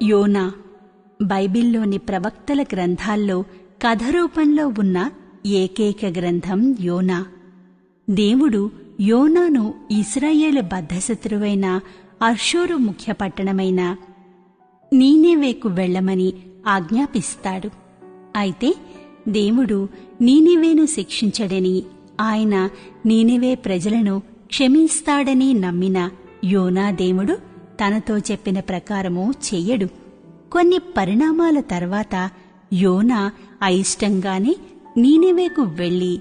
యోనా బైబిల్లోని ప్రవక్తల గ్రంథాల్లో కథ రూపంలో ఉన్న ఏకైక గ్రంథం యోనా. దేవుడు యోనాను ఇశ్రాయేలు బద్ధశత్రువైన అషూరు ముఖ్య పట్టణమైన నీనెవేకు వెళ్లమని ఆజ్ఞాపిస్తాడు. అయితే దేవుడు నీనెవేను శిక్షించడని, ఆయన నీనెవే ప్రజలను క్షమిస్తాడని నమ్మిన యోనా దేవుడు తనతో చెప్పిన ప్రకారము చెయ్యడు. కొన్ని పరిణామాల తర్వాత యోనా అయిష్టంగానే నీనెవేకు వెళ్లి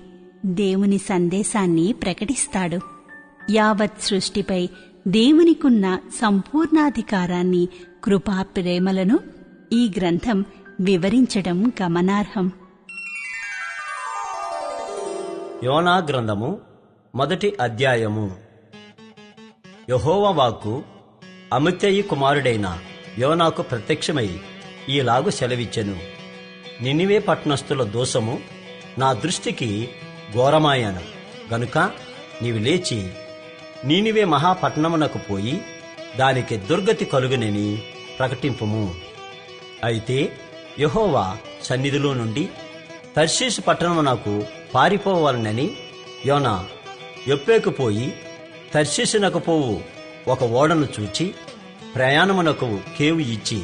దేవుని సందేశాన్ని ప్రకటిస్తాడు. యావత్ సృష్టిపై దేవునికున్న సంపూర్ణాధికారాన్ని, కృపా ప్రేమలను ఈ గ్రంథం వివరించడం గమనార్హం. యోనా గ్రంథము మొదటి అధ్యాయము. యెహోవా వాక్కు అమిత్తయి కుమారుడైన యోనాకు ప్రత్యక్షమై ఈలాగు సెలవిచ్చెను. నినివే పట్టణస్థుల దోషము నా దృష్టికి ఘోరమాయను గనుక నీవు లేచి నీనివే మహాపట్టణమునకు పోయి దానికి దుర్గతి కలుగునని ప్రకటింపుము. అయితే యెహోవా సన్నిధిలో నుండి తర్షీసు పట్టణమునకు పారిపోవాలనని యోనా యొప్పేకు పోయి తర్షీసునకు పోవు ఒక ఓడను చూచి ప్రయాణమునకు కేవు ఇచ్చి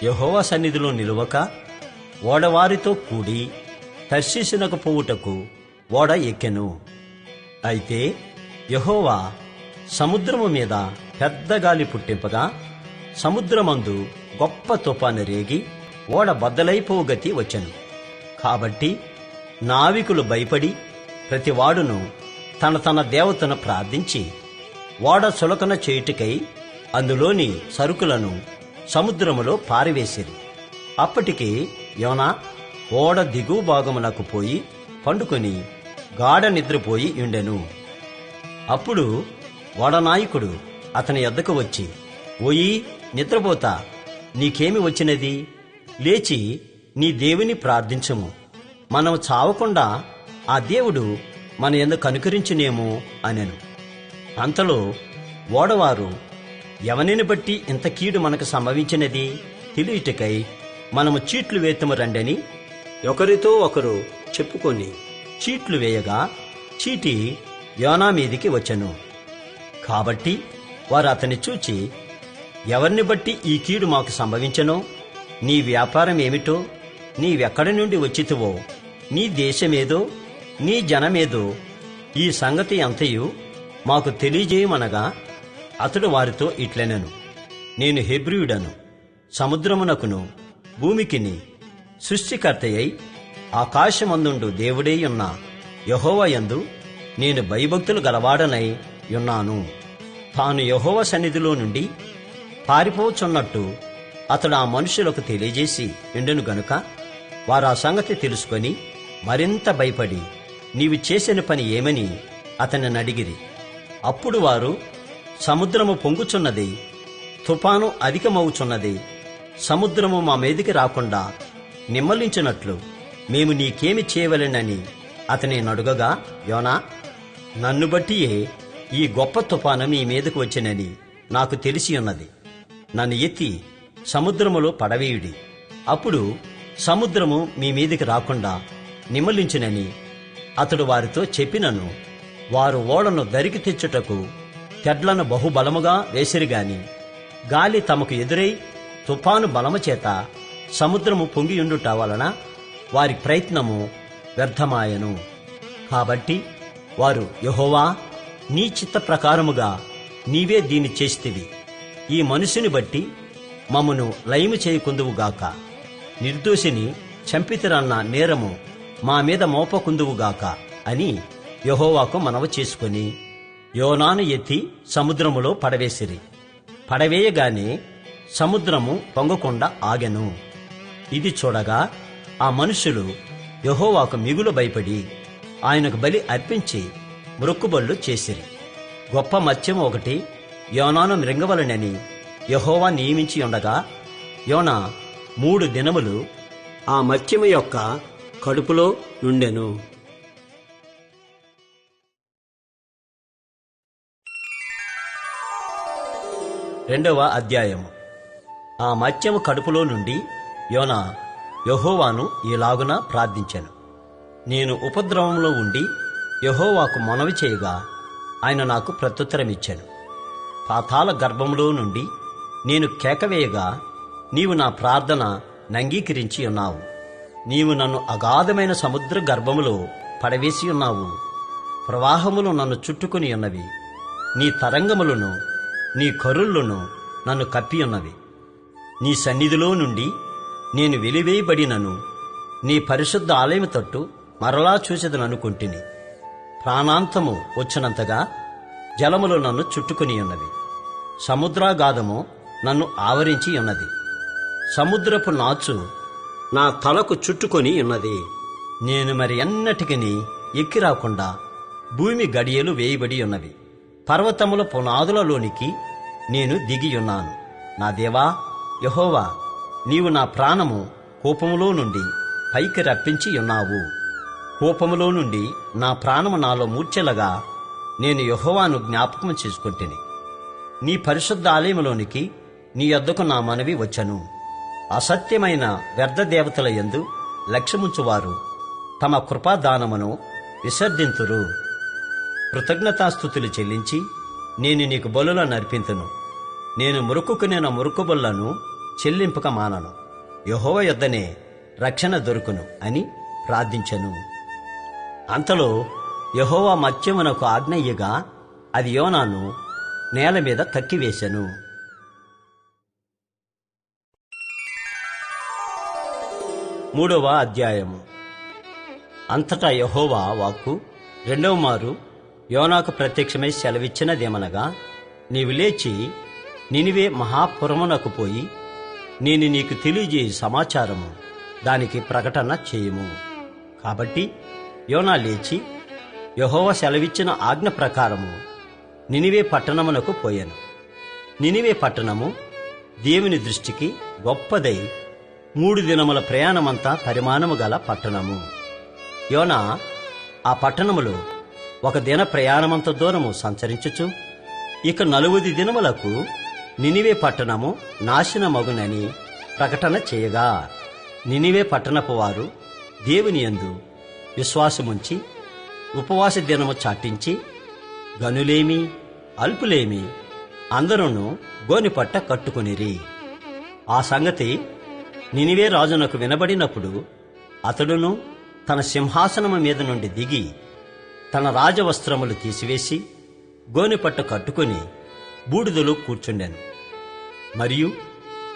యెహోవా సన్నిధిలో నిలువక ఓడవారితో కూడి తర్షీసునకు పోవుటకు ఓడ ఎక్కెను. అయితే యెహోవా సముద్రము మీద పెద్ద గాలి పుట్టింపగా సముద్రమందు గొప్ప తుఫాను రేగి ఓడ బద్దలైపోగతి వచ్చెను. కాబట్టి నావికులు భయపడి ప్రతివాడును తన తన దేవతను ప్రార్థించి ఓడ చులకన చేయుటకై అందులోని సరుకులను సముద్రములో పారవేసిరి. అప్పటికి యోనా ఓడ దిగువ భాగమునకు పోయి పండుకొని గాఢ నిద్రపోయి ఉండెను. అప్పుడు ఓడనాయకుడు అతని యొద్దకు వచ్చి, ఓయి నిద్రపోతా, నీకేమి వచ్చినది? లేచి నీ దేవుని ప్రార్థించుము, మనం చావకుండా ఆ దేవుడు మన యందు కనుకరించునేమో అనెను. అంతలో ఓడవారు, ఎవనిని బట్టి ఇంత కీడు మనకు సంభవించినది తెలియుటకై మనము చీట్లు వేతుము రండని ఒకరితో ఒకరు చెప్పుకొని చీట్లు వేయగా చీటి యోనా మీదికి వచ్చెను. కాబట్టి వారు అతని చూచి, ఎవరిని బట్టి ఈ కీడు మాకు సంభవించెనో, నీ వ్యాపారం ఏమిటో, నీవెక్కడి నుండి వచ్చితివో, నీ దేశమేదో, నీ జనమేదో, ఈ సంగతి అంతయు మాకు తెలియజేయమనగా అతడు వారితో ఇట్లనెను, నేను హెబ్రీయుడను, సముద్రమునకును భూమికిని సృష్టికర్తయై ఆకాశమందుండు దేవుడై ఉన్న యెహోవా యందు నేను భయభక్తులు గలవాడనై యున్నాను. తాను యెహోవా సన్నిధిలో నుండి పారిపోచున్నట్టు అతడు ఆ మనుషులకు తెలియజేసి ఉండెను గనుక వారు ఆ సంగతి తెలుసుకొని మరింత భయపడి నీవు చేసిన పని ఏమని అతనిని అడిగిరి. అప్పుడు వారు, సముద్రము పొంగుచున్నది, తుఫాను అధికమవుచున్నది, సముద్రము మా మీదికి రాకుండా నిమ్మలించినట్లు మేము నీకేమి చేయవలెనని అతని నడుగగా, యోనా, నన్ను బట్టియే ఈ గొప్ప తుఫాను మీ మీదకు వచ్చినని నాకు తెలిసి ఉన్నది. నన్ను ఎత్తి సముద్రములో పడవేయుడి, అప్పుడు సముద్రము మీ మీదికి రాకుండా నిమ్మలించునని అతడు వారితో చెప్పినను. వారు ఓడను దరికి తెచ్చుటకు తెడ్లను బహుబలముగా వేసిరిగాని గాలి తమకు ఎదురై తుఫాను బలము చేత సముద్రము పొంగియుండుట వలన వారి ప్రయత్నము వ్యర్థమాయెను. కాబట్టి వారు, యెహోవా, నీ చిత్త ప్రకారముగా నీవే దీన్ని చేస్తివి, ఈ మనుషుని బట్టి మమ్మను లయము చేయకుందువుగాక, నిర్దోషిని చంపితిరన్న నేరము మా మీద మోపకుందువుగాక అని యెహోవాకు మనవి చేసుకుని యోనాను ఎత్తి సముద్రములో పడవేసిరి. పడవేయగానే సముద్రము పొంగకుండా ఆగెను. ఇది చూడగా ఆ మనుషులు యెహోవాకు మిగులు భయపడి ఆయనకు బలి అర్పించి మ్రొక్కుబళ్ళు చేసిరి. గొప్ప మత్స్యము ఒకటి యోనాను మృంగవలనని యెహోవా నియమించి ఉండగా యోనా 3 దినములు ఆ మత్స్యము యొక్క కడుపులో నుండెను. రెండవ అధ్యాయము. ఆ మత్స్యము కడుపులో నుండి యోనా యెహోవాను ఈలాగున ప్రార్థించెను. నేను ఉపద్రవంలో ఉండి యెహోవాకు మనవి చేయగా ఆయన నాకు ప్రత్యుత్తరమిచ్చాను. పాతాళ గర్భంలో నుండి నేను కేకవేయగా నీవు నా ప్రార్థన నంగీకరించి ఉన్నావు. నీవు నన్ను అగాధమైన సముద్ర గర్భములో పడవేసి ఉన్నావు. ప్రవాహములు నన్ను చుట్టుకుని ఉన్నవి. నీ తరంగములను నీ కరుళ్ళను నన్ను కప్పియున్నవి. నీ సన్నిధిలో నుండి నేను వెలివేయబడినను నీ పరిశుద్ధ ఆలయము తట్టు మరలా చూసేదననుకుంటుని. ప్రాణాంతము వచ్చినంతగా జలములు నన్ను చుట్టుకుని ఉన్నవి. సముద్రాగాధము నన్ను ఆవరించి ఉన్నది. సముద్రపు నాచు నా తలకు చుట్టుకొని ఉన్నది. నేను మరి ఎన్నటికిని ఎక్కి రాకుండా భూమి గడియలు వేయబడి ఉన్నవి. పర్వతముల పునాదులలోనికి నేను దిగియున్నాను. నా దేవా యెహోవా, నీవు నా ప్రాణము కోపములో నుండి పైకి రప్పించి ఉన్నావు. కోపములో నుండి నా ప్రాణము నాలో మూర్ఛెలగా నేను యెహోవాను జ్ఞాపకం చేసుకుంటుని. నీ పరిశుద్ధ ఆలయములోనికి నీ యొద్దకు నా మనవి వచ్చను. అసత్యమైన వ్యర్థ దేవతల యందు లక్ష్యముంచువారు తమ కృపాదానమును విసర్జింతురు. కృతజ్ఞతాస్తుతులు చెల్లించి నేను నీకు బలులను నర్పింతును. నేను మురుక్కుకునే మురుక్కుబొల్లను చెల్లింపక మానను. యెహోవా యొద్దనే రక్షణ దొరుకును అని ప్రార్థించెను. అంతలో యెహోవా మత్స్యమునకు ఆజ్ఞయ్యగా అది యోనాను నేల మీద కక్కివేశెను. 3వ అధ్యాయము. అంతటా యెహోవా వాక్కు రెండవ మారు యోనాకు ప్రత్యక్షమై సెలవిచ్చినదేమనగా, నీవు లేచి నినివే మహాపురమునకు పోయి నేను నీకు తెలియజేయ సమాచారము దానికి ప్రకటన చేయుము. కాబట్టి యోనా లేచి యెహోవా సెలవిచ్చిన ఆజ్ఞ ప్రకారము నినివే పట్టణమునకు పోయాను. నినివే పట్టణము దేవుని దృష్టికి గొప్పదై 3 దినముల ప్రయాణమంతా పరిమాణము గల పట్టణము. యోనా ఆ పట్టణములో 1 దిన ప్రయాణమంత దూరము సంచరించుచు ఇక 40 దినములకు నినివే పట్టణము నాశనమగునని ప్రకటన చేయగా, నినివే పట్టణపు వారు దేవుని యందు విశ్వాసముంచి ఉపవాస దినము చాటించి గనులేమి అల్పులేమి అందరూ గోనిపట్ట కట్టుకునిరి. ఆ సంగతి నినివే రాజునకు వినబడినప్పుడు అతడును తన సింహాసనము మీద నుండి దిగి తన రాజవస్త్రములు తీసివేసి గోనిపట్ట కట్టుకుని బూడిదలో కూర్చుండెను. మరియు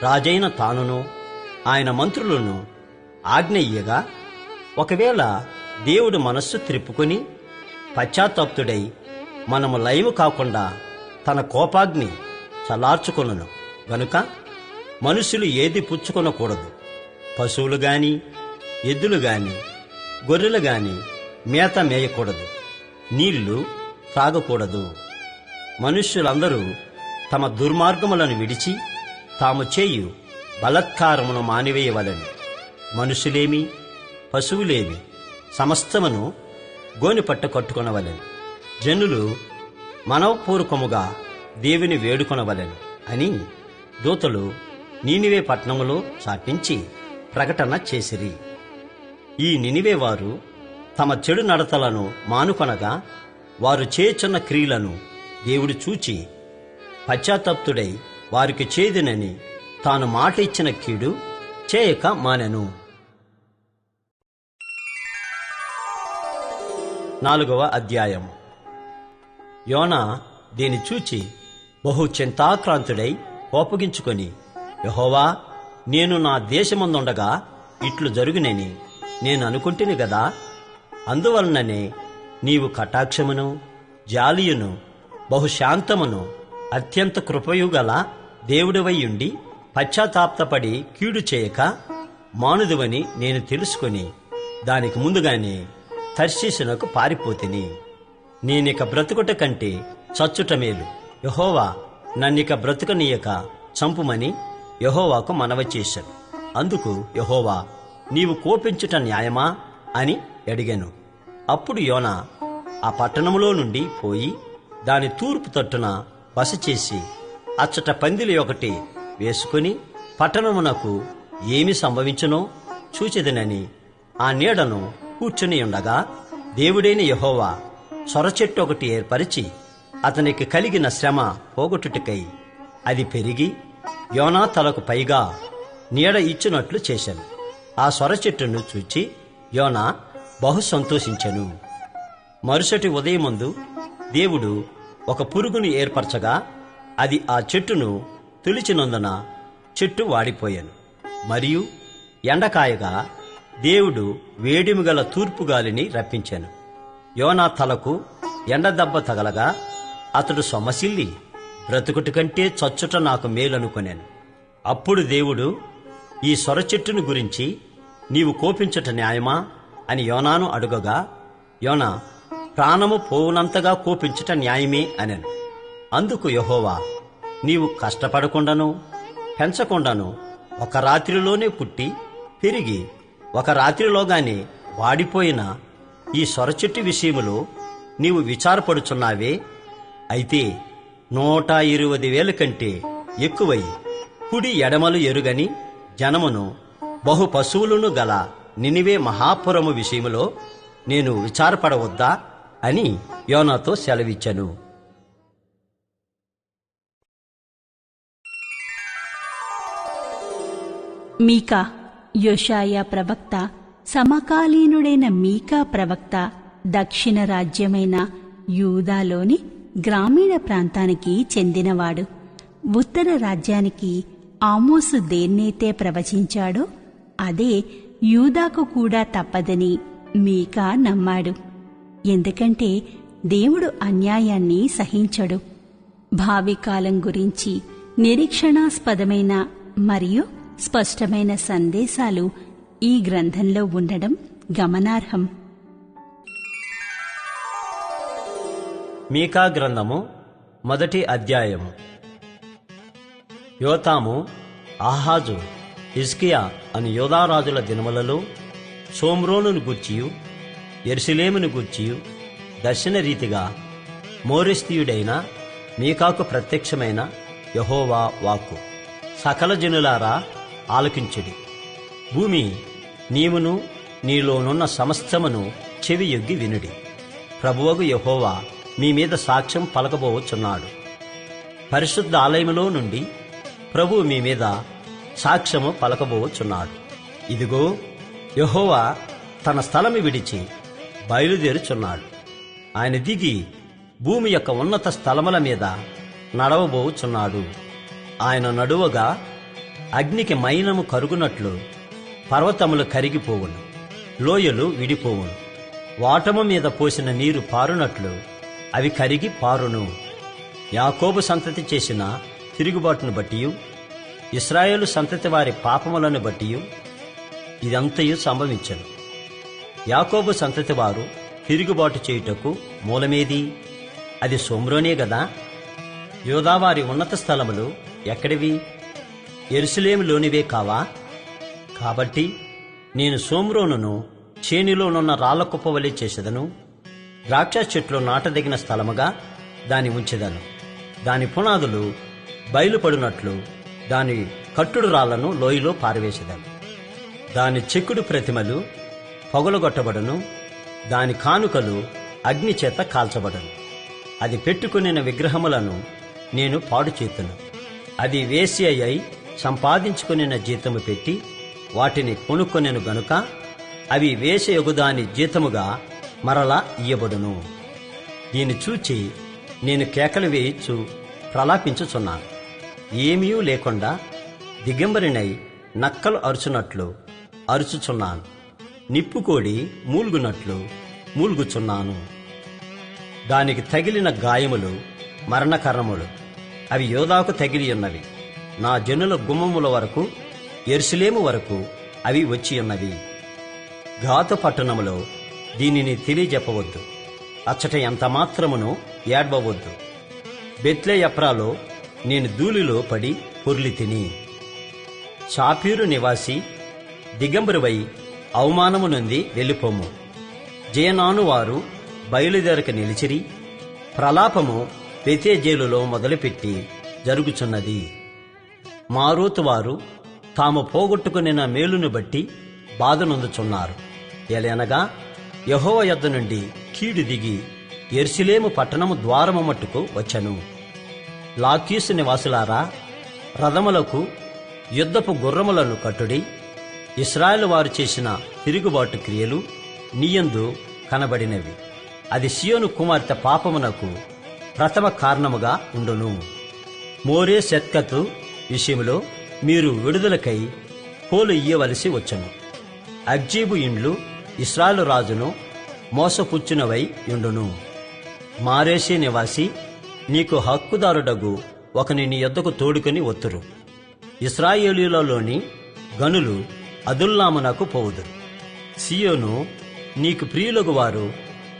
రాజైన తానును ఆయన మంత్రులను ఆజ్ఞ ఇయ్యగా, ఒకవేళ దేవుడు మనస్సు త్రిప్పుకొని పశ్చాత్తాప్తుడై మనము లయము కాకుండా తన కోపాగ్ని చల్లార్చుకొనును గనుక మనుషులు ఏది పుచ్చుకొనకూడదు. పశువులు గాని ఎద్దులు గాని గొర్రెలు గాని మేత మేయకూడదు. నీళ్లు త్రాగకూడదు. మనుష్యులందరూ తమ దుర్మార్గములను విడిచి తాము చేయు బలత్కారమును మానివేయవలెను. మనుషులేమి పశువులేమి సమస్తమును గోనిపట్ట కట్టుకొనవలెను. జనులు మనవపూర్వకముగా దేవుని వేడుకొనవలెను అని దూతలు నీనివే పట్టణములో చాటించి ప్రకటన చేసిరి. ఈ నినివే వారు తమ చెడు నడతలను మానుకొనగా వారు చేయుచున్న క్రియలను దేవుడు చూచి పశ్చాత్తప్తుడై వారికి చేదునని తాను మాట ఇచ్చిన కీడు చేయక మానెను. 4వ అధ్యాయము. యోనా దీని చూచి బహు చింతాక్రాంతుడై కోపగించుకొని, యెహోవా, నేను నా దేశమందుండగా ఇట్లు జరుగునని నేను అనుకుంటుని గదా. అందువలననే నీవు కటాక్షమును జాలియును బహుశాంతమును అత్యంత కృపయుగల దేవుడివైయుండి పశ్చాత్తాపపడి కీడు చేయక మానుదువని నేను తెలుసుకొని దానికి ముందుగానే తర్షీషునకు పారిపోతిని. నేనిక బ్రతుకుట కంటే చచ్చుట మేలు. యెహోవా నన్నిక బ్రతుకనీయక చంపుమని యెహోవాకు మనవి చేశాను. అందుకు యెహోవా, నీవు కోపించుట న్యాయమా అని అడిగాను. అప్పుడు యోనా ఆ పట్టణములో నుండి పోయి దాని తూర్పు తట్టున బస చేసి అచ్చట పందిలి ఒకటి వేసుకుని పట్టణమునకు ఏమి సంభవించునో చూచెదనని ఆ నీడను కూర్చుని ఉండగా దేవుడైన యెహోవా సొరచెట్టు ఒకటి ఏర్పరిచి అతనికి కలిగిన శ్రమ పోగొట్టుటకై అది పెరిగి యోనా తలకు పైగా నీడ ఇచ్చినట్లు చేశాను. ఆ సొరచెట్టును చూచి యోనా బహు సంతోషించెను. మరుసటి ఉదయమందు దేవుడు ఒక పురుగును ఏర్పరచగా అది ఆ చెట్టును తులిచినందున చెట్టు వాడిపోయాను. మరియు ఎండకాయగా దేవుడు వేడిమిగల తూర్పుగాలిని రప్పించాను. యోనా తలకు ఎండదెబ్బ తగలగా అతడు సొమ్మసిల్లి బ్రతుకుటి కంటే చచ్చుట నాకు మేలనుకొనాను. అప్పుడు దేవుడు, ఈ సొరచెట్టును గురించి నీవు కోపించుట న్యాయమా అని యోనాను అడుగగా, యోనా ప్రాణము పోవునంతగా కోపించుట న్యాయమే అనెను. అందుకు యెహోవా, నీవు కష్టపడకుండాను పెంచకుండాను ఒక రాత్రిలోనే పుట్టి పెరిగి ఒక రాత్రిలోగానే వాడిపోయిన ఈ సొరచెట్టు విషయములో నీవు విచారపడుచున్నావే. అయితే 120,000 కంటే ఎక్కువై కుడి ఎడమలు ఎరుగని జనమును బహు పశువులను గల నినివే మహాపురము విషయములో నేను విచారపడవద్దా అని యోనాతో సెలవిచ్చెను. మీకా, యోషాయా ప్రవక్త, సమకాలీనుడైన మీకా ప్రవక్త దక్షిణ రాజ్యమైన యూదాలోని గ్రామీణ ప్రాంతానికి చెందినవాడు. ఉత్తర రాజ్యానికి ఆమోసు దేన్నైతే ప్రవచించాడో అదే యూదాకు కూడా తప్పదని మీకా నమ్మాడు. ఎందుకంటే దేవుడు అన్యాయాన్ని సహించడు. భావి కాలం గురించి నిరీక్షణాస్పదమైన మరియు స్పష్టమైన సందేశాలు ఈ గ్రంథంలో ఉండడం గమనార్హం. మీకా గ్రంథము 1వ అధ్యాయము. యోతాము, ఆహాజు, హిజ్కియా అను యోధారాజుల దినములలో షోమ్రోనును గూర్చియు యెరూషలేమును గూర్చియు దర్శన రీతిగా మోరెస్తీయుడైన మీకాకు ప్రత్యక్షమైన యెహోవా వాక్కు. సకల జనులారా ఆలకించుడి. భూమి నీవును నీలోనున్న సమస్తమును చెవియొగ్గి వినుడి. ప్రభువగు యెహోవా మీ మీద సాక్ష్యం పలకబోచున్నాడు. పరిశుద్ధ ఆలయములో నుండి ప్రభు మీ మీద సాక్ష్యము పలకబోచున్నాడు. ఇదిగో, యెహోవా తన స్థలము విడిచి బయలుదేరుచున్నాడు. ఆయన దిగి భూమి యొక్క ఉన్నత స్థలముల మీద నడవబోచున్నాడు. ఆయన నడువగా అగ్నికి మైనము కరుగునట్లు పర్వతములు కరిగిపోవును, లోయలు విడిపోవును. వాటము మీద పోసిన నీరు పారునట్లు అవి కరిగి పారును. యాకోబు సంతతి చేసిన తిరుగుబాటును బట్టియు ఇశ్రాయేలు సంతతి వారి పాపములను బట్టియు ఇదంతయు సంభవించెను. యాకోబు సంతతి వారు తిరుగుబాటు చేయుటకు మూలమేది? అది షోమ్రోనే గదా. యూదావారి ఉన్నత స్థలములు ఎక్కడివి? యెరూషలేములోనివే కావా? కాబట్టి నేను షోమ్రోనును చేనిలోనున్న రాళ్ల కుప్పవలె చేసేదను. ద్రాక్ష చెట్లు నాటదగిన స్థలముగా దాని ఉంచెదను. దాని పునాదులు బయలుపడినట్లు దాని కట్టుడు రాళ్లను లోయలో పారవేసేదను. దాని చెక్కుడు ప్రతిమలు పగులగొట్టబడును, దాని కానుకలు అగ్ని చేత కాల్చబడును. అది పెట్టుకునిన విగ్రహములను నేను పాడు చేతును. అది వేశ్య అయి సంపాదించుకునిన జీతము పెట్టి వాటిని కొనుక్కొనెను గనుక అవి వేశ్యయొగుదాని జీతముగా మరలా ఇయ్యబడును. దీన్ని చూచి నేను కేకలు వేయిచు ప్రలాపించుచున్నాను. ఏమీ లేకుండా దిగంబరినై నక్కలు అరుచున్నట్లు అరుచుచున్నాను. నిప్పుకోడి మూల్గునట్లు మూల్గుచున్నాను. దానికి తగిలిన గాయములు మరణకరములు. అవి యోదాకు తగిలి ఉన్నవి. నా జనుల గుమ్మముల వరకు, యెరూషలేము వరకు అవి వచ్చి ఉన్నవి. గాతు పట్టణములో దీనిని తెలియజెప్పవద్దు. అచ్చట ఎంత మాత్రమును ఏడ్వవద్దు. బెత్లెయప్రాలో నేను ధూళిలో పడి పొర్లి తిని. షాపీరు నివాసి దిగంబరువై అవమానము నొంది వెళ్ళిపోము. జయనాను వారు బయలుదేరక నిలిచిరి. ప్రలాపము బెతేజేలులో మొదలుపెట్టి జరుగుచున్నది. మారోతు వారు తాము పోగొట్టుకునిన మేలును బట్టి బాధనొందుచున్నారు. ఎలయనగా యెహోవా యొద్ద నుండి కీడు దిగి యెరూషలేము పట్టణము ద్వారము మట్టుకు వచ్చెను. లాకీసు నివాసులారా, రథములకు యుద్ధపు గుర్రములను కట్టుడి. ఇశ్రాయేలు వారు చేసిన తిరుగుబాటు క్రియలు నీయందు కనబడినవి. అది సియోను కుమార్తె పాపమునకు ప్రథమ కారణముగా ఉండును. మోరే శెత్కతు విషయంలో మీరు విడుదలకై కోలు ఇయ్యవలసి వచ్చును. అగ్జీబు ఇండ్లు ఇశ్రాయేలు రాజును మోసపుచ్చునవై యుండును. మారేషే నివాసి, నీకు హక్కుదారుడగు ఒకని నీ యొద్దకు తోడుకొని వత్తురు. ఇశ్రాయేలీయులలోని గనులు అదుల్లామునకు పోవుదురు. సియోను, నీకు ప్రియులగు వారు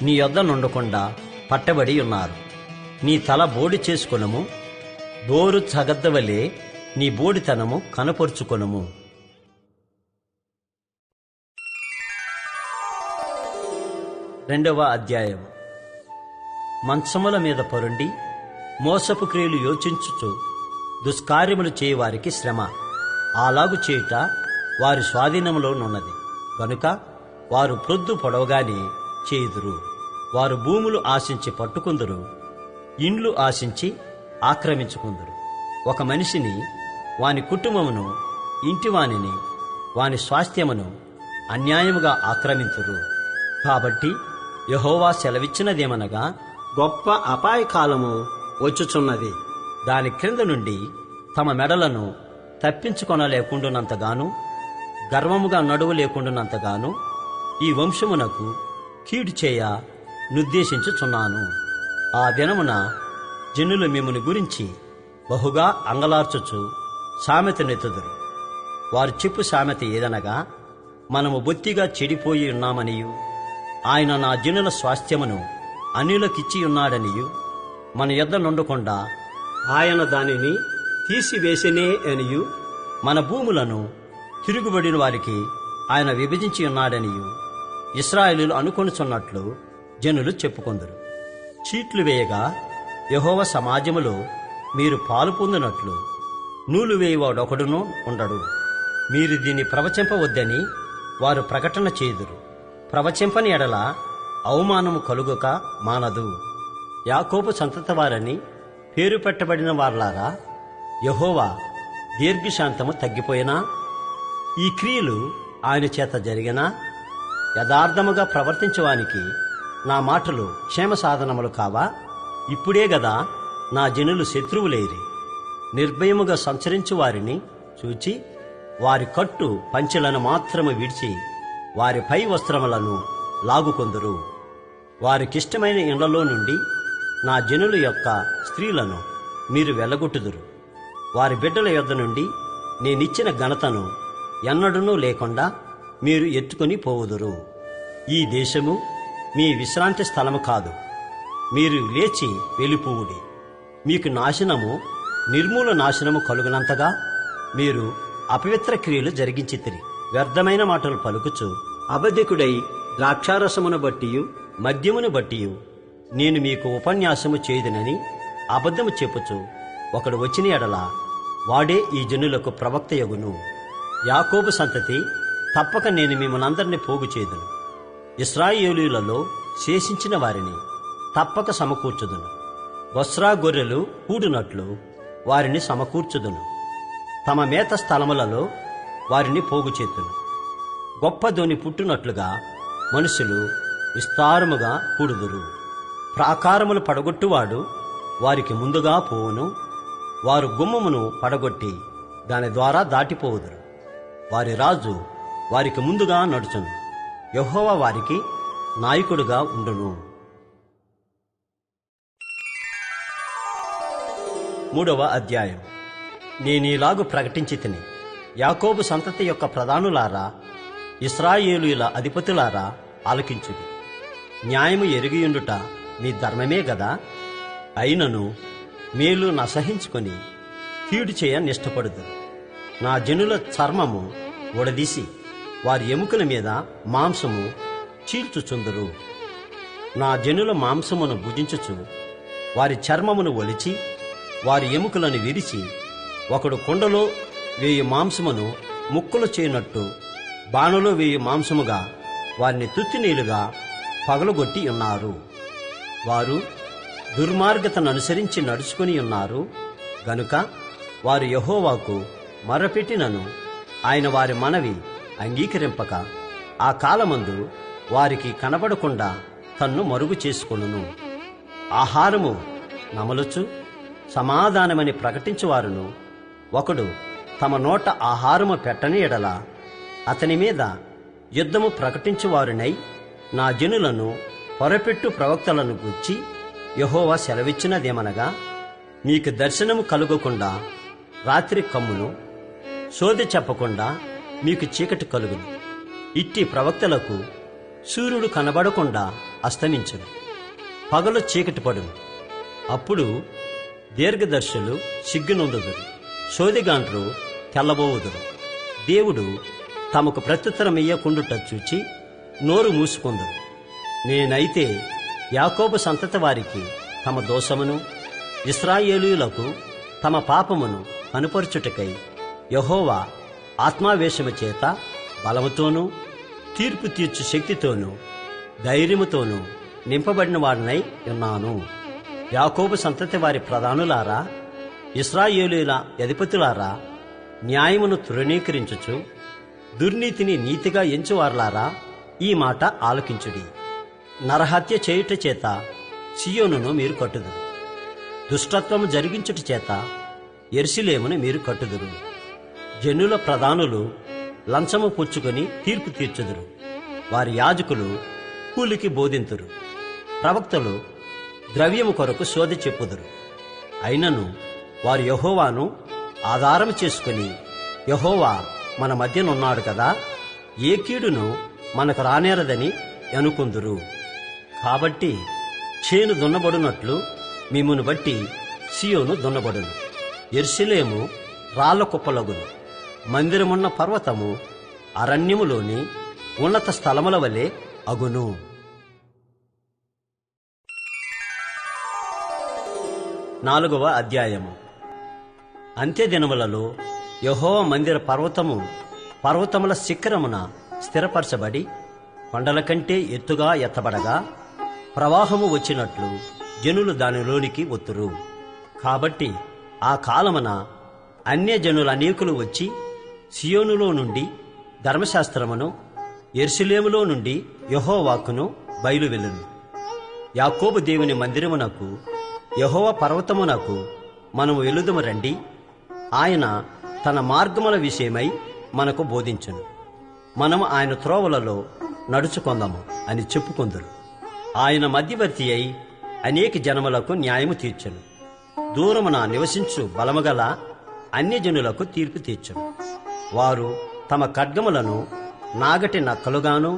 నీ యొద్ద నుండకుండా పట్టబడి ఉన్నారు. నీ తల బోడి చేసుకొనుము, బోరు చగద్దవలే నీ బోడితనము కనపరుచుకొనుము. రెండవ అధ్యాయం. మంచముల మీద పరుండి మోసపు క్రియలు యోచించుచు దుష్కార్యములు చేయవారికి శ్రమ. అలాగు చేయుట వారి స్వాధీనములోనున్నది కనుక వారు ప్రొద్దు పొడవగానే చేయుదురు. వారు భూములు ఆశించి పట్టుకుందురు, ఇండ్లు ఆశించి ఆక్రమించుకుందురు. ఒక మనిషిని, వాని కుటుంబమును, ఇంటివానిని, వాని స్వాస్థ్యమును అన్యాయముగా ఆక్రమింతురు. కాబట్టి యెహోవా సెలవిచ్చినదేమనగా, గొప్ప అపాయకాలము వచ్చుచున్నది. దాని క్రింద నుండి తమ మెడలను తప్పించుకొనలేకుండునంతగాను, గర్వముగా నడువు లేకుండునంతగాను ఈ వంశమునకు కీడు చేయ నిర్దేశించుచున్నాను. ఆ దినమున జనులు మిమ్ముని గురించి బహుగా అంగలార్చుచు సామెతనెత్తుదురు. వారు చెప్పు సామెత ఏదనగా, మనము బొత్తిగా చెడిపోయి ఉన్నామనియు, ఆయన నా జనుల స్వాస్థ్యమును అన్యులకిచ్చి ఉన్నాడనియు, మన యొద్ద నుండకుండా ఆయన దానిని తీసివేసినే అనియు, మన భూములను తిరుగుబడిన వారికి ఆయన విభజించి ఉన్నాడనియు ఇశ్రాయేలీయులు అనుకొనుచున్నట్లు జనులు చెప్పుకొందురు. చీట్లు వేయగా యెహోవా సమాజములో మీరు పాలు పొందినట్లు నూలు వేయువాడొకడునూ ఉండడు. మీరు దీన్ని ప్రవచింపవద్దని వారు ప్రకటన చేయుదురు. ప్రవచింపని ఎడల అవమానము కలుగక మానదు. యాకోబు సంతతి వారని పేరు పెట్టబడిన వారలారా, యెహోవా దీర్ఘశాంతము తగ్గిపోయినా, ఈ క్రియలు ఆయన చేత జరిగినా, యథార్థముగా ప్రవర్తించవానికి నా మాటలు క్షేమ సాధనములు కావా? ఇప్పుడే గదా నా జనులు శత్రువులేరి. నిర్భయముగా సంచరించు వారిని చూచి వారి కట్టు పంచెలను మాత్రము విడిచి వారి పై వస్త్రములను లాగుకొందురు. వారికిష్టమైన ఇండ్లలో నుండి నా జనుల యొక్క స్త్రీలను మీరు వెళ్ళగొట్టుదురు. వారి బిడ్డల యొద్ద నుండి నేనిచ్చిన ఘనతను ఎన్నడూనూ లేకుండా మీరు ఎత్తుకొని పోవుదురు. ఈ దేశము మీ విశ్రాంతి స్థలము కాదు. మీరు లేచి వెళ్ళిపోవుడి. మీకు నాశనము, నిర్మూల నాశనము కలుగునంతగా మీరు అపవిత్ర క్రియలు జరిగించితిరి. వ్యర్థమైన మాటలు పలుకుచు అబద్ధికుడై ద్రాక్షారసమును బట్టియు మద్యమును బట్టియు నేను మీకు ఉపన్యాసము చేయుదునని అబద్ధము చెప్పుచు ఒకడు వచ్చిన ఎడల వాడే ఈ జనులకు ప్రవక్తయగును. యాకోబు సంతతి, తప్పక నేను మిమ్మల్నందరినీ పోగు చేయుదును. ఇశ్రాయేలీయులలో శేషించిన వారిని తప్పక సమకూర్చుదును. బొస్రా గొర్రెలు కూడినట్లు వారిని సమకూర్చుదును. తమ మేత స్థలములలో వారిని పోగు చేతును. గొప్ప ధ్వని పుట్టినట్లుగా మనుషులు విస్తారముగా కూడుదురు. ప్రాకారములు పడగొట్టువాడు వారికి ముందుగా పోవును. వారు గుమ్మమును పడగొట్టి దాని ద్వారా దాటిపోవుదురు. వారి రాజు వారికి ముందుగా నడుచును. యెహోవా వారికి నాయకుడుగా ఉండును. 3వ అధ్యాయం. నేనీలాగు ప్రకటించి తిని, యాకోబు సంతతి యొక్క ప్రధానులారా, ఇశ్రాయేలీయుల అధిపతులారా, ఆలకించుడి. న్యాయము ఎరిగియుండుట మీ ధర్మమే గదా. అయినను మేలు నసహించుకొని కీడు చేయ నిష్టపడుదురు. నా జనుల చర్మము ఉడదీసి వారి ఎముకల మీద మాంసము చీల్చుచుందురు. నా జనుల మాంసమును భుజించుచు వారి చర్మమును ఒలిచి వారి ఎముకలను విరిచి ఒకడు కుండలో వేయి మాంసమును ముక్కులు చేయనట్టు బాణలో వేయి మాంసముగా వారిని తుత్తినీలుగా పగలగొట్టి ఉన్నారు. వారు దుర్మార్గతను అనుసరించి నడుచుకుని ఉన్నారు గనుక వారు యెహోవాకు మొర్రపెట్టినను ఆయన వారి మనవి అంగీకరింపక ఆ కాలమందు వారికి కనబడకుండా తన్ను మరుగు చేసుకొనును. ఆహారము నమలుచు సమాధానమని ప్రకటించువారును ఒకడు తమ నోట ఆహారము పెట్టని ఎడల అతని మీద యుద్ధము ప్రకటించువారునై నా జనులను పొరపెట్టు ప్రవక్తలను గూర్చి యెహోవా సెలవిచ్చినదేమనగా, నీకు దర్శనము కలుగకుండా రాత్రి కమ్మును, సోదె చెప్పకుండా మీకు చీకటి కలుగును. ఇట్టి ప్రవక్తలకు సూర్యుడు కనబడకుండా అస్తమించును, పగలు చీకటి పడును. అప్పుడు దీర్ఘదర్శులు సిగ్గునొందుదురు, సోదిగాండ్రు తెల్లబోవుదురు. దేవుడు తమకు ప్రత్యుత్తరమియ్యకుండుట చూచి నోరు మూసుకుందురు. నేనైతే యాకోబు సంతతి వారికి తమ దోషమును, ఇశ్రాయేలీయులకు తమ పాపమును కనుపరుచుటకై యెహోవా ఆత్మావేశము చేత బలముతోనూ తీర్పు తీర్చు శక్తితోనూ ధైర్యముతోనూ నింపబడిన వాడినై ఉన్నాను. యాకోబు సంతతి వారి ప్రధానులారా, ఇశ్రాయేలీయుల అధిపతులారా, న్యాయమును తృణీకరించుచు దుర్నీతిని నీతిగా ఎంచువార్లారా, ఈ మాట ఆలకించుడి. నరహత్య చేయుట చేత సియోనును మీరు కట్టుదురు, దుష్టత్వము జరిగించుట చేత యెరూషలేమును మీరు కట్టుదురు. జనుల ప్రధానులు లంచము పుచ్చుకొని తీర్పు తీర్చుదురు, వారి యాజకులు కూలికి బోధింతురు, ప్రవక్తలు ద్రవ్యము కొరకు శోధ చెప్పుదురు. అయినను వారు యెహోవాను ఆధారం చేసుకుని, యెహోవా మన మధ్యనున్నాడు కదా, ఏ కీడును మనకు రానేరదని అనుకుందురు. కాబట్టి చేను దున్నబడునట్లు మిమ్మును బట్టి సియోను దున్నబడును, యెరూషలేము రాళ్ల కుప్పలగును, మందిరమున్న పర్వతము అరణ్యములోని ఉన్నత స్థలముల వలె అగును. 4వ అధ్యాయము. అంత్యదినములలో యెహోవా మందిర పర్వతముల శిఖరమున స్థిరపరచబడి కొండల కంటే ఎత్తుగా ఎత్తబడగా ప్రవాహము వచ్చినట్లు జనులు దానిలోనికి ఒత్తురు. కాబట్టి ఆ కాలమున అన్యజనుల అనేకులు వచ్చి సియోనులో నుండి ధర్మశాస్త్రమును, యెరూషలేములో నుండి యెహోవాకును బయలువెళ్ళును. యాకోబు దేవుని మందిరమునకు, యెహోవా పర్వతమునకు మనము వెలుదుము రండి. ఆయన తన మార్గముల విషయమై మనకు బోధించును. మనము ఆయన త్రోవలలో నడుచుకొందాము అని చెప్పుకొందురు. ఆయన మధ్యవర్తి అయి అనేక జనములకు న్యాయము తీర్చును. దూరమున నివసించు బలముగల అన్యజనులకు తీర్పు తీర్చును. వారు తమ ఖడ్గములను నాగటి నక్కలుగాను,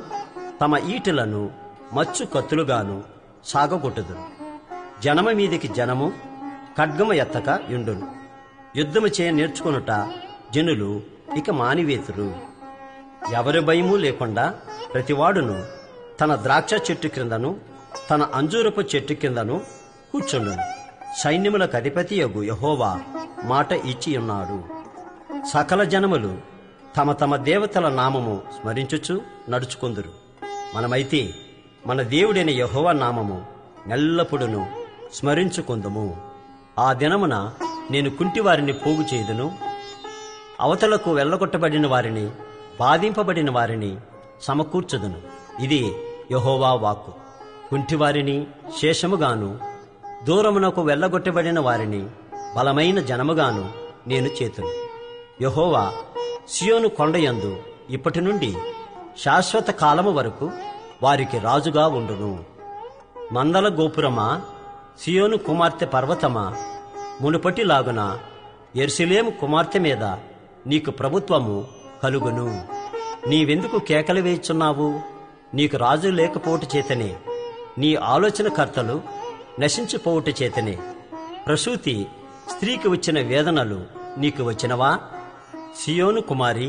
తమ ఈటెలను మచ్చు కత్తులుగాను సాగగొట్టుదురు. జనము మీదికి జనము ఖడ్గము ఎత్తక యుండును. యుద్ధము చేయ నేర్చుకొనుట జనులు ఇక మానివేతురు. ఎవరి భయము లేకుండా ప్రతివాడును తన ద్రాక్ష చెట్టు క్రిందను, తన అంజూరపు చెట్టు కిందను కూర్చుండును. సైన్యములకు అధిపతియగు యెహోవా మాట ఇచ్చి ఉన్నాడు. సకల జనములు తమ తమ దేవతల నామము స్మరించుచు నడుచుకొందురు. మనమైతే మన దేవుడైన యెహోవా నామము ఎల్లప్పుడూ స్మరించుకొందుము. ఆ దినమున నేను కుంటివారిని పోగు చేయుదును, అవతలకు వెళ్ళగొట్టబడిన వారిని, బాధింపబడిన వారిని సమకూర్చుదును. ఇది యెహోవా వాక్కు. కుంటివారిని శేషముగాను, దూరమునకు వెళ్ళగొట్టబడిన వారిని బలమైన జనముగాను నేను చేతును. యెహోవా సియోను కొండయందు ఇప్పటి నుండి శాశ్వత కాలము వరకు వారికి రాజుగా ఉండును. మందల గోపురమా, సియోను కుమార్తె పర్వతమా, మునుపటిలాగున యెరూషలేము కుమార్తె మీద నీకు ప్రభుత్వము కలుగును. నీవెందుకు కేకలు వేయుచున్నావు? నీకు రాజు లేకపోవుట చేతనే, నీ ఆలోచనకర్తలు నశించిపోవుట చేతనే. ప్రసూతి స్త్రీకి వచ్చిన వేదనలు నీకు వచ్చినవా? సియోను కుమారి,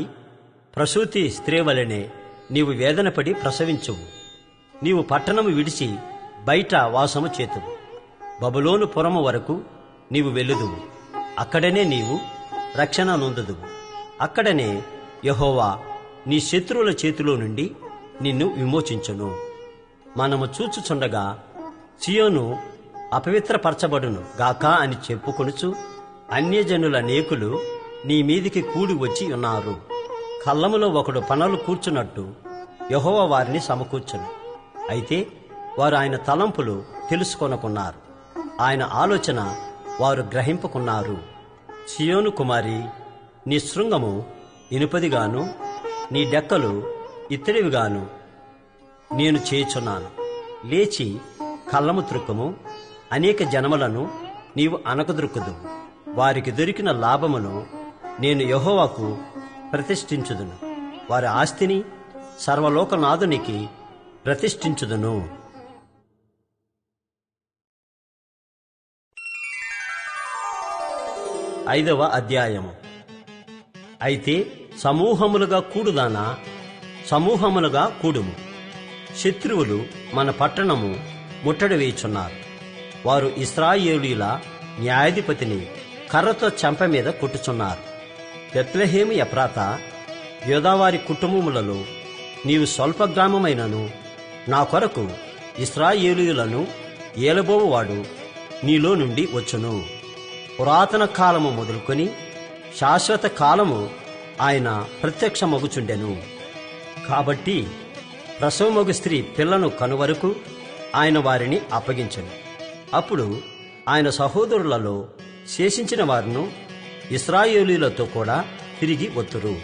ప్రసూతి స్త్రీ వలెనే నీవు వేదనపడి ప్రసవించువు. నీవు పట్టణము విడిచి బయట వాసము చేతువు. బబులోను పురము వరకు నీవు వెళ్ళుదువు. అక్కడనే నీవు రక్షణ నొందుదువు. అక్కడనే యెహోవా నీ శత్రువుల చేతిలో నుండి నిన్ను విమోచించును. మనము చూచుచుండగా సియోను అపవిత్రపరచబడును గాక అని చెప్పుకొనుచు అన్యజనుల నేకులు నీ మీదికి కూడి వచ్చి ఉన్నారు. కళ్ళములో ఒకడు పనలు కూర్చున్నట్టు యెహోవా వారిని సమకూర్చును. అయితే వారు ఆయన తలంపులు తెలుసుకొనకున్నారు, ఆయన ఆలోచన వారు గ్రహింపకున్నారు. సియోను కుమారి, నీ శృంగము ఇనుపదిగాను నీ డెక్కలు ఇత్తడివిగాను నేను చేయుచున్నాను. లేచి కళ్ళము త్రుక్కము, అనేక జనములను నీవు అనకదొరుకుదు. వారికి దొరికిన లాభమును నేను యెహోవాకు ప్రతిష్ఠించుదును, వారి ఆస్తిని సర్వలోకనాథునికి ప్రతిష్ఠించుదును. 5వ అధ్యాయము. అయితే సమూహములుగా కూడుదానా, సమూహములుగా కూడుము. శత్రువులు మన పట్టణము ముట్టడి వేయుచున్నారు. వారు ఇశ్రాయేలీయుల న్యాయాధిపతిని కర్రతో చెంప మీద కొట్టుచున్నారు. బెత్లెహేము ఎఫ్రాతా, యోదావారి కుటుంబములలో నీవు స్వల్ప గ్రామమైనను నా కొరకు ఇశ్రాయేలీయులను ఏలబోవువాడు నీలో నుండి వచ్చును. పురాతన కాలము మొదలుకొని శాశ్వత కాలము ఆయన ప్రత్యక్షమగుచుండెను. కాబట్టి ప్రసవమగు స్త్రీ పిల్లను కనువరకు ఆయన వారిని అప్పగించెను. అప్పుడు ఆయన సహోదరులలో శేషించిన వారును ఇశ్రాయేలీయులతో కూడా తిరిగి వత్తురు.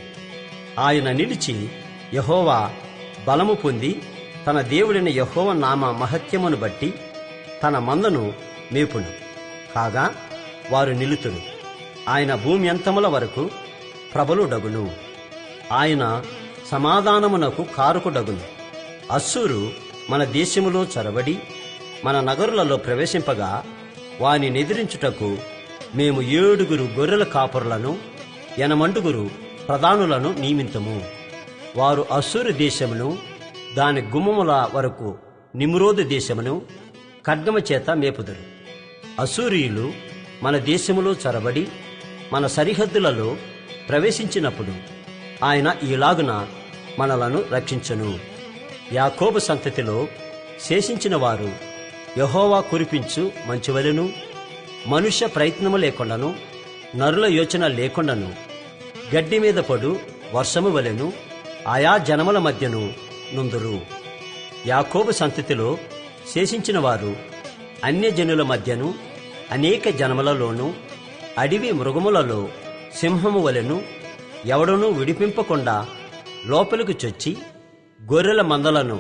ఆయన నిలిచి యెహోవా బలము పొంది తన దేవుడైన యెహోవా నామ మహత్యమును బట్టి తన మందను మేపును. కాగా వారు నిలుతురు. ఆయన భూమి అంతముల వరకు ప్రబలుడగును. ఆయన సమాధానమునకు కారుకుడగును. అస్సూరు మన దేశములో చొరబడి మన నగరులలో ప్రవేశింపగా వాని నెదిరించుటకు మేము 7 గొర్రెల కాపరులను 8 ప్రధానులను నియమింతుము. వారు అస్సూరు దేశమును దాని గుమ్మముల వరకు నిమ్రోదు దేశమును ఖడ్గము చేత మేపుదురు. అస్సూరీయులు మన దేశములో చొరబడి మన సరిహద్దులలో ప్రవేశించినప్పుడు ఆయన ఈలాగున మనలను రక్షించును. యాకోబు సంతతిలో శేషించిన వారు యెహోవా కురిపించు మంచువలెను, మనుష్య ప్రయత్నము లేకుండాను నరుల యోచన లేకుండాను గడ్డి మీద పడు వర్షము వలెను ఆయా జనముల మధ్యను నుందురు. యాకోబు సంతతిలో శేషించిన వారు అన్యజనుల మధ్యను అనేక జనములలోనూ అడవి మృగములలో సింహము వలెను ఎవడనూ విడిపింపకుండా లోపలికి చొచ్చి గొర్రెల మందలను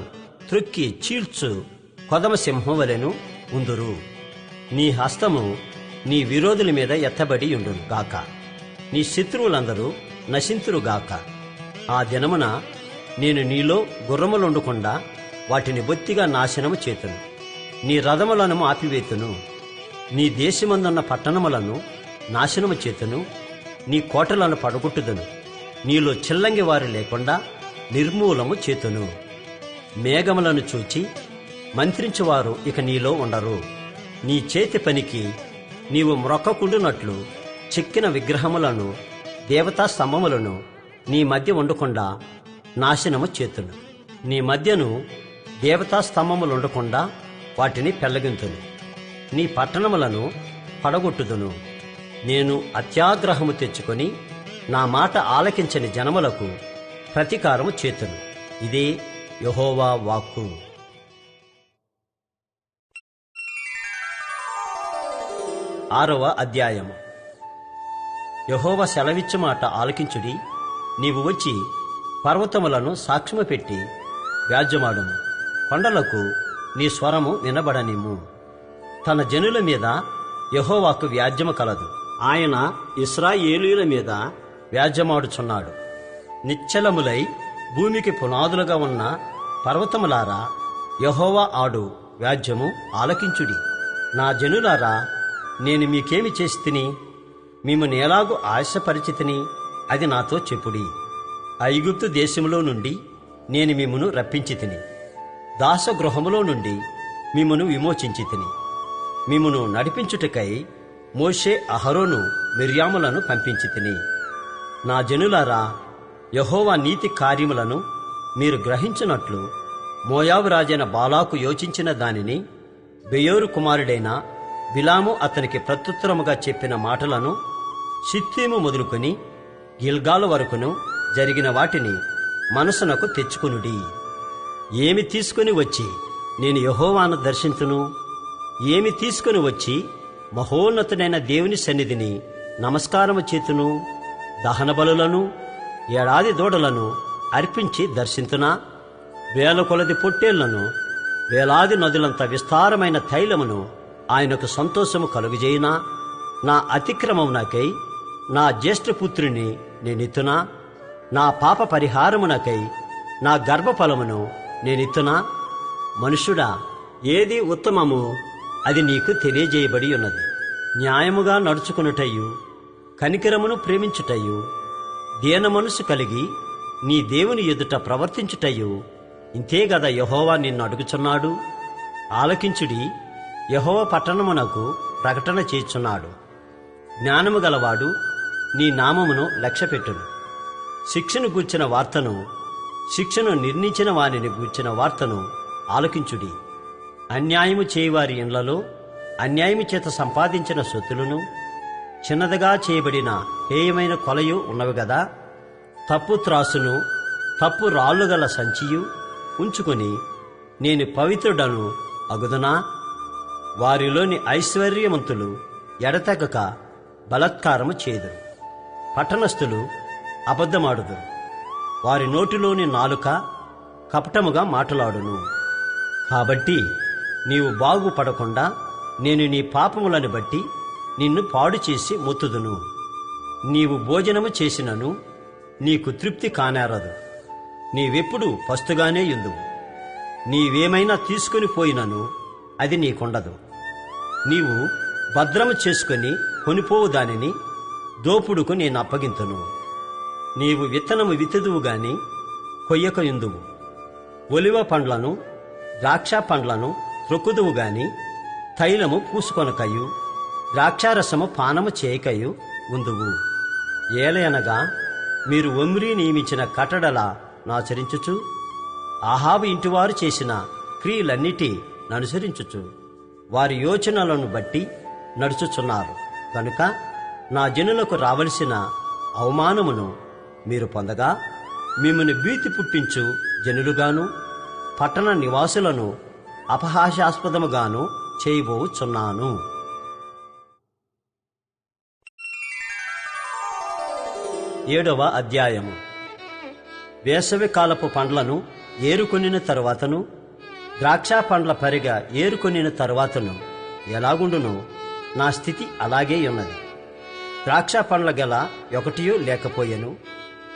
త్రొక్కి చీల్చు కొదమ సింహం వలెను ఉందురు. నీ హస్తము నీ విరోధుల మీద ఎత్తబడి ఉండును గాక. నీ శత్రువులందరూ నశింతురుగాక. ఆ దినమున నేను నీలో గుర్రములుండకుండా వాటిని బొత్తిగా నాశనము చేతును. నీ రథములను ఆపివేతును. నీ దేశమందున్న పట్టణములను నాశనము చేతును. నీ కోటలను పడగొట్టుదును. నీలో చిల్లంగి వారు లేకుండా నిర్మూలము చేతును. మేఘములను చూచి మంత్రించువారు ఇక నీలో ఉండరు. నీ చేతి పనికి నీవు మ్రొక్కకుండునట్లు చెక్కిన విగ్రహములను దేవతా స్తంభములను నీ మధ్య ఉండకుండా నాశనము చేతును. నీ మధ్యను దేవతా స్తంభములుండకుండా వాటిని పెళ్లగింతును. నీ పట్టణములను పడగొట్టుదును. నేను అత్యాగ్రహము తెచ్చుకొని నా మాట ఆలకించని జనములకు ప్రతీకారము చేతును. ఇదే యెహోవా వాక్కు. 6వ అధ్యాయము. యెహోవా సెలవిచ్చు మాట ఆలకించుడి. నీవు వచ్చి పర్వతములను సాక్ష్యము పెట్టి వ్యాజ్యమాడుము. కొండలకు నీ స్వరము వినబడనిమ్ము. తన జనుల మీద యెహోవాకు వ్యాజ్యము కలదు. ఆయన ఇశ్రాయేలీయుల మీద వ్యాజ్యమాడుచున్నాడు. నిశ్చలములై భూమికి పునాదులుగా ఉన్న పర్వతములారా, యెహోవా ఆడు వ్యాజ్యము ఆలకించుడి. నా జనులారా, నేను మీకేమి చేసి తిని మిమ్మును ఎలాగూ ఆశపరిచితిని అది నాతో చెప్పుడి. ఐగుప్తు దేశములో నుండి నేను మిమ్మును రప్పించి తిని, దాసగృహములో నుండి మిమ్మును విమోచించి తిని, మిమ్మును నడిపించుటకై మోషే అహరోను మిర్యాములను పంపించి తిని. నా జనులారా, యెహోవా నీతి కార్యములను మీరు గ్రహించినట్లు మోయాబు రాజైన బాలాకు యోచించిన దానిని బెయోరు కుమారుడైన బిలాము అతనికి ప్రత్యుత్తరముగా చెప్పిన మాటలను షిత్తీము మొదలుకొని గిల్గాలు వరకును జరిగిన వాటిని మనసునకు తెచ్చుకునుడి. ఏమి తీసుకుని వచ్చి నేను యెహోవాను దర్శించును? ఏమి తీసుకుని వచ్చి మహోన్నతుడైన దేవుని సన్నిధిని నమస్కారము చేతును? దహన బలులను ఏడాది దూడలను అర్పించి దర్శించునా? వేల కొలది పొట్టేళ్లను, వేలాది నదులంత విస్తారమైన తైలమును ఆయనకు సంతోషము కలుగజేయునా? నా అతిక్రమమునకై నా జ్యేష్ఠపుత్రుని నేనిత్తునా? నా పాప పరిహారమునకై నా గర్భఫలమును నేనిత్తునా? మనుష్యుడా, ఏది ఉత్తమము అది నీకు తెలియజేయబడి ఉన్నది. న్యాయముగా నడుచుకునుటయు, కనికరమును ప్రేమించుటయు, దీన మనసు కలిగి నీ దేవుని ఎదుట ప్రవర్తించుటయు ఇంతే గదా యెహోవా నిన్ను అడుగుచున్నాడు. ఆలకించుడి, యెహోవా పట్టణమునకు ప్రకటన చేయుచున్నాడు. జ్ఞానము గలవాడు నీ నామమును లక్ష్యపెట్టును. శిక్షను గూర్చిన వార్తను, శిక్షను నిర్ణయించిన వారిని గూర్చిన వార్తను ఆలకించుడి. అన్యాయము చేయువారి ఇండ్లలో అన్యాయము చేత సంపాదించిన సొత్తులను, చిన్నదిగా చేయబడిన హేయమైన కొలయు ఉన్నవి గదా. తప్పు త్రాసును, తప్పు రాళ్లు గల సంచియు ఉంచుకొని నేను పవిత్రుడను అగుదునా? వారిలోని ఐశ్వర్యవంతులు ఎడతెగక బలత్కారము చేదురు. పట్టణస్థులు అబద్ధమాడుదురు. వారి నోటిలోని నాలుక కపటముగా మాటలాడును. కాబట్టి నీవు బాగుపడకుండా నేను నీ పాపములను బట్టి నిన్ను పాడు చేసి మొత్తుదును. నీవు భోజనము చేసినను నీకు తృప్తి కానేరదు. నీవెప్పుడు పస్తుగానే యుందువు. నీవేమైనా తీసుకుని పోయినను అది నీకుండదు. నీవు భద్రము చేసుకుని కొనిపోవు దానిని దోపుడుకు నేను అప్పగింతును. నీవు విత్తనము విత్తుదువు గాని కొయ్యక యుందువు. ఒలివ పండ్లను, ద్రాక్ష పండ్లను త్రొక్కుదువు గాని తైలము పూసుకొనకయు, ద్రాక్షారసము పానము చేయకయు ఉందువు. ఏలయనగా మీరు ఒమ్రీ నియమించిన కట్టడలా నాచరించుచు, ఆహాబు ఇంటివారు చేసిన క్రియలన్నిటి ననుసరించుచు వారి యోచనలను బట్టి నడుచుచున్నారు. కనుక నా జనులకు రావలసిన అవమానమును మీరు పొందగా మిమ్మల్ని భీతి పుట్టించు జనులుగాను పట్టణ నివాసులను అపహాస్యాస్పదముగాను చేయబోచున్నాను. 7వ అధ్యాయము. వేసవి కాలపు పండ్లను ఏరుకొనిన తరువాతను, ద్రాక్ష పండ్ల పరిగ ఏరుకొనిన తరువాతను ఎలాగుండునో నా స్థితి అలాగే ఉన్నది. ద్రాక్ష పండ్ల గల ఒకటియూ లేకపోయెను.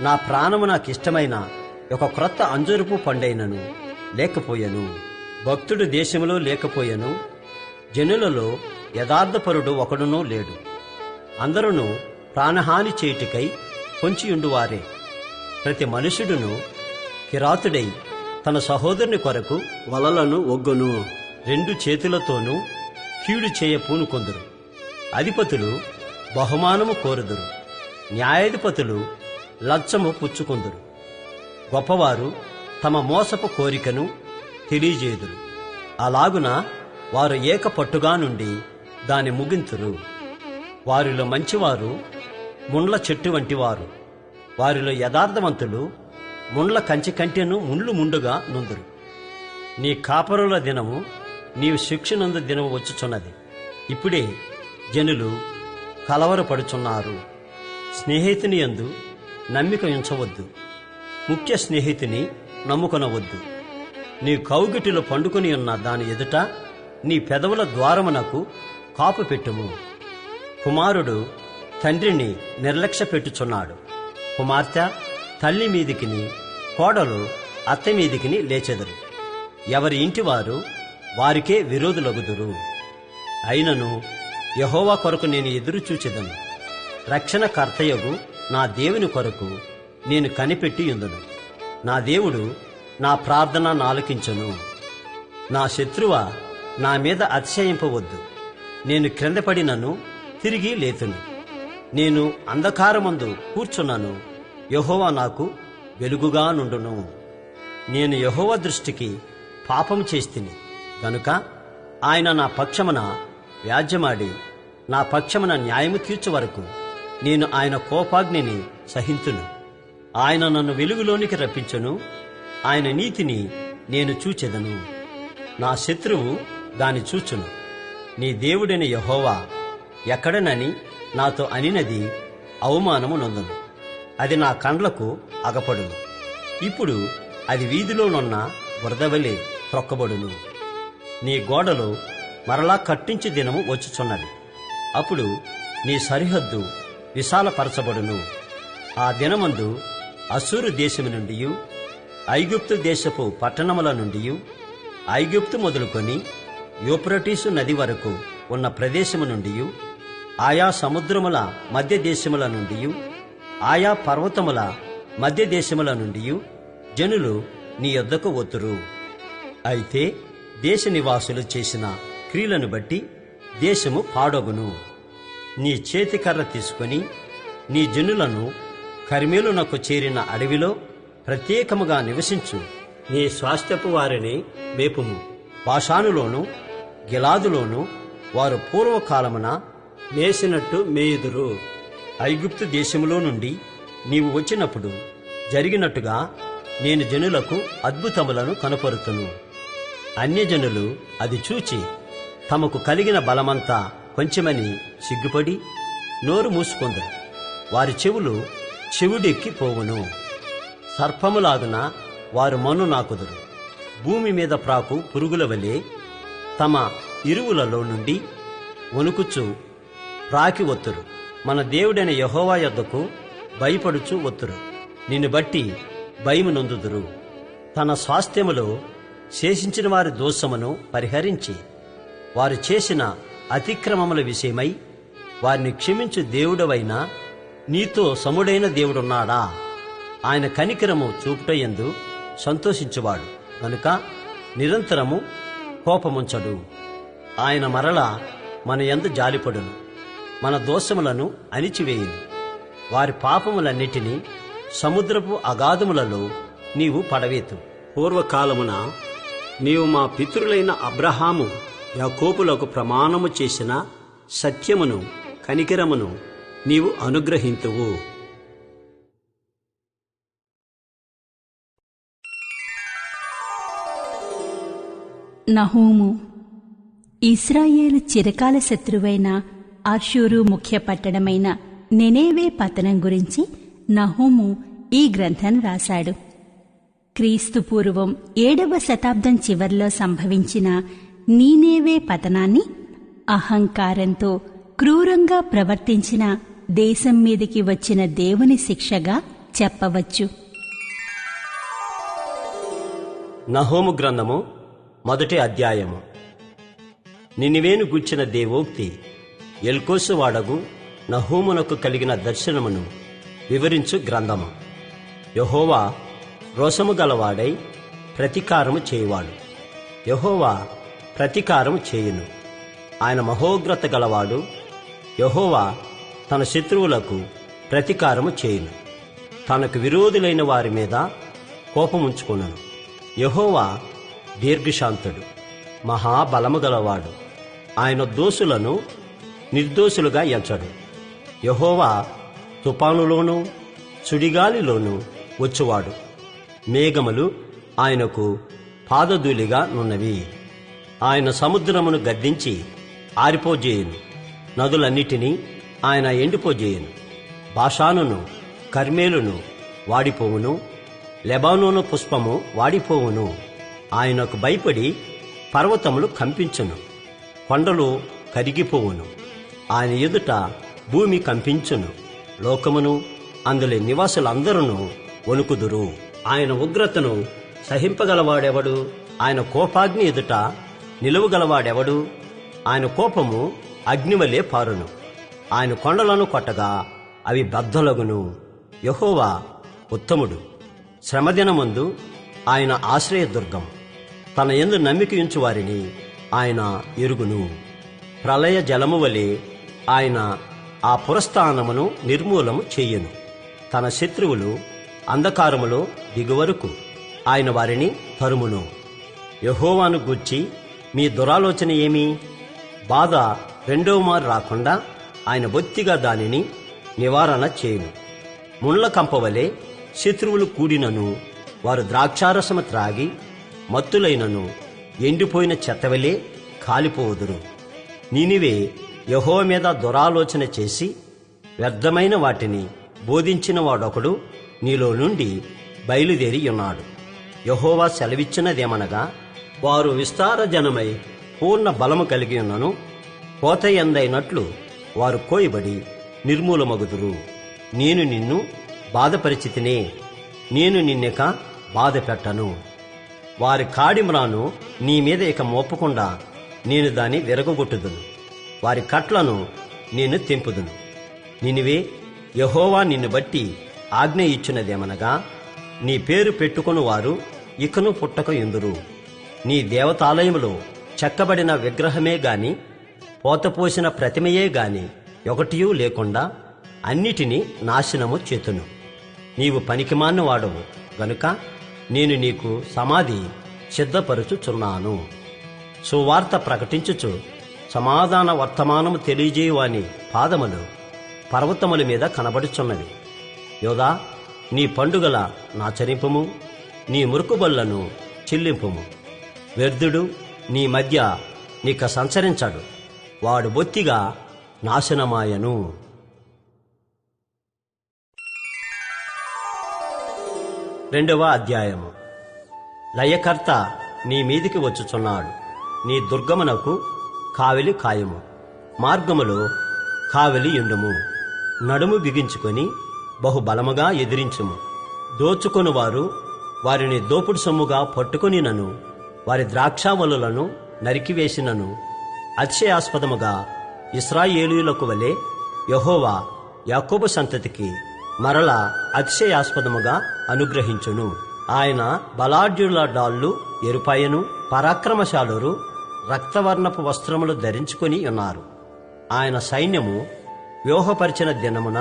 నా ప్రాణము నాకిష్టమైన ఒక క్రొత్త అంజూరపు పండైనను లేకపోయెను. భక్తుడు దేశములో లేకపోయెను. జనులలో యథార్థపరుడు ఒకడునూ లేడు. అందరూ ప్రాణహాని చేయుటకై పొంచియుండువారే. ప్రతి మనుష్యుడును కిరాతుడై తన సహోదరుని కొరకు వలలను ఒగ్గును. 2 చేతులతోనూ కీడు చేయ పూనుకొందురు. అధిపతులు బహుమానము కోరుదురు. న్యాయాధిపతులు లచ్చము పుచ్చుకొందురు. గొప్పవారు తమ మోసపు కోరికను తెలియజేయుదురు. అలాగున వారు ఏకపట్టుగా నుండి దాని ముగింతురు. వారిలో మంచివారు ముండ్ల చెట్టు వంటివారు. వారిలో యథార్థవంతులు ముండ్ల కంచె కంటెను ముండ్లు ముండుగా నుందురు. నీ కాపరుల దినము, నీవు శిక్షనందు దినము వచ్చుచున్నది. ఇప్పుడే జనులు కలవరపడుచున్నారు. స్నేహితుని యందు నమ్మిక ఉంచవద్దు. ముఖ్య స్నేహితుని నమ్ముకొనవద్దు. నీ కౌగిటిలో పండుకొని ఉన్న దాని ఎదుట నీ పెదవుల ద్వారమునకు కాపు పెట్టుము. కుమారుడు తండ్రిని నిర్లక్ష్య పెట్టుచున్నాడు. కుమార్తె తల్లి మీదికిని, కోడలు అత్త మీదికిని లేచెదరు. ఎవరి ఇంటివారు వారికే విరోధులగుదురు. అయినను యెహోవా కొరకు నేను ఎదురు చూచెదను. రక్షణ కర్తయగు నా దేవుని కొరకు నేను కనిపెట్టి యుందును. నా దేవుడు నా ప్రార్థన నాలకించును. నా శత్రువా, నా మీద అతిశయింపవద్దు. నేను క్రిందపడినను తిరిగి లేతును. నేను అంధకారమందు కూర్చున్నాను, యెహోవా నాకు వెలుగుగా నుండును. నేను యెహోవా దృష్టికి పాపం చేస్తిని గనుక ఆయన నా పక్షమున వ్యాజ్యమాడి నా పక్షమున న్యాయము తీర్చు వరకు నేను ఆయన కోపాగ్నిని సహించును. ఆయన నన్ను వెలుగులోనికి రప్పించును. ఆయన నీతిని నేను చూచెదను. నా శత్రువు దాని చూచును. నీ దేవుడైన యెహోవా ఎక్కడనని నాతో అనినది అవమానము నొందును. అది నా కండ్లకు అగపడును. ఇప్పుడు అది వీధిలోనున్న బురదవలే త్రొక్కబడును. నీ గోడలు మరలా కట్టించు దినము వచ్చుచున్నది. అప్పుడు నీ సరిహద్దు విశాలపరచబడును. ఆ దినమందు అస్సూరు దేశము నుండి, ఐగుప్తు దేశపు పట్టణముల నుండి, ఐగుప్తు మొదలుకొని యూఫ్రటీసు నది వరకు ఉన్న ప్రదేశము నుండి, ఆయా సముద్రముల మధ్య దేశముల నుండి, ఆయా పర్వతముల మధ్య దేశముల నుండి జనులు నీ యొద్దకు వత్తురు. అయితే దేశ నివాసులు చేసిన క్రియలను బట్టి దేశము పాడొగును. నీ చేతికర్ర తీసుకొని నీ జనులను కర్మేలునకు చేరిన అడవిలో ప్రత్యేకముగా నివసించు నీ స్వాస్థ్యపు వారిని మేపుము. బాషానులోను గిలాదులోను వారు పూర్వకాలమున మేసినట్టు మేయుదురు. ఐగుప్తు దేశములో నుండి నీవు వచ్చినప్పుడు జరిగినట్టుగా నేను జనులకు అద్భుతములను కనపరుతును. అన్యజనులు అది చూచి తమకు కలిగిన బలమంతా కొంచెమని సిగ్గుపడి నోరు మూసుకొందరు. వారి చెవులు చెవుడెక్కి పోవును. సర్పములాగున వారు మన్ను నాకుదురు. భూమి మీద ప్రాకు పురుగుల వలె తమ ఇరువులలో నుండి వణుకుచు ప్రాకి వత్తురు. మన దేవుడైన యెహోవా యొద్దకు భయపడుచు వత్తురు. నిన్ను బట్టి భయము నొందుదురు. తన స్వాస్థ్యములో శేషించిన వారి దోషమును పరిహరించి వారు చేసిన అతిక్రమముల విషయమై వారిని క్షమించు దేవుడవైన నీతో సముడైన దేవుడున్నాడా? ఆయన కనికరము చూపుటయందు సంతోషించువాడు కనుక నిరంతరము కోపముంచడు. ఆయన మరల మన యందు జాలిపడును. మన దోషములను అణిచివేయును. వారి పాపములన్నిటినీ సముద్రపు అగాధములలో నీవు పడవేతు. పూర్వకాలమున నీవు మా పితరులైన అబ్రహాము యాకోబులకు ప్రమాణము చేసిన సత్యమును కనికరమును నీవు అనుగ్రహింతువు. నహూము ఇశ్రాయేలు చిరకాల శత్రువైన అషూరు ముఖ్య పట్టణమైన నెనేవే పతనం గురించి నహూము ఈ గ్రంథం రాశాడు. క్రీస్తు పూర్వం 7వ శతాబ్దం చివర్లో సంభవించిన నీనేవే పతనాన్ని అహంకారంతో క్రూరంగా ప్రవర్తించిన దేశం మీదికి వచ్చిన దేవుని శిక్షగా చెప్పవచ్చు. నహూము గ్రంథము 1వ అధ్యాయము. నినివేను గూర్చిన దేవోక్తి ఎల్కోసు వాడగు నహూమునకు కలిగిన దర్శనమును వివరించు గ్రంథము. యెహోవా రోషము గలవాడై ప్రతీకారము చేయువాడు. యెహోవా ప్రతీకారము చేయును. ఆయన మహోగ్రత గలవాడు. యెహోవా తన శత్రువులకు ప్రతీకారము చేయును. తనకు విరోధులైన వారి మీద కోపముంచుకొనును. యెహోవా దీర్ఘశాంతుడు, మహాబలము గలవాడు. ఆయన దోషులను నిర్దోషులుగా ఎంచడు. యెహోవా తుపానులోనూ సుడిగాలిలోనూ వచ్చువాడు. మేఘములు ఆయనకు పాదధూళిగా నున్నవి. ఆయన సముద్రమును గద్దించి ఆరిపోజేయును. నదులన్నిటినీ ఆయన ఎండిపోజేయును. బాషానును కర్మేలును వాడిపోవును. లెబానోను పుష్పము వాడిపోవును. ఆయనకు భయపడి పర్వతములు కంపించును. కొండలు కరిగిపోవును. ఆయన ఎదుట భూమి కంపించును. లోకమును అందులో నివాసులందరూ వణుకుదురు. ఆయన ఉగ్రతను సహింపగలవాడెవడు? ఆయన కోపాగ్ని ఎదుట నిలువగలవాడెవడు? ఆయన కోపము అగ్నివలే పారును. ఆయన కొండలను కొట్టగా అవి బద్దలగును. యెహోవా ఉత్తముడు. శ్రమదినమందు ఆయన ఆశ్రయదుర్గం. తన యందు నమ్మికయుంచు వారిని ఆయన ఎరుగును. ప్రళయ జలము వలె ఆయన ఆ పురస్థానమును నిర్మూలము చెయ్యను. తన శత్రువులు అంధకారములో దిగువరకు ఆయన వారిని తరుమును. యెహోవాను గూర్చి మీ దురాలోచన ఏమి? బాధ రెండవ మారు రాకుండా ఆయన బొత్తిగా దానిని నివారణ చేయును. ముళ్ళ కంపవలే శత్రువులు కూడినను వారు ద్రాక్షారసము త్రాగి మత్తులైనను ఎండిపోయిన చెత్తవలే కాలిపోవుదురు. నీనివే యెహోవా మీద దురాలోచన చేసి వ్యర్థమైన వాటిని బోధించిన వాడొకడు నీలో నుండి బయలుదేరి ఉన్నాడు. యెహోవా సెలవిచ్చినదేమనగా, వారు విస్తార జనమై పూర్ణ బలము కలిగి ఉన్నను కోత ఎందైనట్లు వారు కోయబడి నిర్మూలమగుదురు. నేను నిన్ను బాధపరిచితినే, నేను నిన్నెక బాధ పెట్టను. వారి కాడిమ్రాను నీ మీద ఇక మోపకుండా నేను దాన్ని విరగొట్టుదును. వారి కట్లను నేను తెంపుదును. నినివే, యెహోవా నిన్ను బట్టి ఆజ్ఞ ఇచ్చినదేమనగా, నీ పేరు పెట్టుకుని వారు ఇకను పుట్టక ఎందురు. నీ దేవతాలయములో చెక్కబడిన విగ్రహమే గాని పోతపోసిన ప్రతిమయే గాని ఒకటియూ లేకుండా అన్నిటినీ నాశనము చేతును. నీవు పనికిమాలిన వాడవు గనుక నేను నీకు సమాధి సిద్ధపరుచుచున్నాను. సువార్త ప్రకటించుచు సమాధాన వర్తమానము తెలియజేయువాని పాదములు పర్వతముల మీద కనబడుచున్నవి. యోదా, నీ పండుగల నాచరింపుము, నీ మురుకుబళ్లను చెల్లింపుము. వ్యర్థుడు నీ మధ్య నీక సంచరించాడు, వాడు బొత్తిగా నాశనమాయను. రెండవ అధ్యాయము. లయకర్త నీ మీదికి వచ్చుచున్నాడు. నీ దుర్గమునకు కావలి కాయము, మార్గములో కావలి యుండుము. నడుము బిగించుకొని బహుబలముగా ఎదిరించుము. దోచుకొని వారు వారిని దోపుడు సొమ్ముగా పట్టుకొనినను వారి ద్రాక్షావలులను నరికివేసినను అతిశయాస్పదముగా ఇశ్రాయేలీయులకు వలె యెహోవా యాకోబు సంతతికి మరల అతిశయాస్పదముగా అనుగ్రహించును. ఆయన బలాఢ్యుల డాళ్ళు ఎరుపాయను, పరాక్రమశాలురు రక్తవర్ణపు వస్త్రములు ధరించుకొని ఉన్నారు. ఆయన సైన్యము వ్యూహపరిచిన దినమున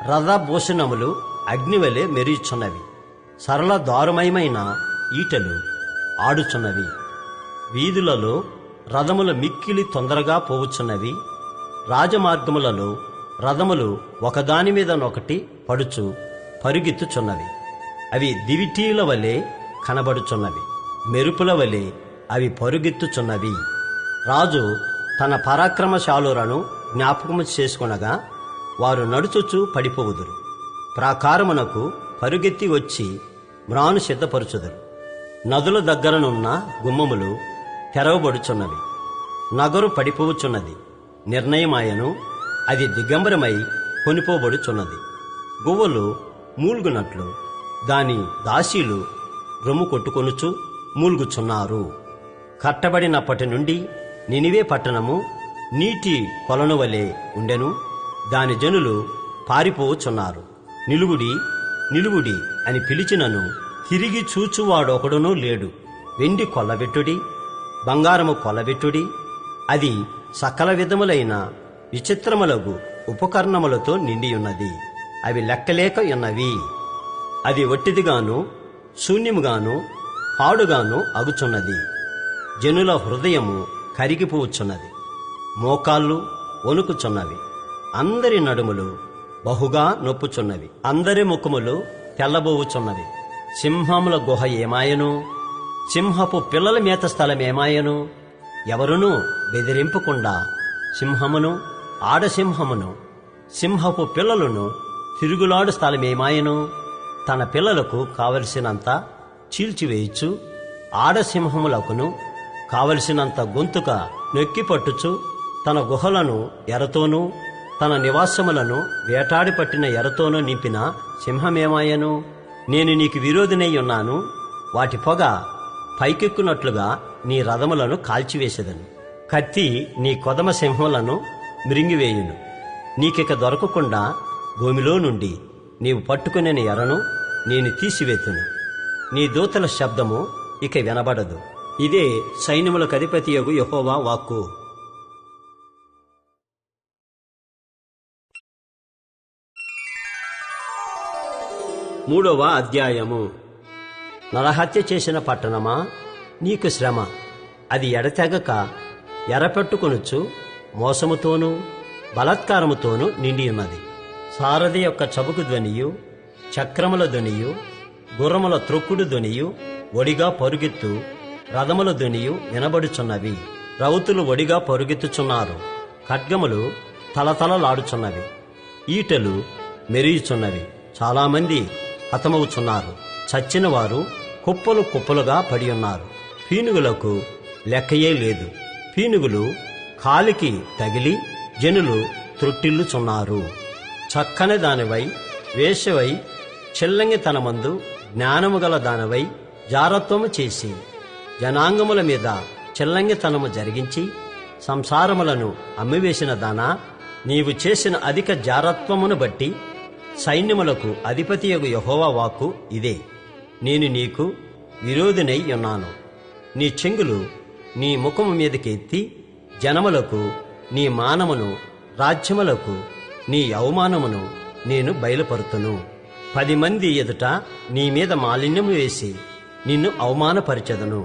రథభూషణములు అగ్నివలె మెరియుచున్నవి. సరళ దారుమయమైన ఈటలు ఆడుచున్నవి. వీధులలో రథముల మిక్కిలి తొందరగా పోవుచున్నవి. రాజమార్గములలో రథములు ఒకదాని మీదనొకటి పడుచు పరుగెత్తుచున్నవి. అవి దివిటీల వలె కనబడుచున్నవి, మెరుపుల వలె అవి పరుగెత్తుచున్నవి. రాజు తన పరాక్రమశాలురను జ్ఞాపకము చేసుకొనగా వారు నడుచుచు పడిపోవుదురు. ప్రాకారమునకు పరుగెత్తి వచ్చి మ్రాను సిద్ధపరుచుదురు. నదుల దగ్గరనున్న గుమ్మములు తెరవబడుచున్నవి. నగరు పడిపోవుచున్నది, నిర్ణయమాయను, అది దిగంబరమై కొనిపోబడుచున్నది. గువ్వలు మూల్గునట్లు దాని దాసీలు రొమ్ము కొట్టుకొనుచు మూల్గుచున్నారు. కట్టబడినప్పటి నుండి నినివే పట్టణము నీటి కొలను వలె ఉండెను. దాని జనులు పారిపోవచ్చున్నారు. నిలువుడి నిలువుడి అని పిలిచినను తిరిగి చూచువాడొకడునూ లేడు. వెండి కొల్లబెట్టుడి, బంగారము కొల్లబెట్టుడి, అది సకల విధములైన విచిత్రములగు ఉపకరణములతో నిండియున్నది. అవి లెక్కలేక ఉన్నవి. అది ఒట్టిదిగాను శూన్యముగాను పాడుగాను అగుచున్నది. జనుల హృదయము కరిగిపోవచ్చున్నది, మోకాళ్ళు వణుకుచున్నవి. అందరి నడుములు బహుగా నొప్పుచున్నవి, అందరి ముఖములు తెల్లబోవుచున్నవి. సింహముల గుహ ఏమాయను, సింహపు పిల్లల మేత స్థలమేమాయను. ఎవరునూ బెదిరింపకుండా సింహమును ఆడసింహమును సింహపు పిల్లలను తిరుగులాడు స్థలమేమాయను. తన పిల్లలకు కావలసినంత చీల్చివేయచ్చు, ఆడసింహములకును కావలసినంత గొంతుక నొక్కిపట్టుచు తన గుహలను ఎరతోనూ తన నివాసములను వేటాడి పట్టిన ఎరతోనూ నింపిన సింహమేమాయను. నేను నీకు విరోధినై ఉన్నాను. వాటి పొగ పైకెక్కునట్లుగా నీ రథములను కాల్చివేసేదను. కత్తి నీ కొదమ సింహములను మృంగివేయును. నీకిక దొరకకుండా భూమిలో నుండి నీవు పట్టుకునే ఎరను నేను తీసివేతును. నీ దూతల శబ్దము ఇక వినబడదు. ఇదే సైన్యములకు అధిపతియగు యెహోవా వాక్కు. 3వ అధ్యాయము. నరహత్య చేసిన పట్టణమా, నీకు శ్రమ, అది ఎడతెగక ఎరపెట్టుకొనుచు మోసముతోనూ బలాత్కారముతోనూ నిండియున్నది. సారథి యొక్క చబుకు ధ్వనియు, చక్రముల ధ్వనియు, గుర్రముల త్రొక్కుడు ధ్వనియు, ఒడిగా పరుగెత్తు రథముల ధ్వనియు వినబడుచున్నవి. రౌతులు ఒడిగా పరుగెత్తుచున్నారు, ఖడ్గములు తలతలలాడుచున్నవి, ఈటెలు మెరియుచున్నవి. చాలామంది హతమవుచున్నారు, చచ్చిన వారు కుప్పలు కుప్పలుగా పడి ఉన్నారు. పీనుగులకు లెక్కయే లేదు. పీనుగులు కాలికి తగిలి జనులు త్రొట్టిల్లుచున్నారు. చక్కని దానివై, వేషవై, చెల్లంగితనమందు జ్ఞానము గల దానివై జారత్వము చేసి జనాంగముల మీద చెల్లంగితనము జరిగించి సంసారములను అమ్మివేసిన దానా, నీవు చేసిన అధిక జారత్వమును బట్టి సైన్యములకు అధిపతియగు యెహోవా వాక్కు ఇదే: నేను నీకు విరోధినై ఉన్నాను. నీ చెంగులు నీ ముఖము మీదకి ఎత్తి జనములకు నీ మానమును, రాజ్యములకు నీ అవమానమును నేను బయలుపరుతును. 10 మంది ఎదుట నీ మీద మాలిన్యము వేసి నిన్ను అవమానపరిచెదను.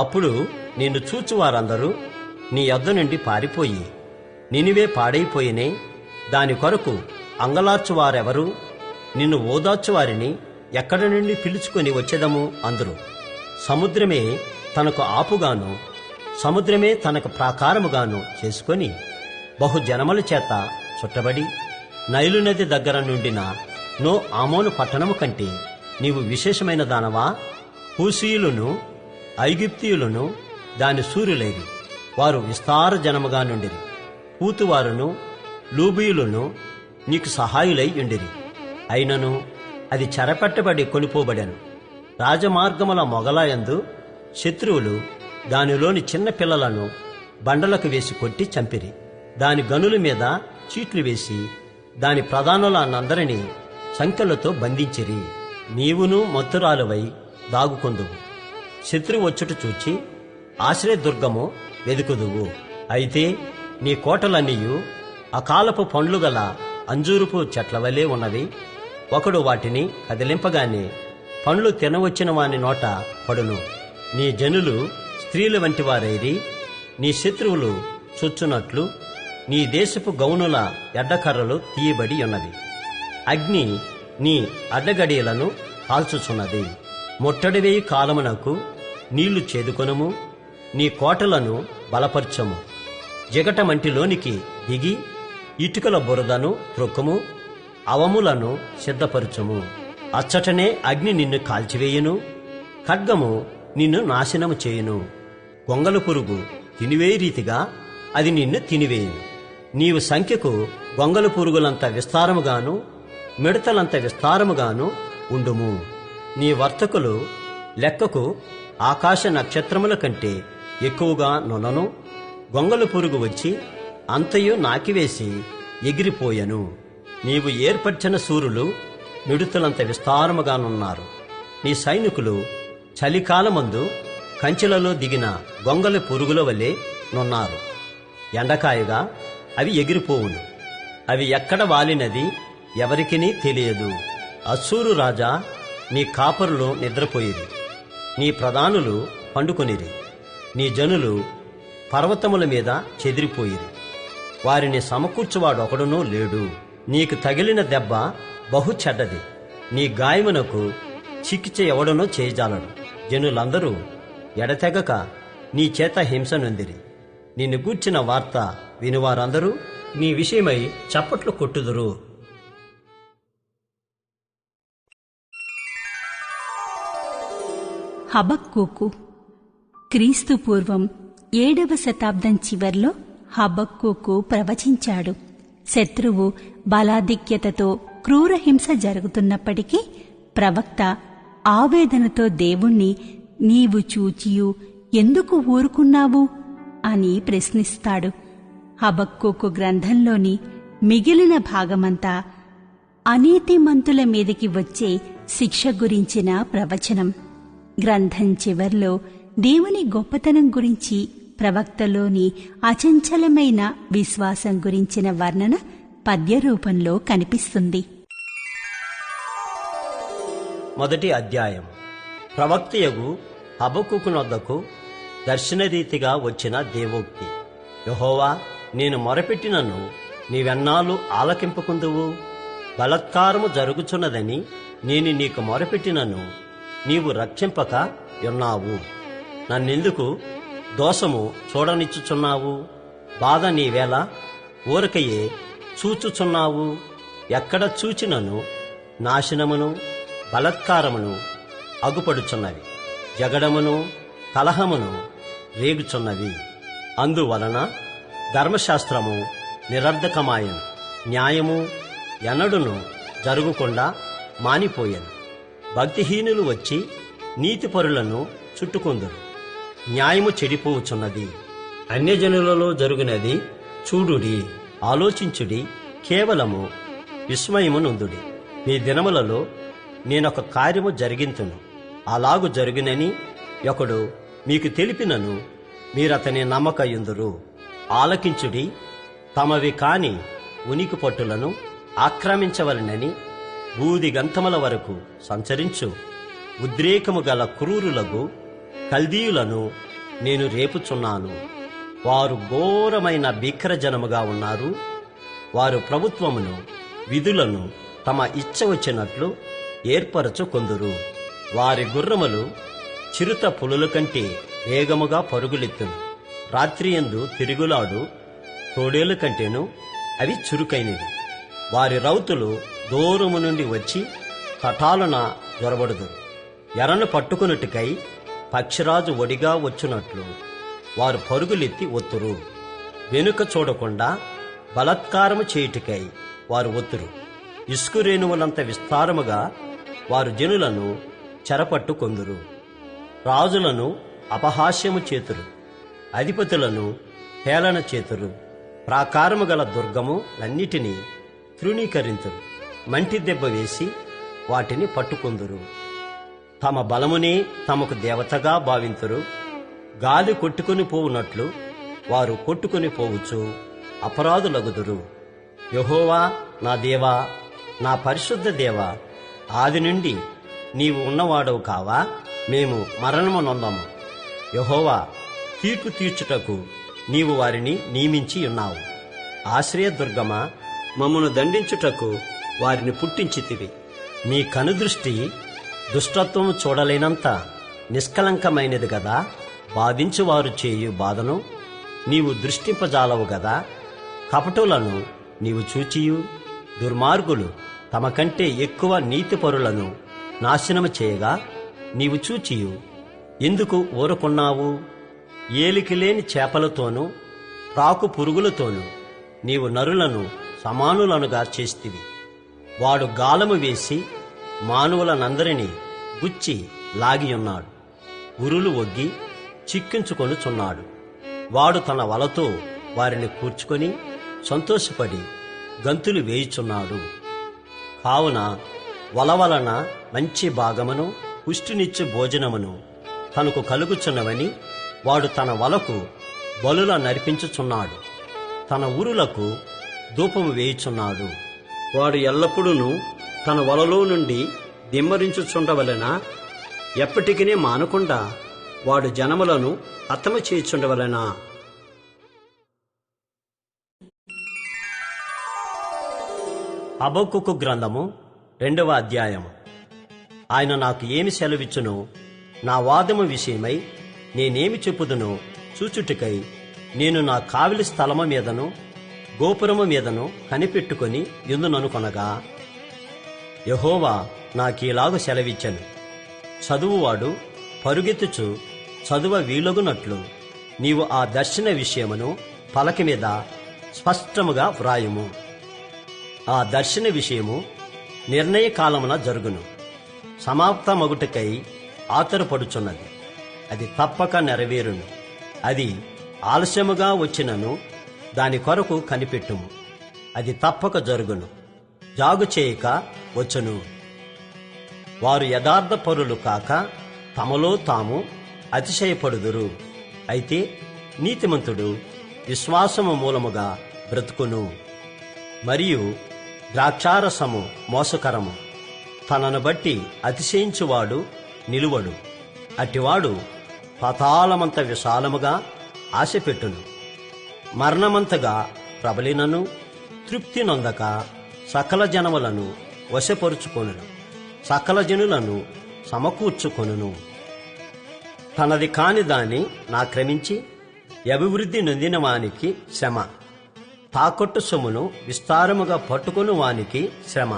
అప్పుడు నిన్ను చూచువారందరూ నీ యొద్ద నుండి పారిపోయి, నినివే పాడైపోయినే, దాని కొరకు అంగలార్చువారెవరు? నిన్ను ఓదార్చువారిని ఎక్కడి నుండి పిలుచుకొని వచ్చేదము అందరూ. సముద్రమే తనకు ఆపుగాను, సముద్రమే తనకు ప్రాకారముగాను చేసుకొని బహుజనముల చేత చుట్టబడి నైలు నది దగ్గర నుండిన నో ఆమోను పట్టణము కంటే నీవు విశేషమైన దానవా? హూసీయులను ఐగుప్తీయులను దాని సూర్యులైరి, వారు విస్తార జనముగా నుండిరి. పూతువారును లూబీయులను నీకు సహాయులై ఉండిరి, అయినను అది చెరపెట్టబడి కొనిపోబడెను. రాజమార్గముల మొగలాయందు శత్రువులు దానిలోని చిన్న పిల్లలను బండలకు వేసి కొట్టి చంపిరి. దాని గనుల మీద చీట్లు వేసి దాని ప్రధానులనందరినీ సంకెళ్లతో బంధించిరి. నీవును మత్తురాలువై దాగుకొందువు. శత్రువు వచ్చుట చూచి ఆశ్రయదుర్గము వెదుకుదువు. అయితే నీ కోటలన్నీయు అకాలపు పండ్లు గల అంజూరుపు చెట్లవలే ఉన్నవి. ఒకడు వాటిని కదిలింపగానే పండ్లు తినవచ్చిన వాని నోట పడును. నీ జనులు స్త్రీల వంటి వారైరి. నీ శత్రువులు చొచ్చునట్లు నీ దేశపు గౌనుల ఎడ్డకర్రలు తీయబడి ఉన్నవి. అగ్ని నీ అడ్డగడియలను కాల్చుచున్నది. ముట్టడివేయి కాలమునకు నీళ్లు చేదుకొనుము. నీ కోటలను బలపరచము. జిగటమంటిలోనికి దిగి ఇటుకల బురదను త్రొక్కుము. అవములను సిద్ధపరచుము. అచ్చటనే అగ్ని నిన్ను కాల్చివేయును, ఖడ్గము నిన్ను నాశనము చేయును. గొంగల పురుగు తినివే రీతిగా అది నిన్ను తినివేయును. నీవు సంఖ్యకు గొంగల పురుగులంత విస్తారముగాను, మిడతలంత విస్తారముగాను ఉండుము. నీ వర్తకులు లెక్కకు ఆకాశ నక్షత్రముల కంటే ఎక్కువగా నునను. గొంగల పురుగు వచ్చి అంతయు నాకివేసి ఎగిరిపోయెను. నీవు ఏర్పరిచిన సూరులు మిడుతలంత విస్తారముగానున్నారు. నీ సైనికులు చలికాలమందు కంచెలలో దిగిన గొంగల పురుగుల వలె నున్నారు. ఎండకాయగా అవి ఎగిరిపోవును. అవి ఎక్కడ వాలినది ఎవరికినీ తెలియదు. అస్సూరు రాజా, నీ కాపరులు నిద్రపోయిరి, నీ ప్రధానులు పండుకొనిరి. నీ జనులు పర్వతముల మీద చెదిరిపోయిరి, వారిని సమకూర్చువాడొకడునూ లేడు. నీకు తగిలిన దెబ్బ బహు చెడ్డది, నీ గాయమునకు చికిత్స ఎవడనో చేయజాలడు. జనులందరూ ఎడతెగక నీ చేత హింస నొందిరి. నిన్ను గూర్చిన వార్త వినువారందరూ నీ విషయమై చప్పట్లు కొట్టుదురు. హబక్కూకు. క్రీస్తు పూర్వం 7వ శతాబ్దం చివర్లో హబక్కూకు ప్రవచించాడు. శత్రువు బలాధిక్యతతో క్రూరహింస జరుగుతున్నప్పటికీ ప్రవక్త ఆవేదనతో దేవుణ్ణి, నీవు చూచియు ఎందుకు ఊరుకున్నావు అని ప్రశ్నిస్తాడు. హబక్కూకు గ్రంథంలోని మిగిలిన భాగమంతా అనీతిమంతుల మీదికి వచ్చే శిక్ష గురించిన ప్రవచనం. గ్రంథం చివర్లో దేవుని గొప్పతనం గురించి, ప్రవక్తలోని అచంచలమైన విశ్వాసం గురించిన వర్ణన పద్య రూపంలో కనిపిస్తుంది. మొదటి అధ్యాయం. ప్రవక్తయగు హబక్కూకు నొద్దకు దర్శనరీతిగా వచ్చిన దేవోక్తి. యెహోవా, నేను మొరపెట్టినను నీవెన్నాళ్ళు ఆలకింపకుందువు? బలాత్కారము జరుగుచున్నదని నేను నీకు మొరపెట్టినను నీవు రక్షింపక ఉన్నావు. నన్నెందుకు దోషము చూడనిచ్చుచున్నావు? బాధ నీవేళ ఊరకయే చూచుచున్నావు. ఎక్కడ చూచినను నాశనమును బలాత్కారమును అగుపడుచున్నవి, జగడమును కలహమును రేగుచున్నవి. అందువలన ధర్మశాస్త్రము నిరర్ధకమాయను, న్యాయము ఎన్నడును జరుగుకుండా మానిపోయెను. భక్తిహీనులు వచ్చి నీతిపరులను చుట్టుకుందురు, న్యాయము చెడిపోవుచున్నది. అన్యజనులలో జరుగునది చూడుడి, ఆలోచించుడి, కేవలము విస్మయము నొందుడి. మీ దినములలో నేనొక కార్యము జరిగింతును, అలాగు జరుగునని ఒకడు మీకు తెలిపినను మీరతని నమ్మకయుందురు. ఆలకించుడి, తమవి కాని ఉనికి పట్టులను ఆక్రమించవలనని బూది గంతముల వరకు సంచరించు ఉద్రేకము గల క్రూరులకు కల్దీయులను నేను రేపుచున్నాను. వారు ఘోరమైన భీకరజనముగా ఉన్నారు. వారు ప్రభుత్వమును విధులను తమ ఇచ్చ వచ్చినట్లు ఏర్పరచుకొందురు. వారి గుర్రములు చిరుత పులుల కంటే వేగముగా పరుగులెత్తును. రాత్రియందు తిరుగులాడు తోడేళ్ల కంటేను అవి చురుకైనవి. వారి రౌతులు దూరము నుండి వచ్చి తటాలున జొరబడుదురు. ఎరను పట్టుకున్నట్టుకై పక్షిరాజు ఒడిగా వచ్చునట్లు వారు పరుగులెత్తి ఒత్తురు. వెనుక చూడకుండా బలాత్కారము చేయుటకై వారు ఒత్తురు. ఇసుకురేణువులంత విస్తారముగా వారు జనులను చెరపట్టుకొందురు. రాజులను అపహాస్యము చేతురు, అధిపతులను హేళన చేతురు. ప్రాకారము గల దుర్గములన్నిటినీ తృణీకరింతురు, మంటి దెబ్బ వేసి వాటిని పట్టుకొందురు. తమ బలమునే తమకు దేవతగా భావింతురు. గాలి కొట్టుకుని పోవునట్లు వారు కొట్టుకుని పోవచ్చు అపరాధులగుదురు. యెహోవా నా దేవా, నా పరిశుద్ధ దేవా, ఆది నుండి నీవు ఉన్నవాడవు కావా? మేము మరణము నొందము. యెహోవా, తీర్పు తీర్చుటకు నీవు వారిని నియమించి ఉన్నావు. ఆశ్రయదుర్గమా, మమ్మను దండించుటకు వారిని పుట్టించితివి. నీ కనుదృష్టి దుష్టత్వము చూడలేనంత నిష్కలంకమైనది గదా. బాధించువారు చేయు బాధను నీవు దృష్టింపజాలవు గదా. కపటులను నీవు చూచియు దుర్మార్గులు తమ కంటే ఎక్కువ నీతిపరులను నాశనము చేయగా నీవు చూచియు ఎందుకు ఊరకున్నావు? ఏలికిలేని చేపలతోనూ ప్రాకు పురుగులతోనూ నీవు నరులను సమానులనుగా చేస్తివి. వాడు గాలము వేసి మానవులనందరినీ గుచ్చి లాగియున్నాడు. ఉరులు ఒగ్గి చిక్కించుకొనుచున్నాడు. వాడు తన వలతో వారిని కూర్చుకొని సంతోషపడి గంతులు వేయుచున్నాడు. కావున వల వలన మంచి భాగమును పుష్టినిచ్చు భోజనమును తనకు కలుగుచున్నవని వాడు తన వలకు బలుల నరిపించుచున్నాడు. తన ఊరులకు ధూపము వేయుచున్నాడు. వాడు ఎల్లప్పుడూ తన వలలో నుండి దిమ్మరించుచుండవలెనా? ఎప్పటికీ మానకుండా వాడు జనములను హతము చేయుచుండవలెనా? హబక్కూకు గ్రంథము 2వ అధ్యాయము. ఆయన నాకు ఏమి సెలవిచ్చునో, నా వాదము విషయమై నేనేమి చెప్పుదునో చూచుటకై నేను నా కావిలి స్థలము మీదను గోపురము మీదను కనిపెట్టుకొని యుందుననుకొనగా, యెహోవా నాకీలాగు సెలవిచ్చెను. చదువువాడు పరుగెత్తుచు చదువ వీలగునట్లు నీవు ఆ దర్శన విషయమును పలక మీద స్పష్టముగా వ్రాయుము. ఆ దర్శన విషయము నిర్ణయ కాలమున జరుగును. సమాప్తమగుటకై ఆతరపడుచున్నది. అది తప్పక నెరవేరును. అది ఆలస్యముగా వచ్చినను దాని కొరకు కనిపెట్టుము. అది తప్పక జరుగును. జాగు చేయక వచ్చును. వారు యథార్థ పరులు కాక తమలో తాము అతిశయపడుదురు. అయితే నీతిమంతుడు విశ్వాసము మూలముగా బ్రతుకును. మరియు ద్రాక్షారసము మోసకరము, తనను బట్టి అతిశయించువాడు నిలువడు. అట్టివాడు పాతాళమంత విశాలముగా ఆశపెట్టును. మరణమంతగా ప్రబలినను తృప్తి నొందక సకల జనములను వశపరుచుకొనును, సకల జనులను సమకూర్చుకొనును. తనది కాని దాన్ని నాక్రమించి అభివృద్ధి నొందిన వానికి శ్రమ. తాకట్టు సొమ్మును విస్తారముగా పట్టుకొను వానికి శ్రమ.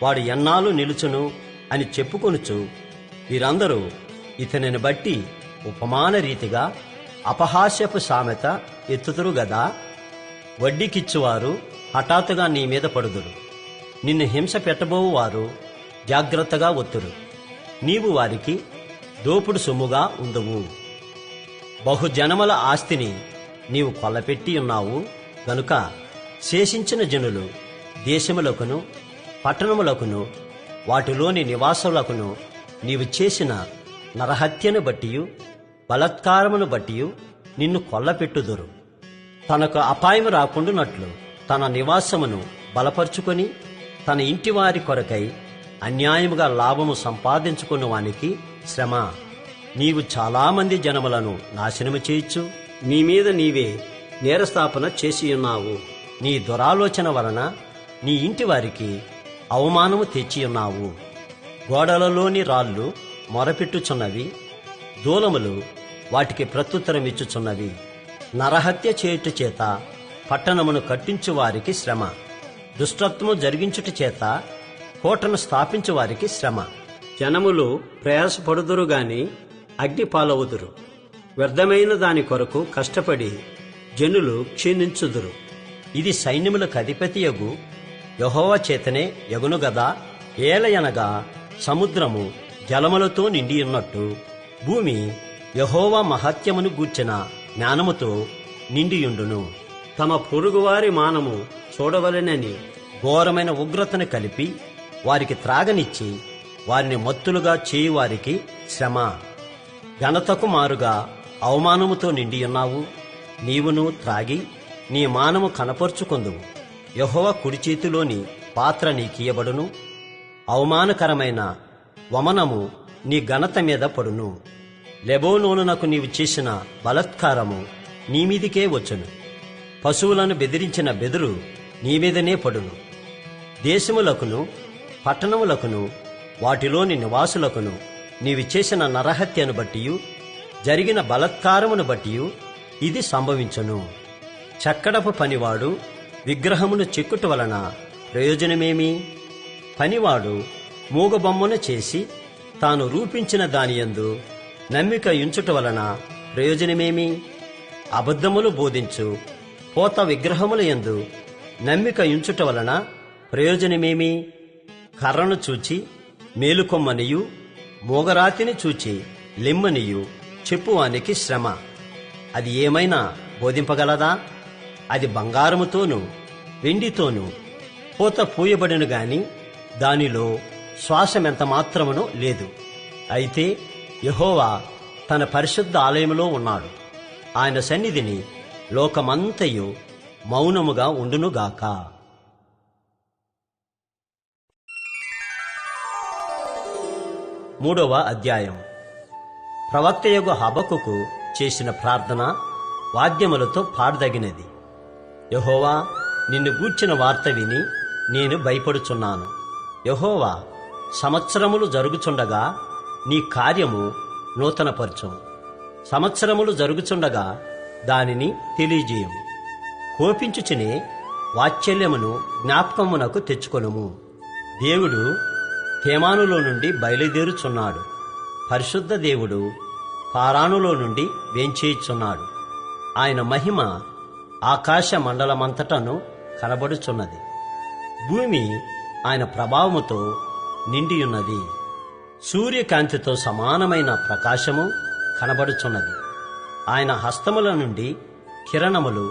వాడు ఎన్నాళ్ళు నిలుచును అని చెప్పుకొనుచు వీరందరూ ఇతనిని బట్టి ఉపమాన రీతిగా అపహాస్యపు సామెత ఎత్తుతురు గదా. వడ్డీకిచ్చువారు హఠాత్తుగా నీ మీద పడుదురు, నిన్ను హింస పెట్టబోవు వారు జాగ్రత్తగా ఒత్తురు. నీవు వారికి దోపుడు సొమ్ముగా ఉందువు. బహుజనముల ఆస్తిని నీవు కొల్లపెట్టి ఉన్నావు గనుక శేషించిన జనులు దేశములకును పట్టణములకును వాటిలోని నివాసులకును నీవు చేసిన నరహత్యను బట్టియు బలత్కారమును బట్టియు నిన్ను కొల్లపెట్టుదురు. తనకు అపాయము రాకుండానట్లు తన నివాసమును బలపరుచుకొని తన ఇంటివారి కొరకై అన్యాయముగా లాభము సంపాదించుకున్న వానికి శ్రమ. నీవు చాలామంది జనములను నాశనము చేయొచ్చు, నీ మీద నీవే నేరస్థాపన చేసియున్నావు. నీ దురాలోచన వలన నీ ఇంటి వారికి అవమానము తెచ్చియున్నావు. గోడలలోని రాళ్ళు మొరపెట్టుచున్నవి, దూలములు వాటికి ప్రత్యుత్తరమిచ్చుచున్నవి. నరహత్య చేయుట చేత పట్టణమును కట్టించు వారికి శ్రమ. దుష్టత్వము జరిగించుట చేత కోటను స్థాపించు వారికి శ్రమ. జనములు ప్రయాసపడుదురు గాని అగ్ని పాలవుదురు. వ్యర్థమైన దాని కొరకు కష్టపడి జనులు క్షీణించుదురు. ఇది సైన్యములకు అధిపతియగు యెహోవా చేతనే యగును గదా. ఏలయనగా సముద్రము జలములతో నిండియున్నట్టు భూమి యెహోవా మహత్యమును గూర్చిన జ్ఞానముతో నిండియుండును. తమ పొరుగువారి మానము చూడవలెనని ఘోరమైన ఉగ్రతను కలిపి వారికి త్రాగనిచ్చి వారిని మత్తులుగా చేయువారికి శ్రమ. ఘనతకు మారుగా అవమానముతో నిండియున్నావు. నీవును త్రాగి నీ మానము కనపరుచుకొందువు. యెహోవా కుడి చేతిలోని పాత్ర నీకియబడును. అవమానకరమైన వమనము నీ ఘనత మీద పడును. లెబోనోనునకు నీవు చేసిన బలత్కారము నీమీదికే వచ్చును. పశువులను బెదిరించిన బెదురు నీమీదనే పడును. దేశములకును పట్టణములకును వాటిలోని నివాసులకును నీవు చేసిన నరహత్యను బట్టియు జరిగిన బలత్కారమును బట్టియు ఇది సంభవించును. చక్కడపు పనివాడు విగ్రహమును చెక్కుట వలన ప్రయోజనమేమి? పనివాడు మూగబొమ్మను చేసి తాను రూపించిన దానియందు నమ్మిక ఉంచుట వలన ప్రయోజనమేమి? అబద్ధములు బోధించు పోత విగ్రహముల యందు నమ్మిక ఉంచుట వలన ప్రయోజనమేమి? కర్రను చూచి మేలుకొమ్మనియు మూగరాతిని చూచి లెమ్మనియు చెప్పువానికి శ్రమ. అది ఏమైనా బోధింపగలదా? అది బంగారముతోనూ వెండితోనూ పోత పూయబడిను గాని దానిలో శ్వాసమెంత మాత్రమునో లేదు. అయితే యెహోవా తన పరిశుద్ధ ఆలయములో ఉన్నాడు. ఆయన సన్నిధిని లోకమంతయు మౌనముగా ఉండునుగాక. 3వ అధ్యాయం. ప్రవక్తయగు హబక్కుకు చేసిన ప్రార్థన వాద్యములతో పాడదగినది. యెహోవా, నిన్ను గూర్చిన వార్త విని నేను భయపడుచున్నాను. యెహోవా, సంవత్సరములు జరుగుచుండగా నీ కార్యము నూతనపరచుము. సంవత్సరములు జరుగుచుండగా దానిని తెలియజేయము. కోపించుచునే వాత్సల్యమును జ్ఞాపకమునకు తెచ్చుకొనుము. దేవుడు తేమానులో నుండి బయలుదేరుచున్నాడు. పరిశుద్ధ దేవుడు పారానులో నుండి వేంచేయుచున్నాడు. ఆయన మహిమ ఆకాశ మండలమంతటను కనబడుచున్నది. భూమి ఆయన ప్రభావముతో నిండియున్నది. సూర్యకాంతితో సమానమైన ప్రకాశము కనబడుచున్నది. ఆయన హస్తముల నుండి కిరణములు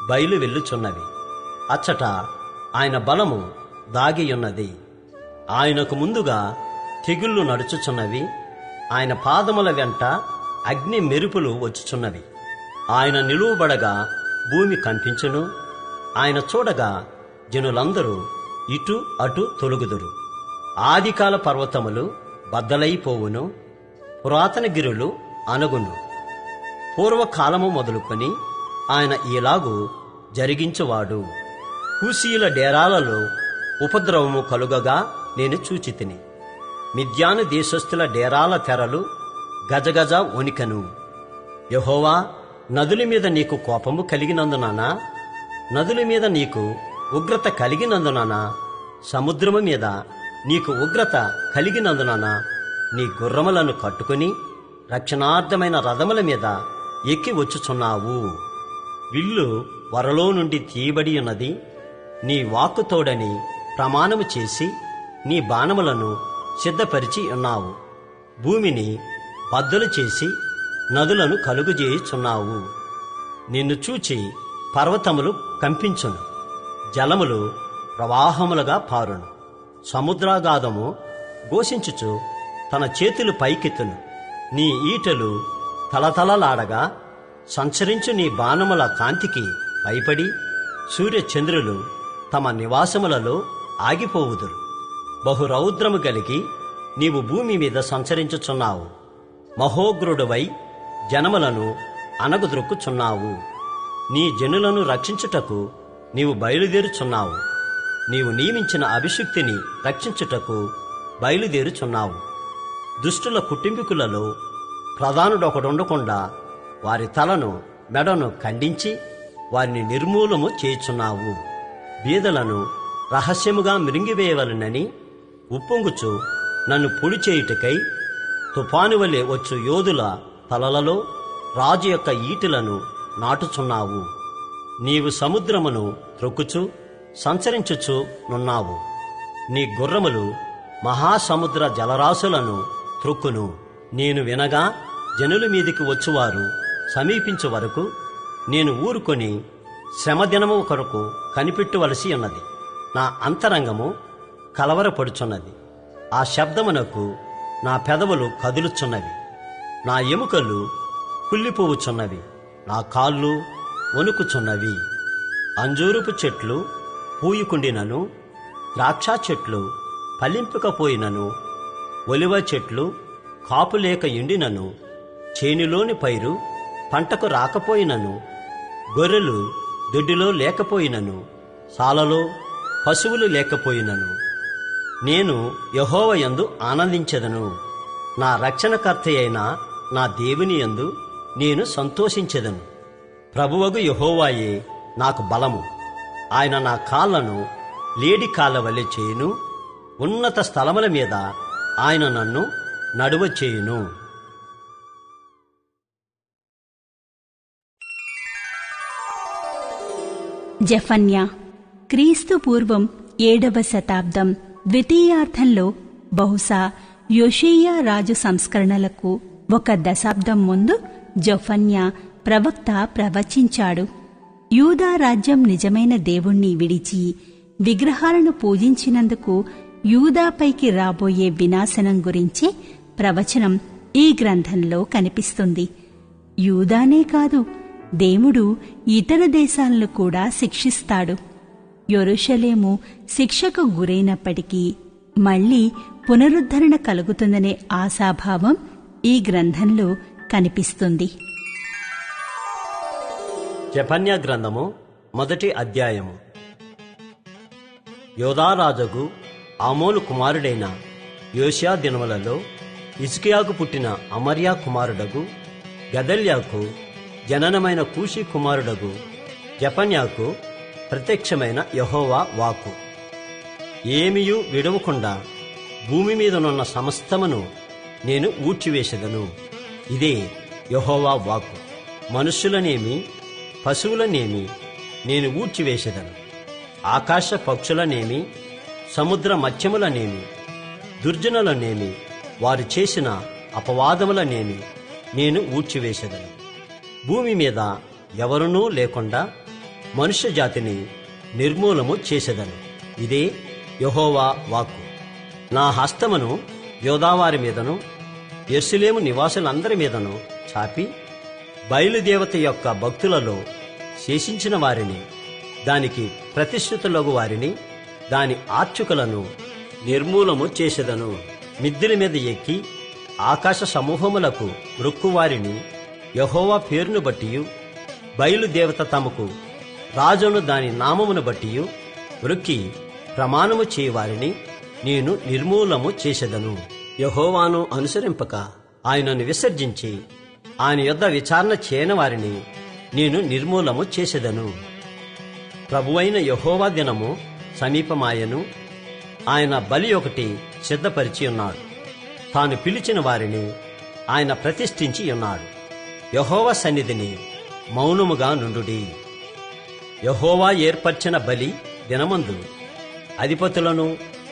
బయలు వెళ్ళుచున్నవి. అచ్చట ఆయన బలము దాగియున్నది. ఆయనకు ముందుగా తెగుళ్ళు నడుచుచున్నవి. ఆయన పాదముల వెంట అగ్ని మెరుపులు వచ్చుచున్నవి. ఆయన నిలువబడగా భూమి కంపించును. ఆయన చూడగా జనులందరూ ఇటు అటు తొలగుదురు. ఆదికాల పర్వతములు బద్దలైపోవును, పురాతన గిరులు అణగును. పూర్వకాలము మొదలుకొని ఆయన ఈలాగు జరిగించువాడు. కూషీయుల డేరాలలో ఉపద్రవము కలుగగా నేను చూచితిని. మిద్యాను దేశస్థుల డేరాల తెరలు గజగజ వణికెను. యెహోవా, నదుల మీద నీకు కోపము కలిగినందున, నదుల మీద నీకు ఉగ్రత కలిగినందున, సముద్రము మీద నీకు ఉగ్రత కలిగినందున నీ గుర్రములను కట్టుకుని రక్షణార్థమైన రథముల మీద ఎక్కి వచ్చుచున్నావు. విల్లు వరలో నుండి తీయబడి ఉన్నది. నీ వాక్కుతోడని ప్రమాణము చేసి నీ బాణములను సిద్ధపరిచి ఉన్నావు. భూమిని బద్దలు చేసి నదులను కలుగుజేయుచున్నావు. నిన్ను చూచి పర్వతములు కంపించును, జలములు ప్రవాహములుగా పారును. సముద్రాగాధము ఘోషించుచు తన చేతులు పైకెత్తును. నీ ఈటలు తలతలలాడగా సంచరించు నీ బాణముల కాంతికి భయపడి సూర్యచంద్రులు తమ నివాసములలో ఆగిపోవుదురు. బహురౌద్రము కలిగి నీవు భూమి మీద సంచరించుచున్నావు. మహోగ్రుడువై జనములను అణగద్రొక్కుచున్నావు. నీ జనులను రక్షించుటకు నీవు బయలుదేరుచున్నావు. నీవు నియమించిన అభిషిక్తిని రక్షించుటకు బయలుదేరుచున్నావు. దుష్టుల కుటుంబీకులలో ప్రధానుడొకడుండకుండా వారి తలను మెడను ఖండించి వారిని నిర్మూలము చేయుచున్నావు. బీదలను రహస్యముగా మృంగివేయవలనని ఉప్పొంగుచు నన్ను పొడి చేయుటకై తుఫాను వలె వచ్చు యోధుల తలలలో రాజు యొక్క ఈటెలను నాటుచున్నావు. నీవు సముద్రమును త్రొక్కుచు సంచరించుచు నున్నావు. నీ గుర్రములు మహాసముద్ర జలరాశులను త్రొక్కును. నేను వినగా జనుల మీదికి వచ్చువారు సమీపించు వరకు నేను ఊరుకొని శ్రమదినము కొరకు కనిపెట్టవలసి ఉన్నది. నా అంతరంగము కలవరపడుచున్నది. ఆ శబ్దమునకు నా పెదవులు కదులుచున్నవి. నా ఎముకలు కుళ్ళిపోవుచున్నవి. నా కాళ్ళు వణుకుచున్నవి. అంజూరపు చెట్లు పూయుకుండినను, ద్రాక్ష చెట్లు ఫలింపకపోయినను, ఒలివ చెట్లు కాపులేక ఎండినను, చేనిలోని పైరు పంటకు రాకపోయినను, గొర్రెలు దొడ్డిలో లేకపోయినను, సాలలో పశువులు లేకపోయినను, నేను యెహోవా యందు ఆనందించెదను. నా రక్షణకర్త అయిన నా దేవుని యందు నేను సంతోషించెదను. ప్రభువగు యెహోవాయే నాకు బలము. ఆయన నా కాళ్లను లేడి కాళ్ళ వలె చేయును. ఉన్నత స్థలముల మీద ఆయన నన్ను నడువ చేయును. జెఫన్యా క్రీస్తు పూర్వం 7వ శతాబ్దం ద్వితీయార్థంలో, బహుశా యోషీయా రాజు సంస్కరణలకు 1 దశాబ్దం ముందు జెఫన్యా ప్రవక్త ప్రవచించాడు. యూదా రాజ్యం నిజమైన దేవుణ్ణి విడిచి విగ్రహాలను పూజించినందుకు యూదాపైకి రాబోయే వినాశనం గురించి ప్రవచనం ఈ గ్రంథంలో కనిపిస్తుంది. యూదానే కాదు, దేవుడు ఇతర దేశాలను కూడా శిక్షిస్తాడు. యెరూషలేము శిక్షకు గురైనప్పటికీ మళ్లీ పునరుద్ధరణ కలుగుతుందనే ఆశాభావం ఈ గ్రంథంలో కనిపిస్తుంది. జెఫన్యా గ్రంథము 1వ అధ్యాయము. యోదారాజుకు ఆమోను కుమారుడైన యోషియా దినములలో హిజ్కియాకు పుట్టిన అమర్యా కుమారుడగు గెదల్యాకు జననమైన కూషి కుమారుడగు జెఫన్యాకు ప్రత్యక్షమైన యెహోవా వాక్కు. ఏమియూ విడవకుండా భూమి మీదనున్న సమస్తమును నేను ఊడ్చివేసెదను. ఇదే యెహోవా వాక్కు. మనుష్యులనేమి పశువులనేమి నేను ఊడ్చివేసెదను. ఆకాశ పక్షులనేమి సముద్ర మత్స్యములనేమి దుర్జనులనేమి వారు చేసిన అపవాదములనేమి నేను ఊడ్చివేసెదను. భూమి మీద ఎవరునూ లేకుండా మనుష్య జాతిని నిర్మూలము చేసెదను. ఇదే యెహోవా వాక్కు. నా హస్తమును యోదావారి మీదను యెరూషలేము నివాసులందరి మీదను చాపి బయలుదేవత యొక్క భక్తులలో శేషించిన వారిని, దానికి ప్రతిష్ఠితులగు వారిని, దాని ఆర్చుకులను నిర్మూలము చేసెదను. మిద్దెల మీద ఎక్కి ఆకాశ సమూహములకు మ్రొక్కువారిని యెహోవా పేరును బట్టియు బయలుదేవత తమకు రాజును దాని నామమును బట్టియు మ్రొక్కి ప్రమాణము చేయవారిని నేను నిర్మూలము చేసెదను. యెహోవాను అనుసరింపక ఆయనను విసర్జించి ఆయన యొద్ద విచారణ చేయని వారిని నేను నిర్మూలము చేసెదను. ప్రభువైన యెహోవా దినము సమీపమాయను. ఆయన బలి ఒకటి సిద్ధపరిచి ఉన్నాడు. తాను పిలిచిన వారిని ఆయన ప్రతిష్ఠించి ఉన్నాడు. యెహోవా సన్నిధిని మౌనముగా నుండుడి. యెహోవా ఏర్పరిచిన బలి దినమందు అధిపతులను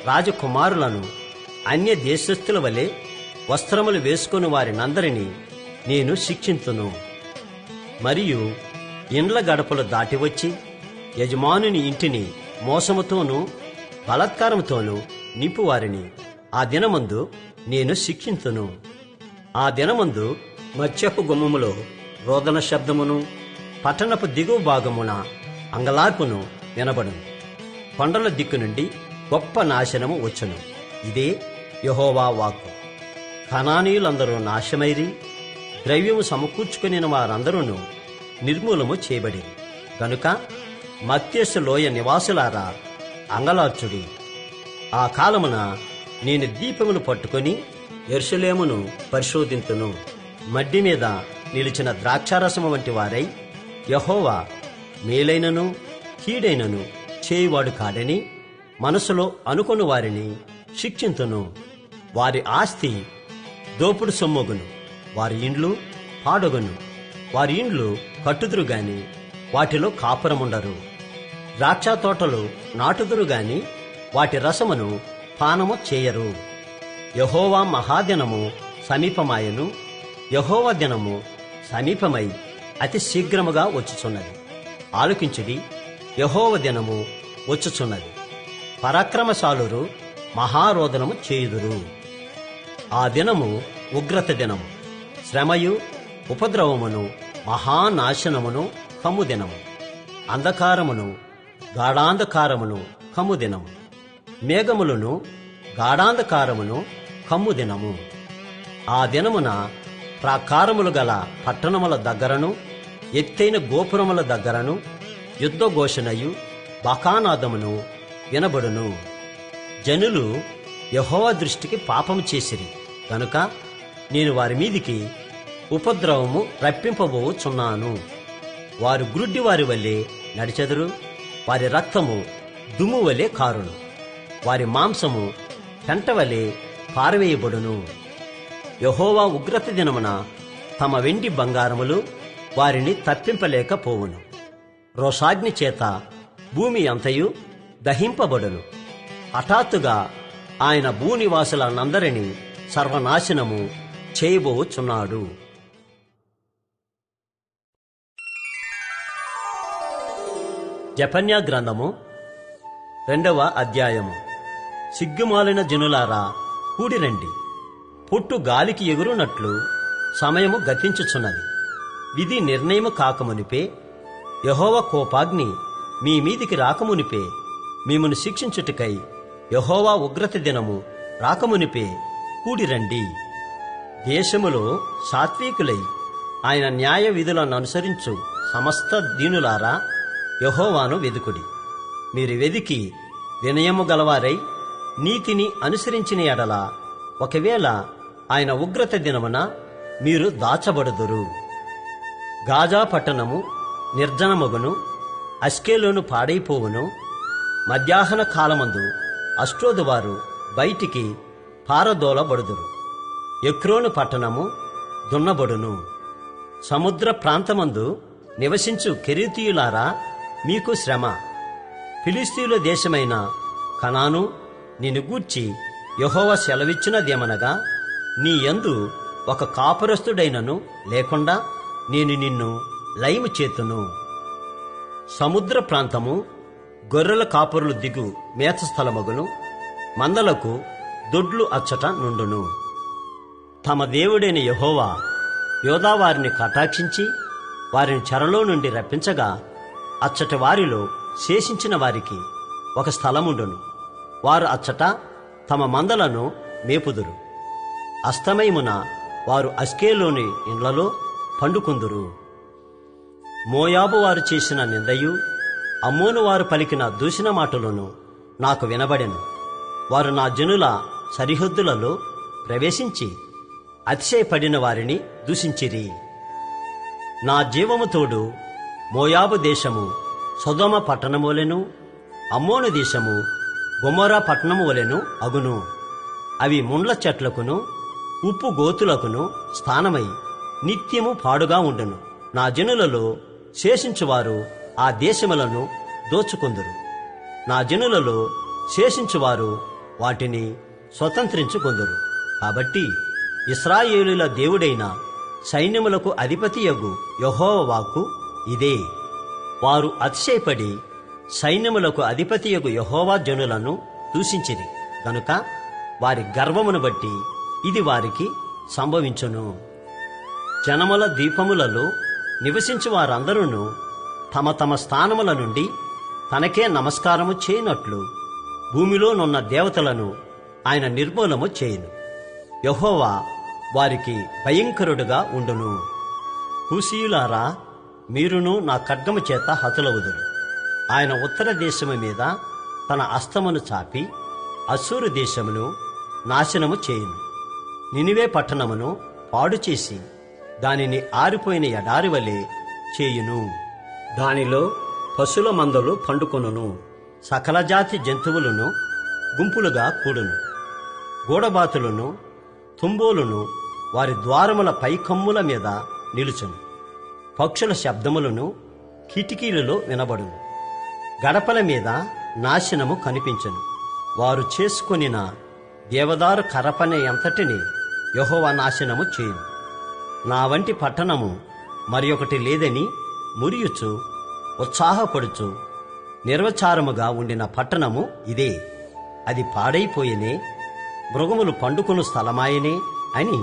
రాజకుమారులను అన్య దేశస్థుల వలె వస్త్రములు వేసుకుని వారినందరినీ నేను శిక్షింతును. మరియు ఇండ్ల గడపలు దాటివచ్చి యజమానుని ఇంటిని మోసముతోనూ బలాత్కారముతోనూ నింపువారిని ఆ దినమందు నేను శిక్షింతును. ఆ దినమందు మత్స్యపు గుమ్మములో రోదన శబ్దమును పట్టణపు దిగువ భాగమున అంగలార్పును వినబడును. కొండల దిక్కు నుండి గొప్ప నాశనము వచ్చును. ఇదే యెహోవా వాక్కు. కనానీయులందరూ నాశమైరి ద్రవ్యము సమకూర్చుకుని వారందరూ నిర్మూలము చేయబడి గనుక మత్తేసు లోయ నివాసులారా అంగలార్చుడి. ఆ కాలమున నేను దీపమును పట్టుకొని యెరూషలేమును పరిశోధింతును. మడ్డి మీద నిలిచిన ద్రాక్షారసము వంటి వారై యెహోవా మేలైనను కీడైనను చేయువాడు కాడని మనసులో అనుకుని వారిని శిక్షింతును. వారి ఆస్తి దోపుడు సొమ్మగును, వారి ఇండ్లు పాడొగును. వారి ఇండ్లు కట్టుదురు గాని వాటిలో కాపురముండరు. ద్రాక్ష తోటలు నాటుదురు గాని వాటి రసమును పానము చేయరు. యెహోవా మహాదినము సమీపమాయను. యెహోవా దినము సమీపమై అతి శీఘ్రముగా వచ్చుచున్నది. ఆలకించుడి, యెహోవా దినము వచ్చుచున్నది. పరాక్రమశాలురు మహారోదనము చేయుదురు. ఆ దినము ఉగ్రత దినము, శ్రమయు ఉపద్రవమును మహానాశనమును కమ్ము దినము, అంధకారమును గాఢాంధకారమును కమ్ము దినము, మేఘములను గాఢాంధకారమును కమ్ము దినము. ఆ దినమున ప్రాకారములు గల పట్టణముల దగ్గరను ఎత్తైన గోపురముల దగ్గరను యుద్ధ ఘోషణయు బకానాదమును వినబడును. జనులు యెహోవా దృష్టికి పాపము చేసిరి కనుక నేను వారి మీదికి ఉపద్రవము రప్పింపబోచున్నాను. వారు గ్రుడ్డి వారి వల్లే నడిచెదరు. వారి రక్తము దుమ్ము వలె కారును. వారి మాంసము పెంట వలె పారవేయబడును. యెహోవా ఉగ్రత దినమున తమ వెండి బంగారములు వారిని తప్పింపలేకపోవును. రోషాగ్ని చేత భూమి అంతయు దహింపబడును. హఠాత్తుగా ఆయన భూనివాసులనందరినీ సర్వనాశనము చేయబోచున్నాడు. జెఫన్యా గ్రంథము 2వ అధ్యాయము. సిగ్గుమాలిన జనులారా కూడిరండి. పొట్టు గాలికి ఎగురునట్లు సమయము గతించుచున్నది. విధి నిర్ణయము కాకమునిపే, యెహోవా కోపాగ్ని మీ మీదికి రాకమునిపే, మిమ్మును శిక్షించుటకై యెహోవా ఉగ్రత దినము రాకమునిపే కూడిరండి. దేశములో సాత్వికులై ఆయన న్యాయ విధులను అనుసరించు సమస్త దీనులారా యెహోవాను వెదుకుడి. మీరు వెదికి వినయము గలవారై నీతిని అనుసరించిన ఎడల ఒకవేళ ఆయన ఉగ్రత దినమున మీరు దాచబడుదురు. గాజా పట్టణము నిర్జనమగును, అష్కెలోను పాడైపోవును. మధ్యాహ్న కాలమందు అష్డోదు వారు బయటికి పారదోలబడుదురు. ఎక్రోను పట్టణము దున్నబడును. సముద్ర ప్రాంతమందు నివసించు కెరీతీయులారా మీకు శ్రమ. ఫిలిస్తీయుల దేశమైన కనాను నిన్ను గూర్చి యెహోవా సెలవిచ్చినదేమనగా, నీ యందు ఒక కాపురస్తుడైనను లేకుండా నేను నిన్ను లయము చేతును. సముద్ర ప్రాంతము గొర్రెల కాపురులు దిగు మేత స్థలమగును. మందలకు దొడ్లు అచ్చట నుండును. తమ దేవుడైన యెహోవా యోదావారిని కటాక్షించి వారిని చెరలో నుండి రప్పించగా అచ్చటి వారిలో శేషించిన వారికి ఒక స్థలముండును. వారు అచ్చట తమ మందలను మేపుదురు. అస్తమయమున వారు అష్కేలోని ఇండ్లలో పండుకుందురు. మోయాబు వారు చేసిన నిందయు, అమ్మోను వారు పలికిన దూషణ మాటలను నాకు వినబడెను. వారు నా జనుల సరిహద్దులలో ప్రవేశించి అతిశయపడిన వారిని దూషించిరి. నా జీవము తోడు మోయాబు దేశము సొదొమ పట్టణము వలెను, అమ్మోను దేశము గొమొర్రా పట్టణము వలెను అగును. అవి ముండ్ల చెట్లకును ఉప్పు గోతులకును స్థానమై నిత్యము పాడుగా ఉండును. నా జనులలో శేషించువారు ఆ దేశములను దోచుకుందురు. నా జనులలో శేషించువారు వాటిని స్వతంత్రించుకొందురు. కాబట్టి ఇశ్రాయేలుల దేవుడైన సైన్యములకు అధిపతియగు యెహోవా వాక్కు ఇదే. వారు అతిశయపడి సైన్యములకు అధిపతియగు యెహోవా జనులను దూషించిరి గనుక వారి గర్వమును బట్టి ఇది వారికి సంభవించును. జనముల దీపములలో నివసించు వారందరూ తమ తమ స్థానముల నుండి తనకే నమస్కారము చేయనట్లు భూమిలోనున్న దేవతలను ఆయన నిర్మూలము చేయును. యెహోవా వారికి భయంకరుడుగా ఉండును. కూషీయులారా, మీరును నా ఖడ్గము చేత హతులవుదురు. ఆయన ఉత్తర దేశము మీద తన హస్తమును చాపి అశ్షూరు దేశమును నాశనము చేయును. నినివే పట్టణమును పాడు చేసి దానిని ఆరిపోయిన ఎడారి వలె చేయును. దానిలో పశుల మందలు పండుకొనును. సకల జాతి జంతువులను గుంపులుగా కూడును. గూడబాతులను తుంబోలును వారి ద్వారముల పైకమ్ముల మీద నిలుచును. పక్షుల శబ్దములను కిటికీలలో వినబడును. గడపల మీద నాశనము కనిపించును. వారు చేసుకొనిన దేవదారు కరపనే అంతటిని యెహోవా నాశనము చేయును. నా వంటి పట్టణము మరి ఒకటి లేదని మురియుచు ఉత్సాహపడుచు నిర్వచారముగా ఉండిన పట్టణము ఇదే. అది పాడైపోయినే, మృగములు పండుకొను స్థలమాయనే అని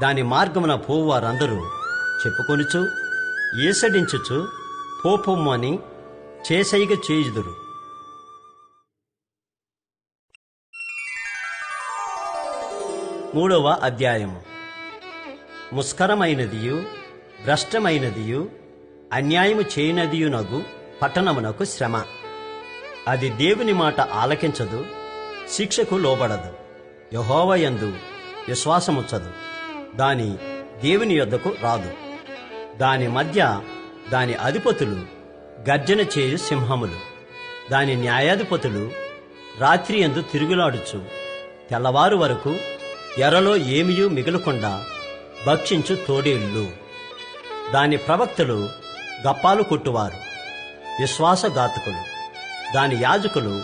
దాని మార్గమున పోవారందరూ చెప్పుకొనుచు ఈసడించుచు పోపొమ్మని చేసైగ చేయుదురు. మూడవ అధ్యాయము. ముస్కరమైనదియు భ్రష్టమైనదియు అన్యాయము చేయనదియునగు పట్టణమునకు శ్రమ. అది దేవుని మాట ఆలకించదు, శిక్షకు లోబడదు, యెహోవా యందు విశ్వాసముంచదు. దాని దేవుని యొద్దకు రాదు. దాని మధ్య దాని అధిపతులు గర్జన చేయు సింహములు. దాని న్యాయాధిపతులు రాత్రి యందు తిరుగులాడుచు తెల్లవారు వరకు ఎరలో ఏమియూ మిగులకుండా భక్షించు తోడేళ్ళు. దాని ప్రవక్తలు గప్పాలు కొట్టువారు, విశ్వాసఘాతకులు. దాని యాజకులు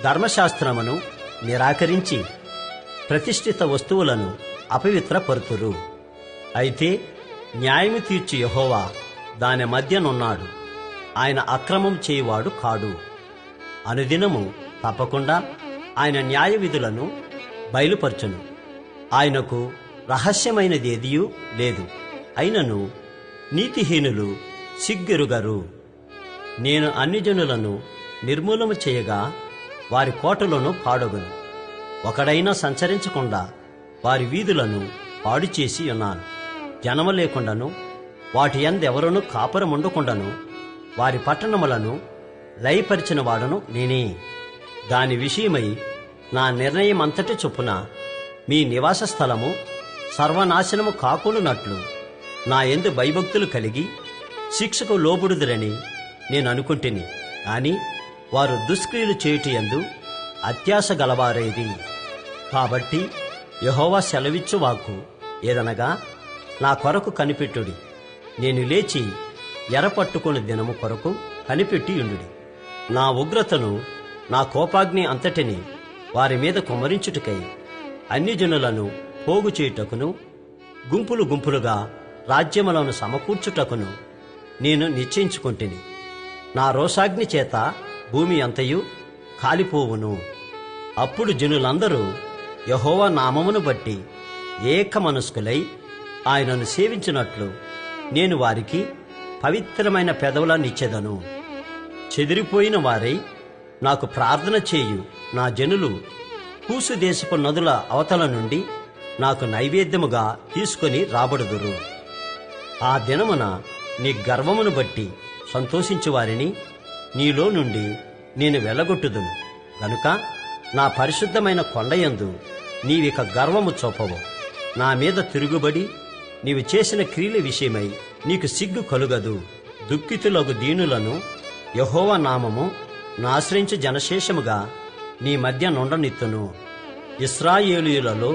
ధర్మశాస్త్రమును నిరాకరించి ప్రతిష్ఠిత వస్తువులను అపవిత్రపరుతురు. అయితే న్యాయము తీర్చి యెహోవా దాని మధ్యనున్నాడు. ఆయన అక్రమం చేయువాడు కాడు. అనుదినము తప్పకుండా ఆయన న్యాయ విధులను బయలుపరచును. ఆయనకు రహస్యమైనదేదియూ లేదు. అయినను నీతిహీనులు సిగ్గెరుగరు. నేను అన్ని జనులను నిర్మూలము చేయగా వారి కోటలను పాడొగను. ఒకడైనా సంచరించకుండా వారి వీధులను పాడు చేసి ఉన్నాను. జనము లేకుండాను వాటి యందెవరునూ కాపురముండకుండాను వారి పట్టణములను లయపరిచిన వాడును నేనే. దాని విషయమై నా నిర్ణయమంతటి చొప్పున మీ నివాస స్థలము సర్వనాశనము కాకుండానట్లు నా యందు భయభక్తులు కలిగి శిక్షకు లోబడుదురని నేను అనుకుంటుని. కాని వారు దుష్క్రియలు చేయుట యందు అత్యాశ గలవారేది. కాబట్టి యెహోవా సెలవిచ్చు వాక్కు ఏదనగా, నా కొరకు కనిపెట్టుడి. నేను లేచి ఎరపట్టుకుని దినము కొరకు కనిపెట్టియుండుడి. నా ఉగ్రతను, నా కోపాగ్ని అంతటిని వారి మీద కుమ్మరించుటకై అన్ని జనులను పోగు చేయుటకును గుంపులు గుంపులుగా రాజ్యములను సమకూర్చుటకును నేను నిశ్చయించుకొంటిని. నా రోషాగ్ని చేత భూమి అంతయు కాలిపోవును. అప్పుడు జనులందరూ యెహోవా నామమును బట్టి ఏక మనస్కులై ఆయనను సేవించినట్లు నేను వారికి పవిత్రమైన పెదవులనిచ్చెదను. చెదిరిపోయిన వారై నాకు ప్రార్థన చేయు నా జనులు కూసు దేశపు నదుల అవతల నుండి నాకు నైవేద్యముగా తీసుకొని రాబడుదురు. ఆ దినమున నీ గర్వమును బట్టి సంతోషించు వారిని నీలో నుండి నేను వెళ్ళగొట్టుదును గనుక నా పరిశుద్ధమైన కొండయందు నీవిక గర్వము చూపవు. నా మీద తిరుగుబడి నీవు చేసిన క్రియల విషయమై నీకు సిగ్గు కలుగదు. దుఃఖితులగు దీనులను యెహోవా నామము నాశ్రయించు జనశేషముగా నీ మధ్య నుండనిత్తును. ఇశ్రాయేలీయులలో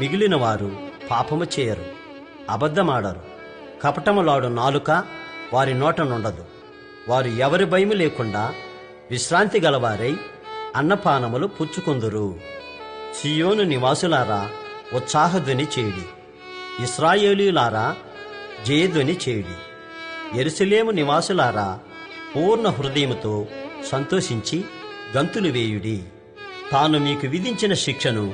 మిగిలిన వారు పాపము చేయరు, అబద్ధమాడరు, కపటములాడు నాలుక వారి నోట నుండదు. వారు ఎవరి భయము లేకుండా విశ్రాంతి గలవారై అన్నపానములు పుచ్చుకుందురు. సియోను నివాసులారా ఉత్సాహధ్వని చేయుడి, ఇశ్రాయేలీయులారా జయధ్వని చేయుడి. యెరూషలేము నివాసులారా పూర్ణ హృదయముతో సంతోషించి గంతులు వేయుడి. తాను మీకు విధించిన శిక్షను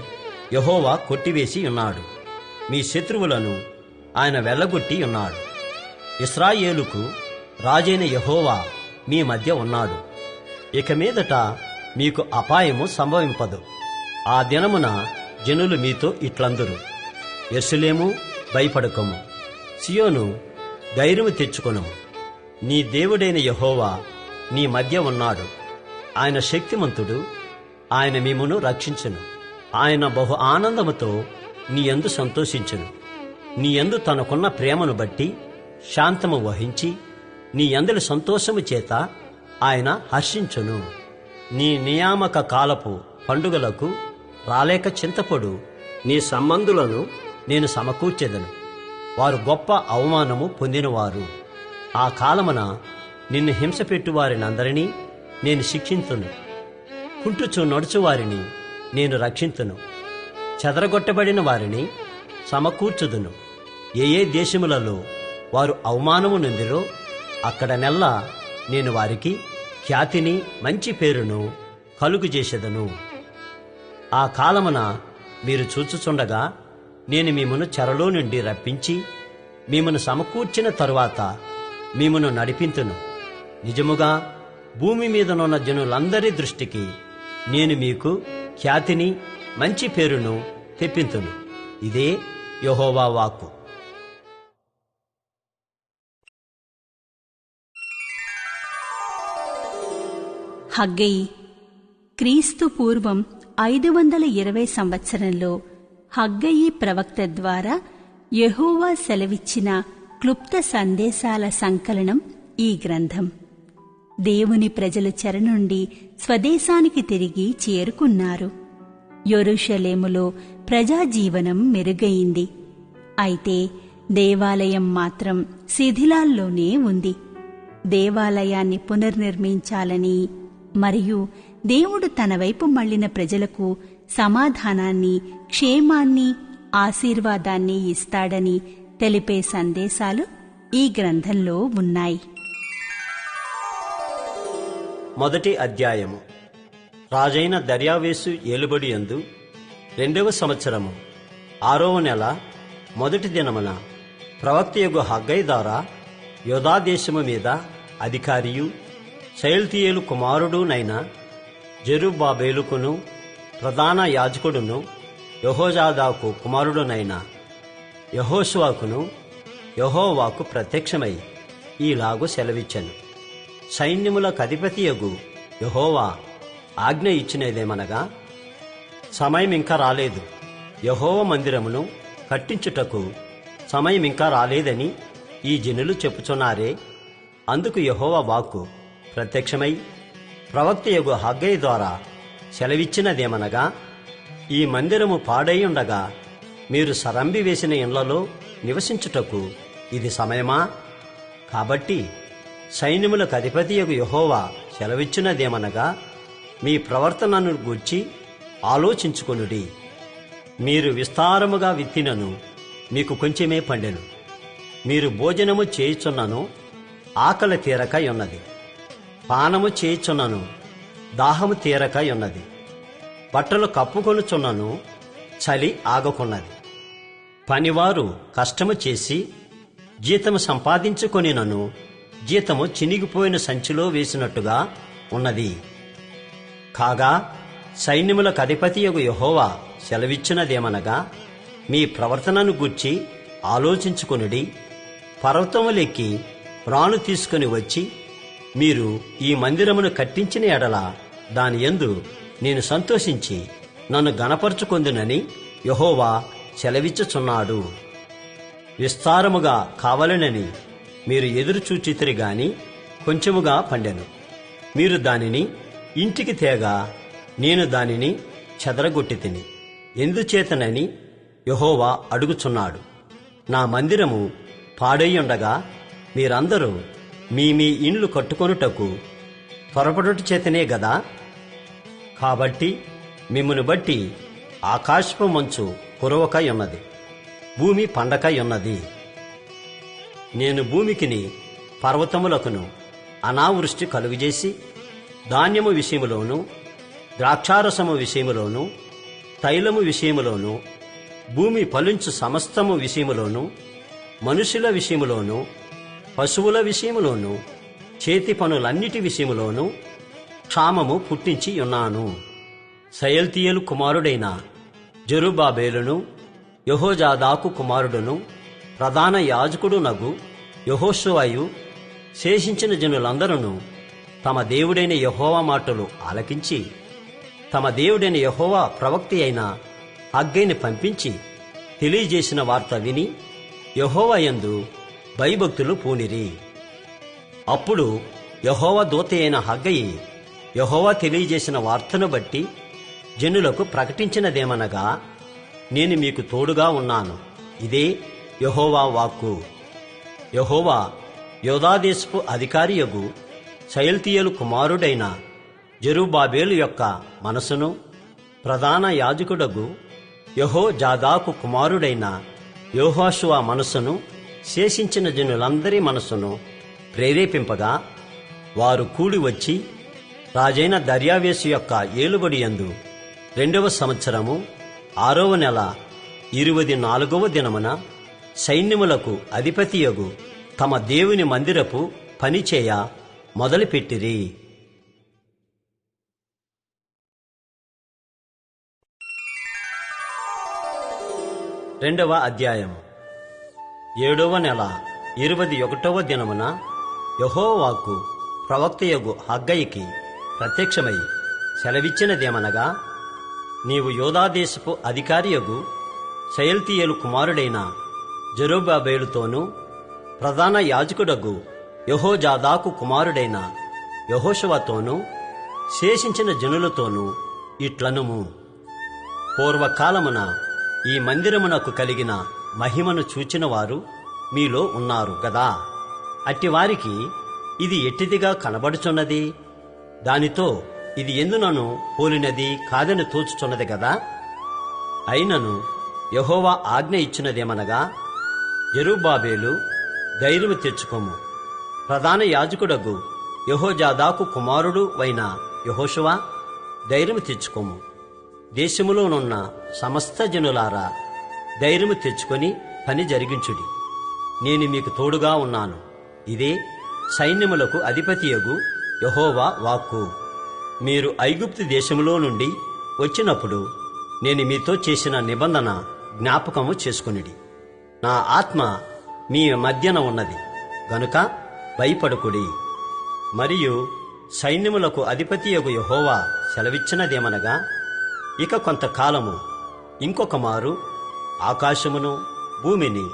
యెహోవా కొట్టివేసి ఉన్నాడు, మీ శత్రువులను ఆయన వెళ్ళగొట్టి ఉన్నాడు. ఇశ్రాయేలుకు రాజైన యెహోవా మీ మధ్య ఉన్నాడు. ఇక మీదట మీకు అపాయము సంభవింపదు. ఆ దినమున జనులు మీతో ఇట్లందురు, యెరూషలేము భయపడకము, సియోను ధైర్యము తెచ్చుకొనుము. నీ దేవుడైన యెహోవా నీ మధ్య ఉన్నాడు. ఆయన శక్తిమంతుడు, ఆయన మిమ్మును రక్షించును. ఆయన బహు ఆనందముతో నీ యందు సంతోషించును. నీ యందు తనకున్న ప్రేమను బట్టి శాంతము వహించి నీ యందుల సంతోషము చేత ఆయన హర్షించును. నీ నియామక కాలపు పండుగలకు రాలేక చింతపడు నీ సంబంధులను నేను సమకూర్చెదను. వారు గొప్ప అవమానము పొందినవారు. ఆ కాలమున నిన్ను హింసపెట్టు వారినందరినీ నేను శిక్షింతును. కుంటుచు నడుచువారిని నేను రక్షింతును. చెదరగొట్టబడిన వారిని సమకూర్చుదును. ఏ దేశములలో వారు అవమానము నొందిరో అక్కడనెల్లా నేను వారికి ఖ్యాతిని మంచి పేరును కలుగుజేసెదను. ఆ కాలమున మీరు చూచుచుండగా నేను మిమ్మును చెరలో నుండి రప్పించి మిమ్మును సమకూర్చిన తరువాత మిమ్మును నడిపింతును. నిజముగా భూమి మీదనున్న జనులందరి దృష్టికి నేను మీకు ఖ్యాతిని మంచి పేరును తెప్పింతును. ఇదే యెహోవా వాక్కు. హగ్గయి క్రీస్తు పూర్వం 520 సంవత్సరంలో హగ్గయి ప్రవక్త ద్వారా యెహోవా సెలవిచ్చిన క్లుప్త సందేశాల సంకలనం ఈ గ్రంథం. దేవుని ప్రజలు చెర నుండి స్వదేశానికి తిరిగి చేరుకున్నారు. యెరూషలేములో ప్రజాజీవనం మెరుగైంది. అయితే దేవాలయం మాత్రం శిథిలాల్లోనే ఉంది. దేవాలయాన్ని పునర్నిర్మించాలని మరియు దేవుడు తన వైపు మళ్లిన ప్రజలకు సమాధానాన్ని, క్షేమాన్ని, ఆశీర్వాదాన్ని ఇస్తాడని తెలిపే సందేశాలు ఈ గ్రంథంలో ఉన్నాయి. మొదటి అధ్యాయము. రాజైన దర్యావేసు ఏలుబడి యందు 2వ సంవత్సరము 6వ నెల మొదటి దినమున ప్రవక్తయగు హగ్గయి ద్వారా యూదాదేశము మీద అధికారియు షయల్తీయేలు కుమారుడునైన జెరుబ్బాబేలుకును ప్రధాన యాజకుడును యెహోజాదాకు కుమారుడునైన యెహోషువకును యెహోవాకు ప్రత్యక్షమై ఈలాగు సెలవిచ్చెను. సైన్యములకు అధిపతియగు యెహోవా ఆజ్ఞ ఇచ్చినదేమనగా, సమయం ఇంకా రాలేదు, యెహోవా మందిరమును కట్టించుటకు సమయం ఇంకా రాలేదని ఈ జనులు చెప్పుచున్నారే. అందుకు యెహోవా వాక్కు ప్రత్యక్షమై ప్రవక్తయగు హగ్గయి ద్వారా సెలవిచ్చినదేమనగా, ఈ మందిరము పాడైయుండగా మీరు సరంబి వేసిన ఇండ్లలో నివసించుటకు ఇది సమయమా? కాబట్టి సైన్యములకు అధిపతియగు యెహోవా సెలవిచ్చినదేమనగా, మీ ప్రవర్తనను గూర్చి ఆలోచించుకొనుడి. మీరు విస్తారముగా విత్తినను మీకు కొంచెమే పండెను. మీరు భోజనము చేయుచున్నను ఆకలి తీరక ఉన్నది, పానము చేయుచున్నను దాహము తీరక ఉన్నది, బట్టలు కప్పుకొనుచున్నను చలి ఆగకున్నది. పనివారు కష్టము చేసి జీతము సంపాదించుకొనినను జీతము చినిగిపోయిన సంచిలో వేసినట్టుగా ఉన్నది. కాగా సైన్యములకు అధిపతియగు యెహోవా సెలవిచ్చినదేమనగా, మీ ప్రవర్తనను గూర్చి ఆలోచించుకొనుడి. పర్వతములెక్కి ప్రాణు తీసుకుని వచ్చి మీరు ఈ మందిరమును కట్టించిన ఎడల దాని యందు నేను సంతోషించి నన్ను గణపరుచుకొందునని యెహోవా సెలవిచ్చుచున్నాడు. విస్తారముగా కావలనని మీరు ఎదురు చూచితిరి గాని కొంచెముగా పండెను. మీరు దానిని ఇంటికి తేగా నేను దానిని చెదరగొట్టితిని. ఎందుచేతనని యెహోవా అడుగుచున్నాడు. నా మందిరము పాడైయుండగా మీరందరూ మీ మీ ఇండ్లు కట్టుకొనుటకు త్వరపడుట చేతనే గదా. కాబట్టి మిమ్మును బట్టి ఆకాశపు మంచు కురవకై ఉన్నది, భూమి పండకై ఉన్నది. నేను భూమికిని పర్వతములకును అనావృష్టి కలుగజేసి ధాన్యము విషయములోను ద్రాక్షారసము విషయములోను తైలము విషయములోను భూమి ఫలించు సమస్తము విషయములోను మనుషుల విషయములోను పశువుల విషయములోను చేతి పనులన్నిటి విషయములోను క్షామము పుట్టించి ఉన్నాను. షయల్తీయేలు కుమారుడైన జెరుబ్బాబెలును యెహోజాదాకు కుమారుడును ప్రధాన యాజకుడునగు యెహోషువయు శేషించిన జనులందరూ తమ దేవుడైన యెహోవా మాటలు ఆలకించి తమ దేవుడైన యెహోవా ప్రవక్త అయిన హగ్గయిని పంపించి తెలియజేసిన వార్త విని యెహోవా యందు భయభక్తులు పూనిరి. అప్పుడు యెహోవా దూత అయిన హగ్గయి యెహోవా తెలియజేసిన వార్తను బట్టి జనులకు ప్రకటించినదేమనగా, నేను మీకు తోడుగా ఉన్నాను. ఇదే యెహోవా వాక్కు. యెహోవా యోదాదేశపు అధికారియగు షయల్తీయేలు కుమారుడైన జెరుబ్బాబెలు యొక్క మనసును ప్రధాన యాజకుడగు యెహోజాదాకు కుమారుడైన యెహోషువ మనసును శేషించిన జనులందరి మనసును ప్రేరేపింపగా వారు కూడి వచ్చి రాజైన దర్యావేసు యొక్క ఏలుబడి యందు 2వ సంవత్సరము 6వ నెల 24వ దినమున సైన్యములకు అధిపతియగు తమ దేవుని మందిరపు పనిచేయ మొదలుపెట్టిరి. 2వ అధ్యాయము. 7వ నెల 21వ దినమున యెహోవాకు ప్రవక్తయగు హగ్గయికి ప్రత్యక్షమై సెలవిచ్చినదేమనగా, నీవు యోదాదేశపు అధికారియగు షయల్తీయేలు కుమారుడైన జెరుబ్బాబెలుతోనూ ప్రధాన యాజకుడగు యెహోజాదాకు కుమారుడైన యెహోషువతోనూ శేషించిన జనులతోనూ ఇట్లనుము. పూర్వకాలమున ఈ మందిరమునకు కలిగిన మహిమను చూచిన వారు మీలో ఉన్నారు గదా. అట్టివారికి ఇది ఎట్టిదిగా కనబడుచున్నది, దానితో ఇది ఎందునను పోలినది కాదని తోచుచున్నది గదా. అయినను యెహోవా ఆజ్ఞ ఇచ్చినదేమనగా, జెరుబ్బాబెలు ధైర్యము తెచ్చుకోము. ప్రధాన యాజకుడగు యెహోజాదాకు కుమారుడు అయిన యెహోషువ ధైర్యము తెచ్చుకోము. దేశములోనున్న సమస్త జనులారా ధైర్యము తెచ్చుకొని పని జరిగించుడి. నేను మీకు తోడుగా ఉన్నాను. ఇదే సైన్యములకు అధిపతియగు యెహోవా వాక్కు. మీరు ఐగుప్తు దేశములో నుండి వచ్చినప్పుడు నేను మీతో చేసిన నిబంధన జ్ఞాపకము చేసుకొనిడి. నా ఆత్మ మీ మధ్యన ఉన్నది గనుక భయపడకుడి. మరియు సైన్యములకు అధిపతియగు యెహోవా సెలవిచ్చినదేమనగా, ఇక కొంతకాలము ఇంకొక మారు ఆకాశమును భూమిని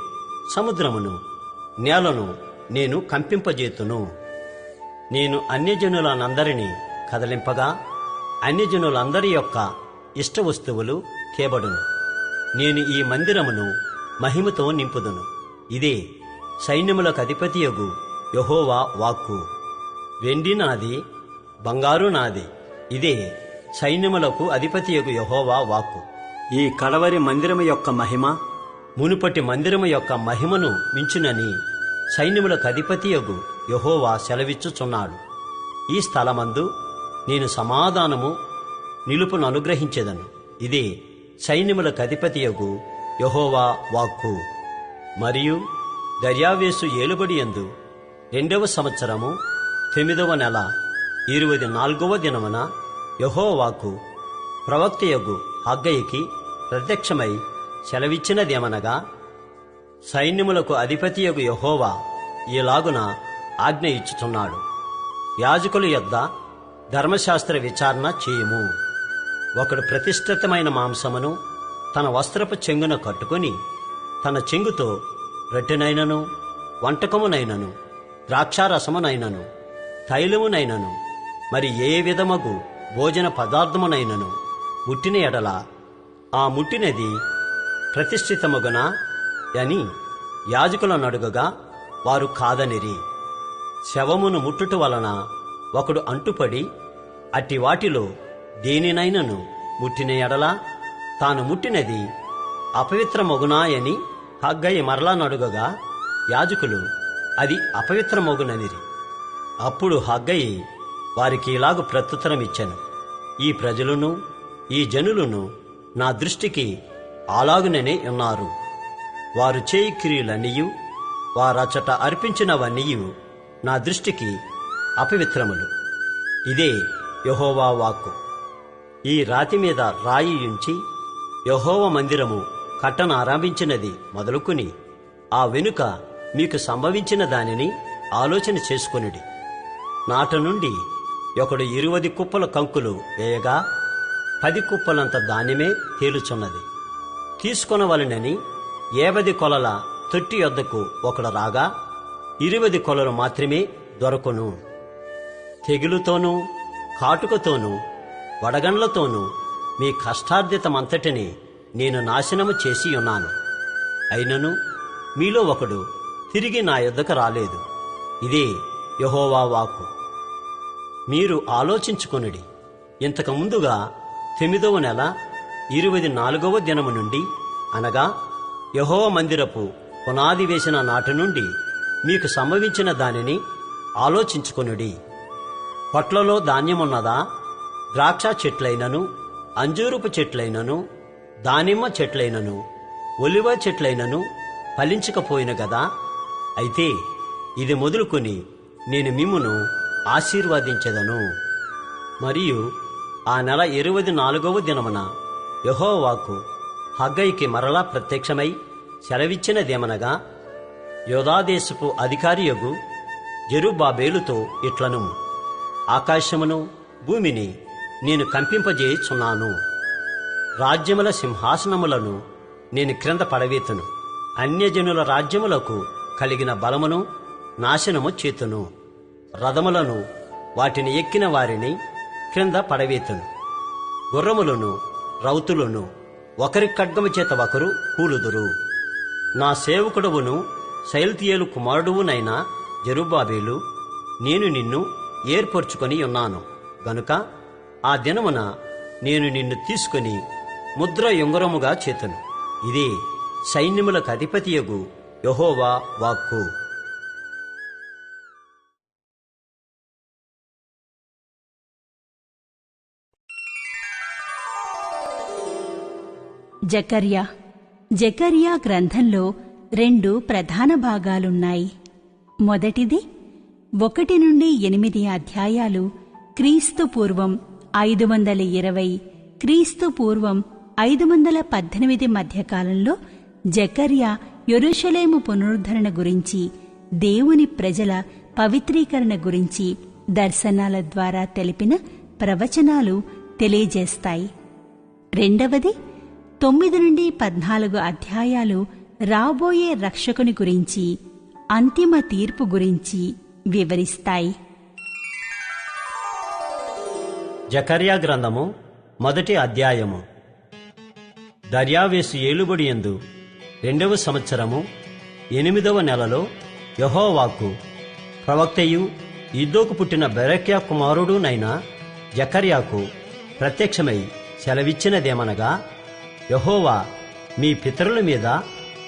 సముద్రమును నేలను నేను కంపింపజేతును. నేను అన్యజనులనందరినీ కదలింపగా అన్యజనులందరి యొక్క ఇష్ట వస్తువులు తేబడును. నేను ఈ మందిరమును మహిమతో నింపుదును. ఇదే సైన్యములకు అధిపతియగు యెహోవా వాక్కు. వెండి నాది, బంగారు నాది. ఇదే సైన్యములకు అధిపతియగు యెహోవా వాక్కు. ఈ కడవరి మందిరము యొక్క మహిమ మునుపటి మందిరము యొక్క మహిమను మించునని సైన్యములకు అధిపతియగు యెహోవా సెలవిచ్చుచున్నాడు. ఈ స్థలమందు నేను సమాధానము నిలుపును అనుగ్రహించెదను. ఇదే సైన్యములకు అధిపతియగు యెహోవా వాక్కు. మరియు దర్యావేసు ఏలుబడి యందు 2వ సంవత్సరము 9వ నెల 24వ దినమున యెహోవాకు ప్రవక్తయగు హగ్గయికి ప్రత్యక్షమై సెలవిచ్చినదేమనగా, సైన్యములకు అధిపతియగు యెహోవా ఈలాగున ఆజ్ఞ ఇచ్చుచున్నాడు. యాజకుల యొద్ద ధర్మశాస్త్ర విచారణ చేయుము. ఒకడు ప్రతిష్ఠితమైన మాంసమును తన వస్త్రపు చెంగున కట్టుకుని తన చెంగుతో రొట్టెనైనను వంటకమునైనను ద్రాక్షారసమునైనను తైలమునైనను మరి ఏ విధమగు భోజన పదార్థమునైనను ముట్టిన ఎడల ఆ ముట్టినది ప్రతిష్ఠితమగునా అని యాజకులను అడుగగా వారు కాదనిరి. శవమును ముట్టుట వలన ఒకడు అంటుపడి అట్టి వాటిలో దేనినైనను ముట్టిన ఎడల తాను ముట్టినది అపవిత్రమగునాయని హగ్గయి మరలా నడుగగా యాజకులు అది అపవిత్రమగుననిరి. అప్పుడు హగ్గయి వారికి ఇలాగు ప్రత్యుత్తరమిచ్చెను, ఈ ప్రజలను ఈ జనులను నా దృష్టికి అలాగుననే ఉన్నారు. వారు చేయి క్రియలన్నీయు వారచట అర్పించినవన్నీయు నా దృష్టికి అపవిత్రములు. ఇదే యెహోవా వాక్కు. ఈ రాతి మీద రాయి ఉంచి యెహోవా మందిరము కట్టన ఆరంభించినది మొదలుకుని ఆ వెనుక మీకు సంభవించిన దానిని ఆలోచన చేసుకొనుడి. నాట నుండి ఒకడు 20 కుప్పల కంకులు వేయగా 10 కుప్పలంత ధాన్యమే తేలుచున్నది. తీసుకొనవలెనని 50 కొలల తొట్టి యొద్దకు ఒకడు రాగా 20 కొలలు మాత్రమే దొరకును. తెగులుతోనూ కాటుకతోనూ వడగండ్లతోనూ మీ కష్టార్జితమంతటిని నేను నాశనము చేసి ఉన్నాను. అయినను మీలో ఒకడు తిరిగి నా యొద్దకు రాలేదు. ఇదే యెహోవా వాక్కు. మీరు ఆలోచించుకొనుడి. ఇంతకు ముందుగా 9వ నెల 24వ దినము నుండి అనగా యెహోవా మందిరపు పునాది వేసిన నాటి నుండి మీకు సంభవించిన దానిని ఆలోచించుకొనుడి. పొట్లలో ధాన్యమున్నదా? ద్రాక్ష చెట్లైనను అంజూరపు చెట్లైనను దానిమ్మ చెట్లైనను ఒలివ చెట్లైనను ఫలించకపోయిన గదా? అయితే ఇది మొదలుకొని నేను మిమ్మును ఆశీర్వదించెదను. మరియు ఆ నెల 24వ దినమున యెహోవా వాక్కు హగ్గయికి మరలా ప్రత్యక్షమై సెలవిచ్చినదేమనగా, యోదాదేశపు అధికారియగు జెరుబ్బాబేలుతో ఇట్లనుము, ఆకాశమును భూమిని నేను కంపింపజేయుచున్నాను. రాజ్యముల సింహాసనములను నేను క్రింద పడవేతును. అన్యజనుల రాజ్యములకు కలిగిన బలమును నాశనము చేతును. రథములను వాటిని ఎక్కిన వారిని క్రింద పడవేతును. గుర్రములను రౌతులను ఒకరి ఖడ్గము చేత ఒకరు కూలుదురు. నా సేవకుడవును శయల్తీయేలు కుమారుడువునైన జెరుబ్బాబేలు, నేను నిన్ను ఏర్పరచుకొని ఉన్నాను గనుక ఆ దినమున నేను నిన్ను తీసుకుని ముద్ర ఉంగరముగా చేతును. ఇదే సైన్యములకు అధిపతియగు యెహోవా వాక్కు. జకర్యా గ్రంథంలో 2 ప్రధాన భాగాలున్నాయి. మొదటిది 1 నుండి 8 అధ్యాయాలు క్రీస్తు పూర్వం 520 క్రీస్తు పూర్వం 518 మధ్యకాలంలో జకర్యా యెరూషలేము పునరుద్ధరణ గురించి, దేవుని ప్రజల పవిత్రీకరణ గురించి దర్శనాల ద్వారా తెలిపిన ప్రవచనాలు తెలియజేస్తాయి. రెండవది 9 నుండి 14 అధ్యాయాలు రాబోయే రక్షకుని గురించి, అంతిమ తీర్పు గురించి వివరిస్తాయి. జకర్యా గ్రంథము 1వ అధ్యాయము. దర్యావేసు ఏలుబడియందు 2వ సంవత్సరము 8వ నెలలో యెహోవా వాక్కు ప్రవక్తయు ఇద్దోకు పుట్టిన బెరక్యా కుమారుడునైన జకర్యాకు ప్రత్యక్షమై సెలవిచ్చినదేమనగా, యెహోవా మీ పితరుల మీద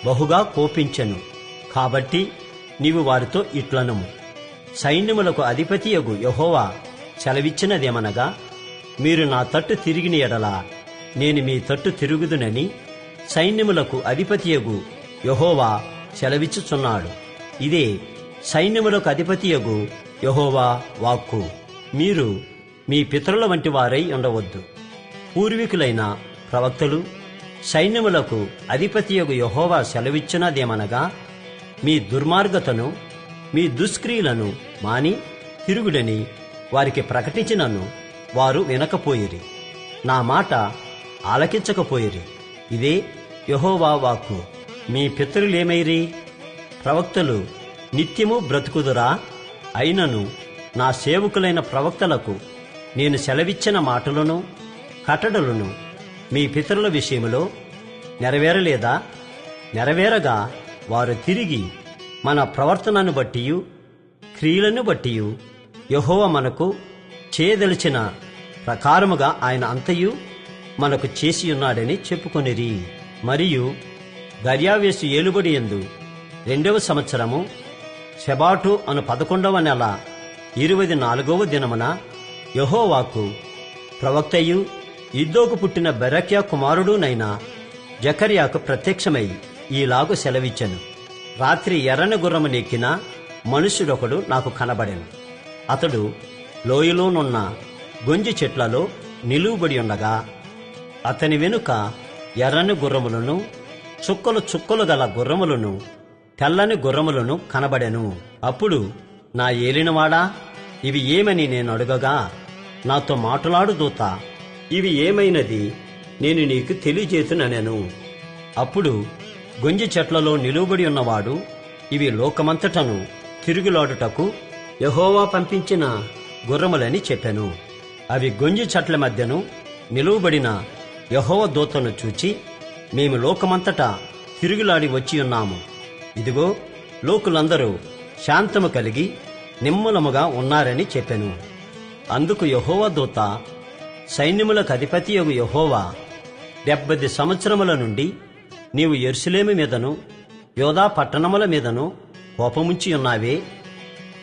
బహుగా కోపించెను. కాబట్టి నీవు వారితో ఇట్లనుము, సైన్యములకు అధిపతియగు యెహోవా సెలవిచ్చినదేమనగా, మీరు నా తట్టు తిరిగిన ఎడల నేను మీ తట్టు తిరుగుదునని సైన్యములకు అధిపతియగు యెహోవా సెలవిచ్చుచున్నాడు. ఇదే సైన్యములకు అధిపతియగు యెహోవా వాక్కు. మీరు మీ పితరుల వంటి వారై ఉండవద్దు. పూర్వీకులైన ప్రవక్తలు సైన్యములకు అధిపతియగు యెహోవా సెలవిచ్చినదేమనగా, మీ దుర్మార్గతను మీ దుష్క్రియలను మాని తిరుగుడని వారికి ప్రకటించినను వారు వినకపోయిరి, నా మాట ఆలకించకపోయిరి. ఇదే యెహోవా వాక్కు. మీ పితరులేమైరి? ప్రవక్తలు నిత్యము బ్రతుకుదురా? అయినను నా సేవకులైన ప్రవక్తలకు నేను సెలవిచ్చిన మాటలను కట్టడలను మీ పితరుల విషయములో నెరవేరలేదా? నెరవేరగా వారు తిరిగి మన ప్రవర్తనను బట్టియు క్రియలను బట్టియు యెహోవా మనకు చేయదలిచిన ప్రకారముగా ఆయన అంతయు మనకు చేసియున్నాడని చెప్పుకొనిరి. మరియు దర్యావేసు ఏలుబడి యందు 2వ సంవత్సరము శెబాటు అను 11వ నెల 24వ దినమున యెహోవాకు ప్రవక్తయు ఇద్దోకు పుట్టిన బెరక్యా కుమారుడునైన జకర్యాకు ప్రత్యక్షమై ఈలాగు సెలవిచ్చెను. రాత్రి ఎర్రని గుర్రము నెక్కిన మనుష్యుడొకడు నాకు కనబడెను. అతడు లోయలోనున్న గొంజి చెట్లలో నిలువబడి ఉండగా అతని వెనుక ఎర్రని గుర్రములను చుక్కలు చుక్కలు గల గుర్రములను తెల్లని గుర్రములను కనబడెను. అప్పుడు నా ఏలినవాడా, ఇవి ఏమని నేను అడుగగా, నాతో మాట్లాడు దూత, ఇవి ఏమైనది నేను నీకు తెలియజేతుననెను. అప్పుడు గొంజి చెట్లలో నిలువబడి ఉన్నవాడు, ఇవి లోకమంతటను తిరుగులాడుటకు యెహోవా పంపించిన గుర్రములని చెప్పెను. అవి గొంజి చెట్ల మధ్యను నిలువబడిన యెహోవా దూతను చూచి, మేము లోకమంతటా తిరుగులాడి వచ్చి ఉన్నాము. ఇదిగో లోకులందరూ శాంతము కలిగి నిమ్మలముగా ఉన్నారని చెప్పెను. అందుకు యెహోవా దూత, సైన్యములకు అధిపతియగు యెహోవా, 70 సంవత్సరముల నుండి నీవు యెరూషలేము మీదను యోదా పట్టణముల మీదను కోపముంచి ఉన్నావే,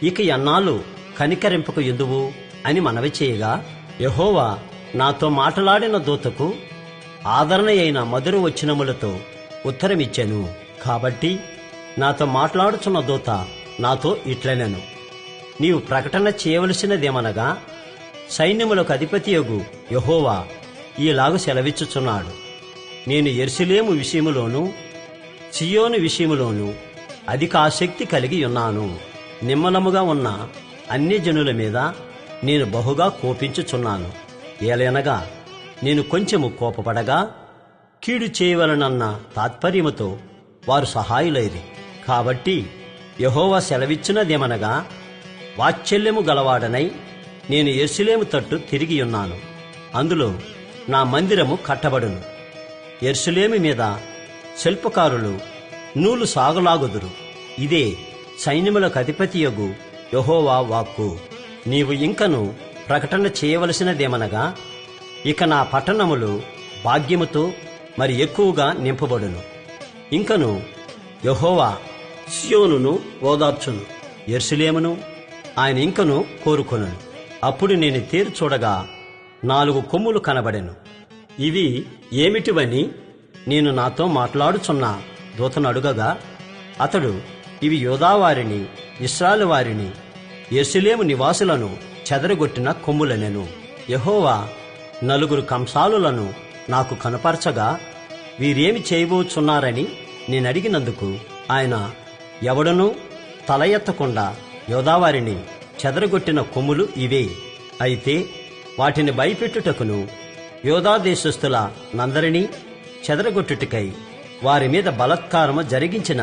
ఇక ఎన్నాళ్ళు కనికరింపకు ఎందువు అని మనవి చేయగా, యెహోవా నాతో మాట్లాడిన దూతకు ఆదరణ అయిన మధుర వచనములతో ఉత్తరమిచ్చెను. కాబట్టి నాతో మాట్లాడుచున్న దూత నాతో ఇట్లనెను, నీవు ప్రకటన చేయవలసినదేమనగా, సైన్యములకు అధిపతియగు యెహోవా ఈలాగు సెలవిచ్చుచున్నాడు, నేను యెరూషలేము విషయములోను సియోను విషయములోను అధిక ఆసక్తి కలిగి ఉన్నాను. నిమ్మలముగా ఉన్న అన్యజనుల మీద నేను బహుగా కోపించుచున్నాను. ఏలయనగా నేను కొంచెము కోపపడగా కీడు చేయవలనన్న తాత్పర్యముతో వారు సహాయులైరి. కాబట్టి యెహోవా సెలవిచ్చినదేమనగా, వాత్సల్యము గలవాడనై నేను యెరూషలేము తట్టు తిరిగియున్నాను. అందులో నా మందిరము కట్టబడును. యెరూషలేము మీద శిల్పకారులు నూలు సాగులాగుదురు. ఇదే సైన్యములకు అధిపతియగు యెహోవా వాక్కు. నీవు ఇంకను ప్రకటన చేయవలసినదేమనగా, ఇక నా పట్టణములు భాగ్యముతో మరి ఎక్కువగా నింపబడును. ఇంకను యెహోవా సియోనును ఓదార్చును, యెరూషలేమును ఆయన ఇంకను కోరుకొనును. అప్పుడు నేను తేరు చూడగా 4 కొమ్ములు కనబడెను. ఇవి ఏమిటివని నేను నాతో మాట్లాడుచున్న దూతను అడుగగా, అతడు, ఇవి యూదావారిని ఇశ్రాయేలు వారిని యెరూషలేము నివాసులను చెదరగొట్టిన కొమ్ములనెను. యెహోవా 4 కంసాలులను నాకు కనపరచగా, వీరేమి చేయబోచున్నారని నేనడిగినందుకు ఆయన, ఎవడనూ తల ఎత్తకుండా యూదావారిని చెదరగొట్టిన కొమ్ములు ఇవే. అయితే వాటిని భయపెట్టుటకును యూదా దేశస్థుల నందరినీ చెదరగొట్టుటకై వారి మీద బలత్కారము జరిగించిన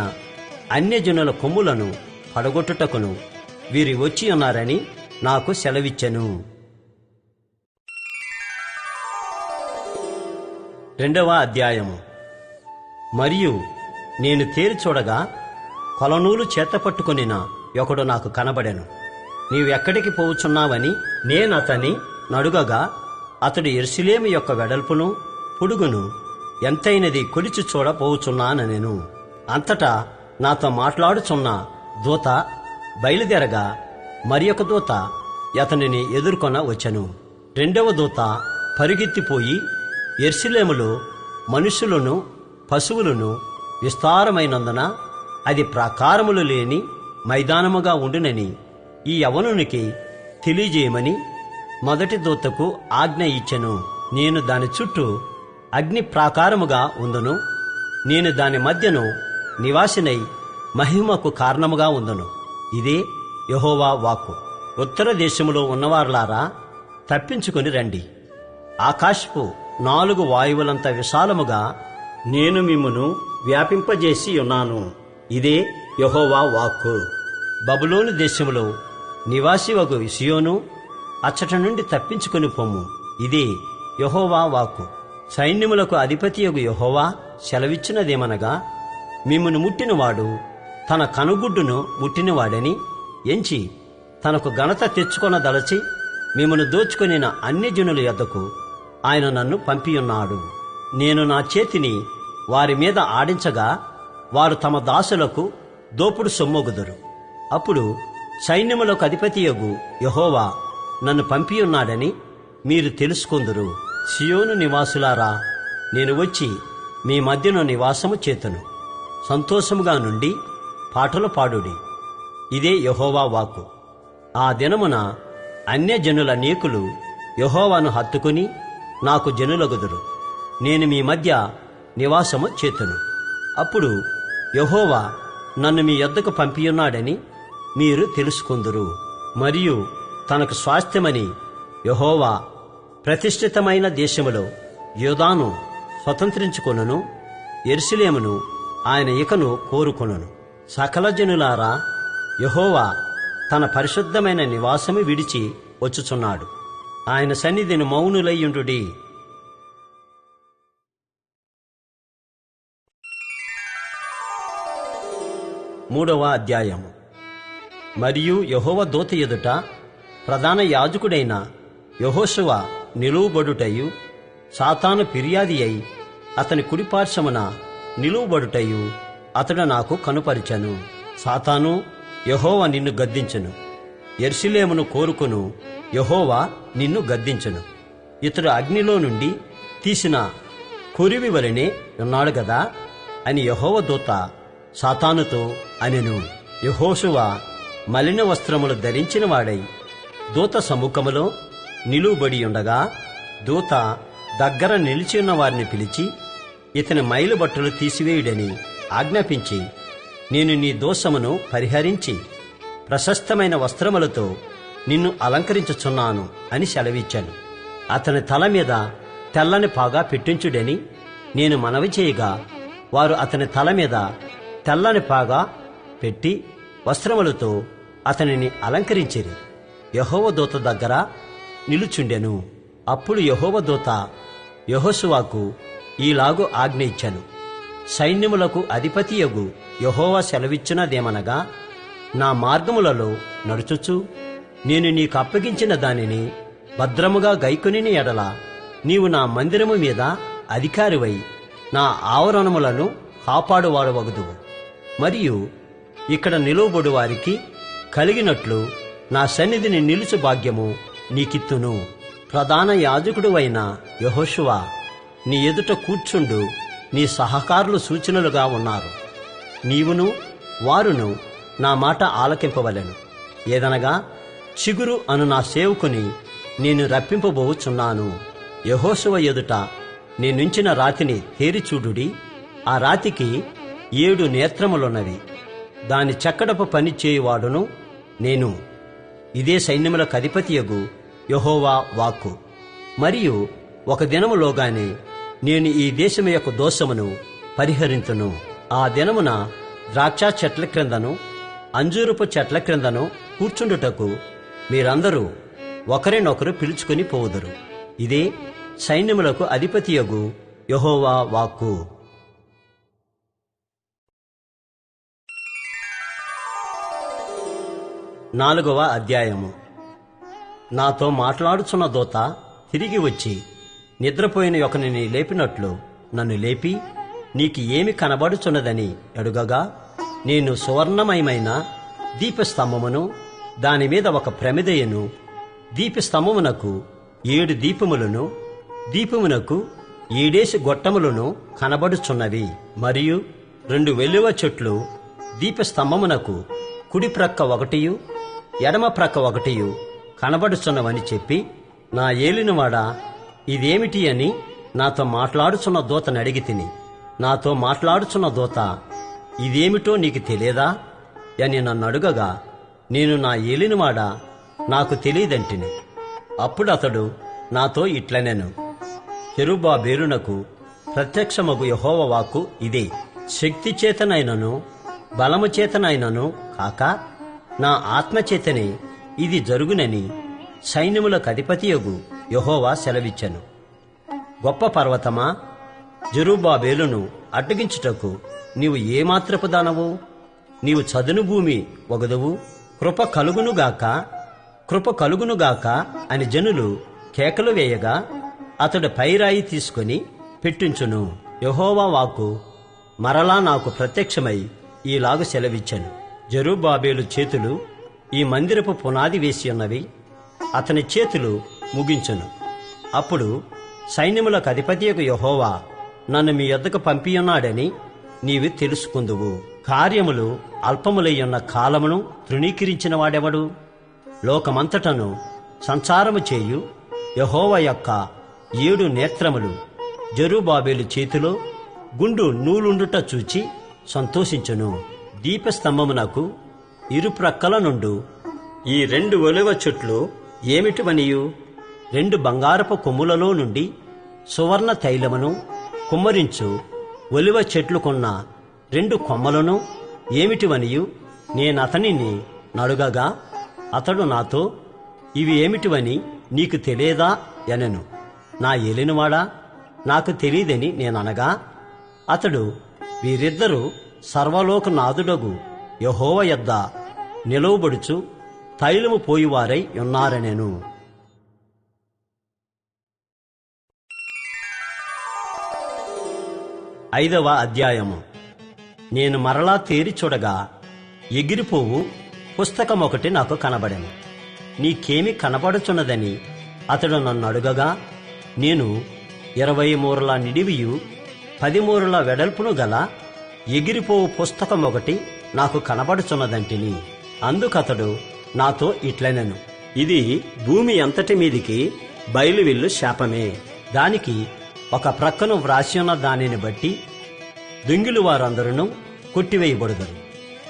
అన్యజనుల కొమ్ములను పడగొట్టుటకును వీరి వచ్చి ఉన్నారని నాకు సెలవిచ్చెను. 2వ అధ్యాయము. మరియు నేను తేరి చూడగా కొలనూలు చేతపట్టుకొనిన ఒకడు నాకు కనబడెను. నీవెక్కడికి పోవుచున్నావని నేనతని నడుగగా, అతడు యెరూషలేము యొక్క వెడల్పును పొడుగును ఎంతైనది కొలిచి చూడపోవుచున్నానెను. అంతటా నాతో మాట్లాడుచున్న దూత బయలుదేరగా మరి ఒక దూత అతనిని ఎదుర్కొన వచ్చెను. 2వ దూత పరుగెత్తిపోయి యెరూషలేములో మనుషులను పశువులను విస్తారమైనందున అది ప్రాకారములు లేని మైదానముగా ఉండునని ఈ యవనునికి తెలియజేయమని మొదటి దూతకు ఆజ్ఞ ఇచ్చెను. నేను దాని చుట్టూ అగ్ని ప్రాకారముగా ఉందును. నేను దాని మధ్యను నివాసినై మహిమకు కారణముగా ఉందును. ఇదే యెహోవా వాక్కు. ఉత్తర దేశములో ఉన్నవారులారా, తప్పించుకొని రండి. ఆకాశపు 4 వాయువులంత విశాలముగా నేను మిమ్మును వ్యాపింపజేసి ఉన్నాను. ఇదే యెహోవా వాక్కు. బబులోను దేశములో నివాసివగు సియోను, అచ్చట నుండి తప్పించుకొని పొమ్ము. ఇదే యెహోవా వాక్కు. సైన్యములకు అధిపతియగు యెహోవా సెలవిచ్చినదేమనగా, మిమ్మును ముట్టినవాడు తన కనుగుడ్డును ముట్టినవాడని ఎంచి తనకు ఘనత తెచ్చుకొనదలచి మిమ్మును దోచుకొనిన అన్యజనుల యొద్దకు ఆయన నన్ను పంపియున్నాడు. నేను నా చేతిని వారి మీద ఆడించగా వారు తమ దాసులకు దోపుడు సొమ్మొగుదురు. అప్పుడు సైన్యములకు అధిపతియగు యెహోవా నన్ను పంపియున్నాడని మీరు తెలుసుకొందురు. సియోను నివాసులారా, నేను వచ్చి మీ మధ్యను నివాసము చేతును. సంతోషముగా నుండి పాటలు పాడుడి. ఇదే యెహోవా వాక్కు. ఆ దినమున అన్యజనుల అనేకులు యెహోవాను హత్తుకుని నాకు జనులగుదురు. నేను మీ మధ్య నివాసము చేతును. అప్పుడు యెహోవా నన్ను మీ యొద్దకు పంపియున్నాడని మీరు తెలుసుకుందురు. మరియు తనకు స్వాస్థ్యమని యెహోవా ప్రతిష్ఠితమైన దేశములో యూదాను స్వతంత్రించుకొనును, యెరూషలేమును ఆయన ఇకను కోరుకొనును. సకల జనులారా, యెహోవా తన పరిశుద్ధమైన నివాసము విడిచి వచ్చుచున్నాడు. ఆయన సన్నిధిని మౌనులయ్యుండుడి. 3వ అధ్యాయము. మరియు యెహోవా దూత ఎదుట ప్రధాన యాజకుడైన యెహోషువ నిలువబడుటయు, సాతాను ఫిర్యాది అయి అతని కుడిపార్శ్వమున నిలువబడుటయు అతడు నాకు కనుపరిచెను. సాతాను, యెహోవా నిన్ను గద్దించెను. యెరూషలేమును కోరుకొను యెహోవా నిన్ను గద్దించెను. ఇతడు అగ్నిలో నుండి తీసిన కొరివి వలెనే ఉన్నాడు గదా అని యెహోవా దూత సాతానుతో అనెను. యెహోషువ మలిన వస్త్రములు ధరించిన వాడై దూత సముఖములో నిలువబడి ఉండగా, దూత దగ్గర నిలిచియున్న వారిని పిలిచి ఇతని మైలు బట్టలు తీసివేయుడని ఆజ్ఞాపించి, నేను నీ దోషమును పరిహరించి ప్రశస్తమైన వస్త్రములతో నిన్ను అలంకరించుచున్నాను అని సెలవిచ్చాను. అతని తల మీద తెల్లని పాగా పెట్టించుడని నేను మనవి చేయగా, వారు అతని తల మీద తెల్లని పాగా పెట్టి వస్త్రములతో అతనిని అలంకరించిరి. యెహోవా దూత దగ్గర నిలుచుండెను. అప్పుడు యెహోవా దూత యెహోషువకు ఈలాగు ఆజ్ఞ ఇచ్చెను. సైన్యములకు అధిపతియగు యెహోవా సెలవిచ్చినదేమనగా, నా మార్గములలో నడుచుచు నేను నీకు అప్పగించిన దానిని భద్రముగా గైకొనిన ఎడల నీవు నా మందిరము మీద అధికారివై నా ఆవరణములను కాపాడువాడవగుదువు. మరియు ఇక్కడ నిలువబడు వారికి కలిగినట్లు నా సన్నిధిని నిలుచు భాగ్యము నీకిత్తును. ప్రధాన యాజకుడువైన యెహోషువ, నీ ఎదుట కూర్చుండు నీ సహకారులు సూచనలుగా ఉన్నారు. నీవును వారును నా మాట ఆలకింపవలెను. ఏదనగా, చిగురు అను నా సేవకుని నేను రప్పింపబోచున్నాను. యెహోషువ ఎదుట నేనుంచిన రాతిని తేరిచూడుడి. ఆ రాతికి 7 నేత్రములున్నవి. దాని చక్కడపు పని చేయువాడును నేను. ఇదే సైన్యములకు అధిపతియగు యెహోవా వాక్కు. మరియు ఒక దినములోగానే నేను ఈ దేశము యొక్క దోషమును పరిహరించును. ఆ దినమున ద్రాక్ష చెట్ల క్రిందను అంజూరపు చెట్ల క్రిందను కూర్చుండుటకు మీరందరూ ఒకరినొకరు పిలుచుకుని పోవుదురు. ఇదే సైన్యములకు అధిపతియగు యెహోవా వాక్కు. 4వ అధ్యాయము. నాతో మాట్లాడుచున్న దూత తిరిగి వచ్చి నిద్రపోయిన ఒకనిని లేపినట్లు నన్ను లేపి, నీకు ఏమి కనబడుచున్నదని అడుగగా, నేను సువర్ణమయమైన దీపస్తంభమును, దానిమీద ఒక ప్రమిదయను, దీపస్తంభమునకు 7 దీపములను, దీపమునకు 7 గొట్టములను కనబడుచున్నవి. మరియు 2 వెలువ చెట్లు దీపస్తంభమునకు కుడి ప్రక్క ఒకటియు ఎడమ ప్రక్క ఒకటియు కనబడుచున్నవని చెప్పి, నా ఏలినవాడా, ఇదేమిటి అని నాతో మాట్లాడుచున్న దూతని అడిగి తిని, నాతో మాట్లాడుచున్న దూత, ఇదేమిటో నీకు తెలియదా అని నన్ను అడుగగా, నేను నా ఏలినవాడా, నాకు తెలియదంటిని. అప్పుడు అతడు నాతో ఇట్లనెను, జెరుబ్బాబెలునకు ప్రత్యక్షమగు యెహోవా వాక్కు ఇదే: శక్తి చేతనైనను బలము చేతనైనను కాక నా ఆత్మచేతనే ఇది జరుగునని సైన్యములకు అధిపతియగు యెహోవా సెలవిచ్చెను. గొప్ప పర్వతమా, జెరుబ్బాబెలును అడ్డగించుటకు నీవు ఏమాత్రపు దానవు? నీవు చదును భూమి ఒగదువు. కృప కలుగునుగాక అని జనులు కేకలు వేయగా అతడు పైరాయి తీసుకుని పెట్టించును. యెహోవా వాక్కు మరలా నాకు ప్రత్యక్షమై ఈలాగు సెలవిచ్చెను: జెరుబ్బాబెలు చేతులు ఈ మందిరపు పునాది వేసి ఉన్నవి, అతని చేతులు ముగించును. అప్పుడు సైన్యములకు అధిపతియగు యెహోవా నన్ను మీ యొద్దకు పంపియున్నాడని నీవు తెలుసుకుందువు. కార్యములు అల్పములయ్యున్న కాలమును తృణీకరించిన వాడెవడు? లోకమంతటను సంచారము చేయు యెహోవా యొక్క 7 నేత్రములు జెరుబ్బాబెలు చేతిలో గుండు నూలుండుట చూచి సంతోషించును. దీపస్తంభమునకు ఇరుప్రక్కల నుండు ఈ 2 ఒలివ చెట్లు ఏమిటివనియు, 2 బంగారపు కొమ్ములలో నుండి సువర్ణ తైలమును కుమ్మరించు ఒలివ చెట్లుకున్న 2 కొమ్మలను ఏమిటివనియు నేనతనిని నడుగగా, అతడు నాతో, ఇవి ఏమిటివని నీకు తెలియదా అనెను. నా ఏలినవాడా, నాకు తెలియదని నేననగా, అతడు, వీరిద్దరూ సర్వలోకనాథుడగు యెహోవా యొద్ద నిలువబడుచు తైలము పోయివారై ఉన్నారనెను. 5వ అధ్యాయము. నేను మరలా తేరి చూడగా ఎగిరిపోవు పుస్తకమొకటి నాకు కనబడెను. నీకేమి కనబడుచున్నదని అతడు నన్ను అడుగగా, నేను 20 మూరల నిడివియు 10 మూరల వెడల్పును గల ఎగిరిపోవు పుస్తకమొకటి నాకు కనబడుచున్నదంటిని. అందుకతడు నాతో ఇట్లనెను, ఇది భూమి అంతటి మీదికి బయలువెళ్ళు శాపమే. దానికి ఒక ప్రక్కను వ్రాసియున్న దానిని బట్టి దొంగిలు వారందరూ కొట్టివేయబడుదురు.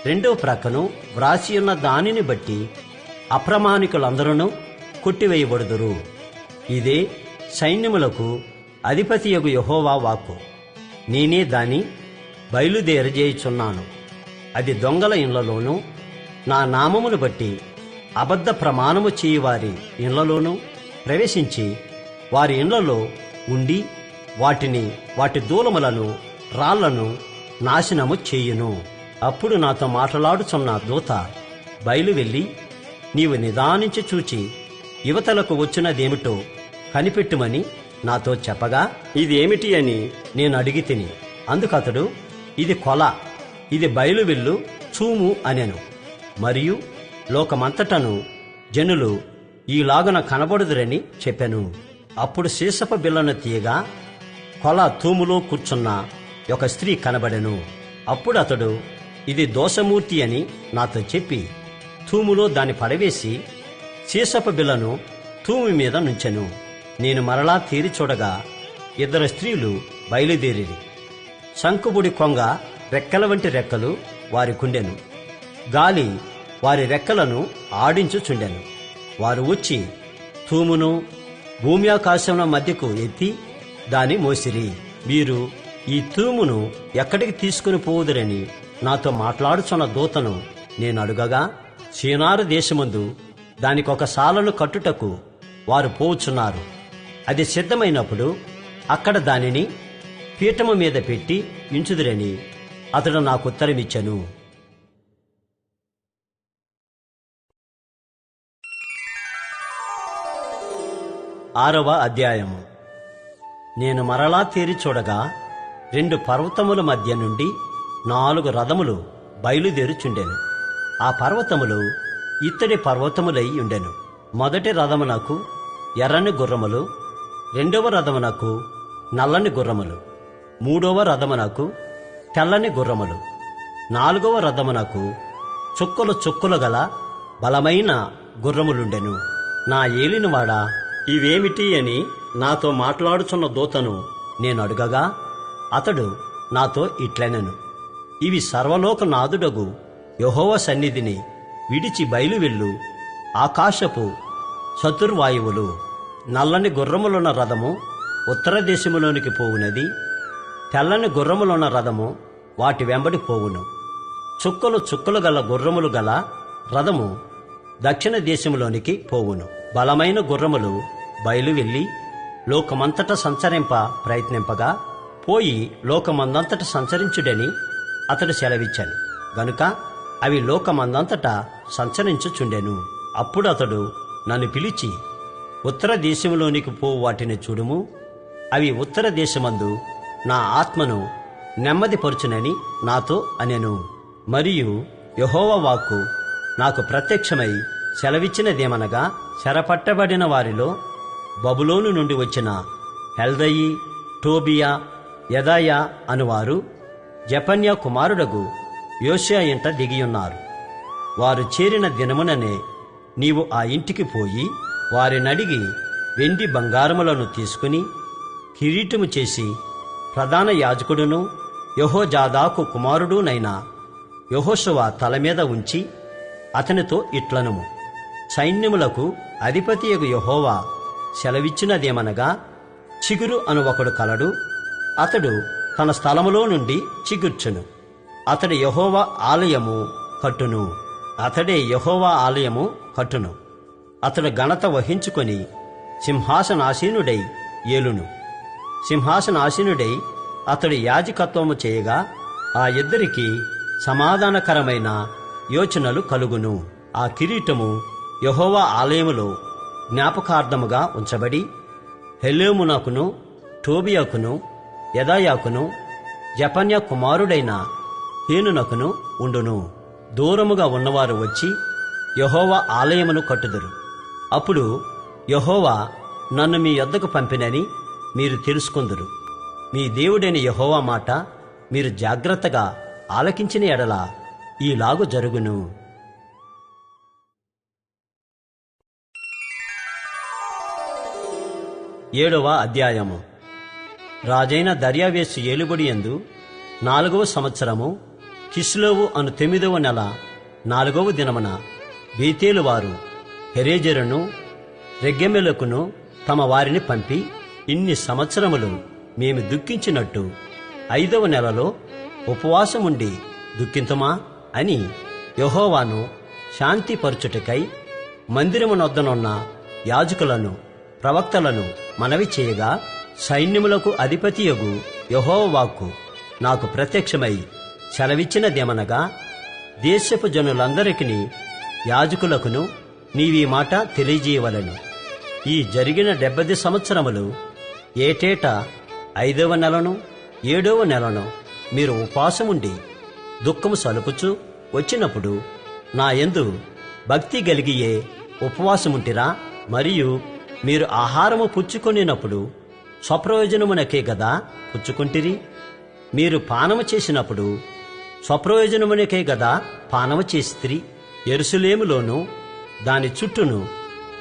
2వ ప్రక్కను వ్రాసియున్న దానిని బట్టి అప్రమాణికులందరూ కొట్టివేయబడుదురు. ఇదే సైన్యములకు అధిపతియగు యెహోవా వాక్కు. నేనే దాని బయలుదేరజేయుచున్నాను. అది దొంగల ఇండ్లలోనూ, నా నామమును బట్టి అబద్ధ ప్రమాణము చేయువారి ఇండ్లలోనూ ప్రవేశించి వారి ఇండ్లలో ఉండి వాటి దూలములను రాళ్లను నాశనము చేయును. అప్పుడు నాతో మాట్లాడుచున్న దూత బయలు వెళ్లి, నీవు నిదానించి చూచి యువతలకు వచ్చినదేమిటో కనిపెట్టుమని నాతో చెప్పగా, ఇది ఏమిటి అని నేను అడిగి తిని. అందుకతడు, ఇది కొల, ఇది బయలువెళ్ళు చూము అనెను. మరియు లోకమంతటను జనులు ఈలాగున కనబడుదురని చెప్పెను. అప్పుడు సీసపు బిల్లను తీయగా కొల తూములో కూర్చున్న ఒక స్త్రీ కనబడెను. అప్పుడు అతడు, ఇది దోషమూర్తి అని నాతో చెప్పి తూములో దాన్ని పడవేసి సీసపు బిల్లను తూము మీద నుంచెను. నేను మరలా తేరి చూడగా 2 స్త్రీలు బయలుదేరిరి. శంకుబుడి కొంగ రెక్కల వంటి రెక్కలు వారికుండెను. గాలి వారి రెక్కలను ఆడించుచుండెను. వారు వచ్చి తూమును భూమి ఆకాశముల మధ్యకు ఎత్తి దాని మోసిరి. మీరు ఈ తూమును ఎక్కడికి తీసుకుని పోవుదురని నాతో మాట్లాడుచున్న దూతను నేను అడుగగా, షీనారు దేశమందు దానికొక సాలను కట్టుటకు వారు పోవుచున్నారు. అది సిద్ధమైనప్పుడు అక్కడ దానిని పీఠము మీద పెట్టి ఉంచుదురని అతడు నాకు ఉత్తరమిచ్చెను. 6వ అధ్యాయము. నేను మరలా తేరి చూడగా 2 పర్వతముల మధ్య నుండి 4 రథములు బయలుదేరుచుండెను. ఆ పర్వతములు ఇత్తడి పర్వతములై ఉండెను. మొదటి రథమునకు ఎర్రని గుర్రములు, 2వ రథమునకు నల్లని గుర్రములు, 3వ రథమునకు తెల్లని గుర్రములు, 4వ రథమునకు చుక్కలు చుక్కలు గల బలమైన గుర్రములుండెను. నా ఏలినవాడా, ఇవేమిటి అని నాతో మాట్లాడుచున్న దూతను నేను అడుగగా అతడు నాతో ఇట్లనెను, ఇవి సర్వలోకనాథుడగు యెహోవా సన్నిధిని విడిచి బయలువెళ్ళు ఆకాశపు చతుర్వాయువులు. నల్లని గుర్రములున్న రథము ఉత్తర దేశములోనికి పోవునది, తెల్లని గుర్రములున్న రథము వాటి వెంబడి పోవును. చుక్కలు చుక్కలు గల గుర్రములు గల రథము దక్షిణ దేశములోనికి పోవును. బలమైన గుర్రములు బయలువెళ్ళి లోకమంతట సంచరింప ప్రయత్నింపగా పోయి లోకమందంతట సంచరించుడని అతడు సెలవిచ్చాను గనుక అవి లోకమందంతటా సంచరించుచుండెను. అప్పుడు అతడు నన్ను పిలిచి, ఉత్తర దేశంలోనికి పోవు వాటిని చూడుము, అవి ఉత్తర దేశమందు నా ఆత్మను నెమ్మదిపరుచునని నాతో అనెను. మరియు యెహోవా వాక్కు నాకు ప్రత్యక్షమై సెలవిచ్చినదేమనగా, చెరపట్టబడిన వారిలో బబులోను నుండి వచ్చిన హెల్దయి, టోబియా, యెదాయా అనువారు జెఫన్యా కుమారుడగు యోషియా ఇంట దిగియున్నారు. వారు చేరిన దినముననే నీవు ఆ ఇంటికి పోయి వారినడిగి వెండి బంగారములను తీసుకుని కిరీటము చేసి ప్రధాన యాజకుడును యెహోజాదాకు కుమారుడునైన యెహోషువ తల మీద ఉంచి అతనితో ఇట్లనుము, సైన్యములకు అధిపతియగు యెహోవా సెలవిచ్చినదేమనగా, చిగురు అను ఒకడు కలడు, అతడు తన స్థలములో నుండి చిగుర్చును. అతడే యెహోవా ఆలయము కట్టును. అతడు ఘనత వహించుకొని సింహాసనాసీనుడై ఏలును. సింహాసనాసీనుడై అతడు యాజకత్వము చేయగా ఆ ఇద్దరికి సమాధానకరమైన యోచనలు కలుగును. ఆ కిరీటము యెహోవా ఆలయములో జ్ఞాపకార్థముగా ఉంచబడి హెలేమునకును టోబియాకును యెదాయాకును జెఫన్యా కుమారుడైన హేనునకును ఉండును. దూరముగా ఉన్నవారు వచ్చి యెహోవా ఆలయమును కట్టుదురు. అప్పుడు యెహోవా నన్ను మీ యొద్దకు పంపినని మీరు తెలుసుకొందురు. మీ దేవుడైన యెహోవా మాట మీరు జాగ్రత్తగా ఆలకించిన ఎడల ఈలాగు జరుగును. 7వ అధ్యాయము. రాజైన దర్యావేసు ఏలుబడి యందు 4వ సంవత్సరము కిస్లోవు అను 9వ నెల 4వ దినమున బేతేలు వారు హెరెజెరును రెగ్గెమెలకును తమ వారిని పంపి, ఇన్ని సంవత్సరములు మేము దుఃఖించినట్టు 5వ నెలలో ఉపవాసముండి దుఃఖింతుమా అని యెహోవాను శాంతిపరచుటకై మందిరమునొద్దనున్న యాజకులను ప్రవక్తలను మనవి చేయగా, సైన్యములకు అధిపతియగు యెహోవా వాక్కు నాకు ప్రత్యక్షమై సెలవిచ్చినదేమనగా, దేశపు జనులందరికీ యాజకులకును నీవీ మాట తెలియజేయవలెను. ఈ జరిగిన 70 సంవత్సరములు ఏటేటా 5వ నెలను 7వ నెలను మీరు ఉపవాసముండి దుఃఖము సలుపుచు వచ్చినప్పుడు నా యందు భక్తి గలిగియే ఉపవాసముంటిరా? మరియు మీరు ఆహారము పుచ్చుకొనినప్పుడు స్వప్రయోజనమునకే గదా పుచ్చుకుంటిరి? మీరు పానము చేసినప్పుడు స్వప్రయోజనమునకే గదా పానము చేసిరి? యెరూషలేములోను దాని చుట్టూను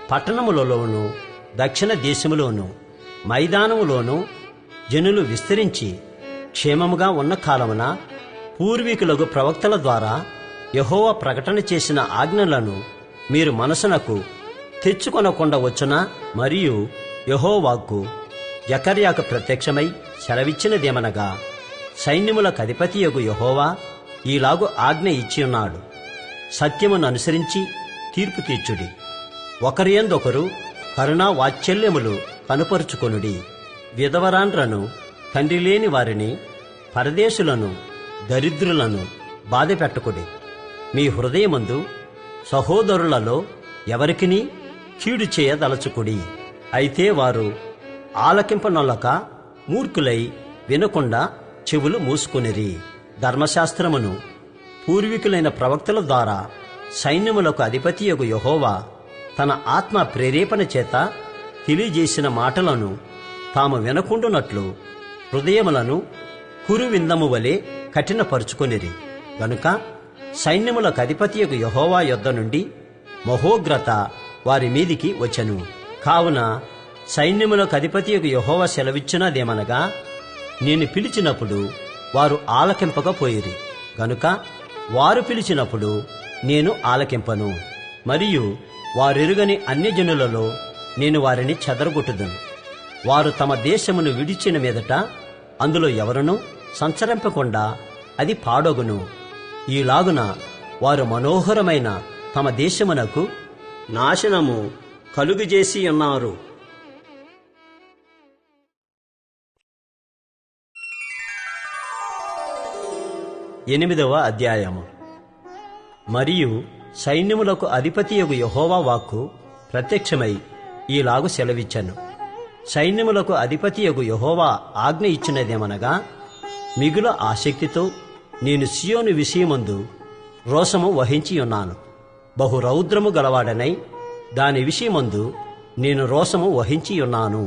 పట్టణములలోను దక్షిణ దేశములోను మైదానములోను జనులు విస్తరించి క్షేమముగా ఉన్న కాలమున పూర్వీకులకు ప్రవక్తల ద్వారా యెహోవా ప్రకటన చేసిన ఆజ్ఞలను మీరు మనసునకు తెచ్చుకొనకుండా వచ్చునా? మరియు యెహోవాకు జకర్యాకు ప్రత్యక్షమై సెలవిచ్చినదేమనగా, సైన్యములకు అధిపతియగు యెహోవా ఈలాగు ఆజ్ఞ ఇచ్చియున్నాడు, సత్యమును అనుసరించి తీర్పు తీర్చుడి, ఒకరి యందొకరు కరుణా వాత్సల్యములు కనుపరుచుకొనుడి, విధవరాండ్రను తండ్రి లేని వారిని పరదేశులను దరిద్రులను బాధపెట్టకుడి. మీ హృదయమందు సహోదరులలో ఎవరికిని కీడు చేయదలచుకుడి. అయితే వారు ఆలకింపనొల్లక మూర్ఖులై వినకుండా చెవులు మూసుకొనిరి. ధర్మశాస్త్రమును పూర్వీకులైన ప్రవక్తల ద్వారా సైన్యములకు అధిపతియగు యెహోవా తన ఆత్మ ప్రేరేపణ చేత తెలియజేసిన మాటలను తాము వినకుండునట్లు హృదయములను కురువిందము వలె కఠినపరుచుకొనిరి. గనుక సైన్యములకు అధిపతియగు యెహోవా యొద్ద నుండి మహోగ్రత వారి మీదికి వచ్చెను. కావున సైన్యములకు అధిపతియగు యెహోవా సెలవిచ్చినదేమనగా, నేను పిలిచినప్పుడు వారు ఆలకింపకపోయిరి గనుక వారు పిలిచినప్పుడు నేను ఆలకింపను. మరియు వారెరుగని అన్యజనులలో నేను వారిని చెదరగొట్టుదును. వారు తమ దేశమును విడిచిన మీదట అందులో ఎవరునూ సంచరింపకుండా అది పాడొగును. ఈలాగున వారు మనోహరమైన తమ దేశమునకు నాశనము కలుగజేసి ఉన్నారు. 8వ అధ్యాయము. మరియు సైన్యములకు అధిపతియగు యెహోవా వాక్కు ప్రత్యక్షమై ఈలాగు సెలవిచ్చెను. సైన్యములకు అధిపతియగు యెహోవా ఆజ్ఞ ఇచ్చినదేమనగా, మిగుల ఆసక్తితో నేను సియోను విషయమందు రోషము వహించి ఉన్నాను. బహు రౌద్రము గలవాడనై దాని విషయమందు నేను రోషము వహించి ఉన్నాను.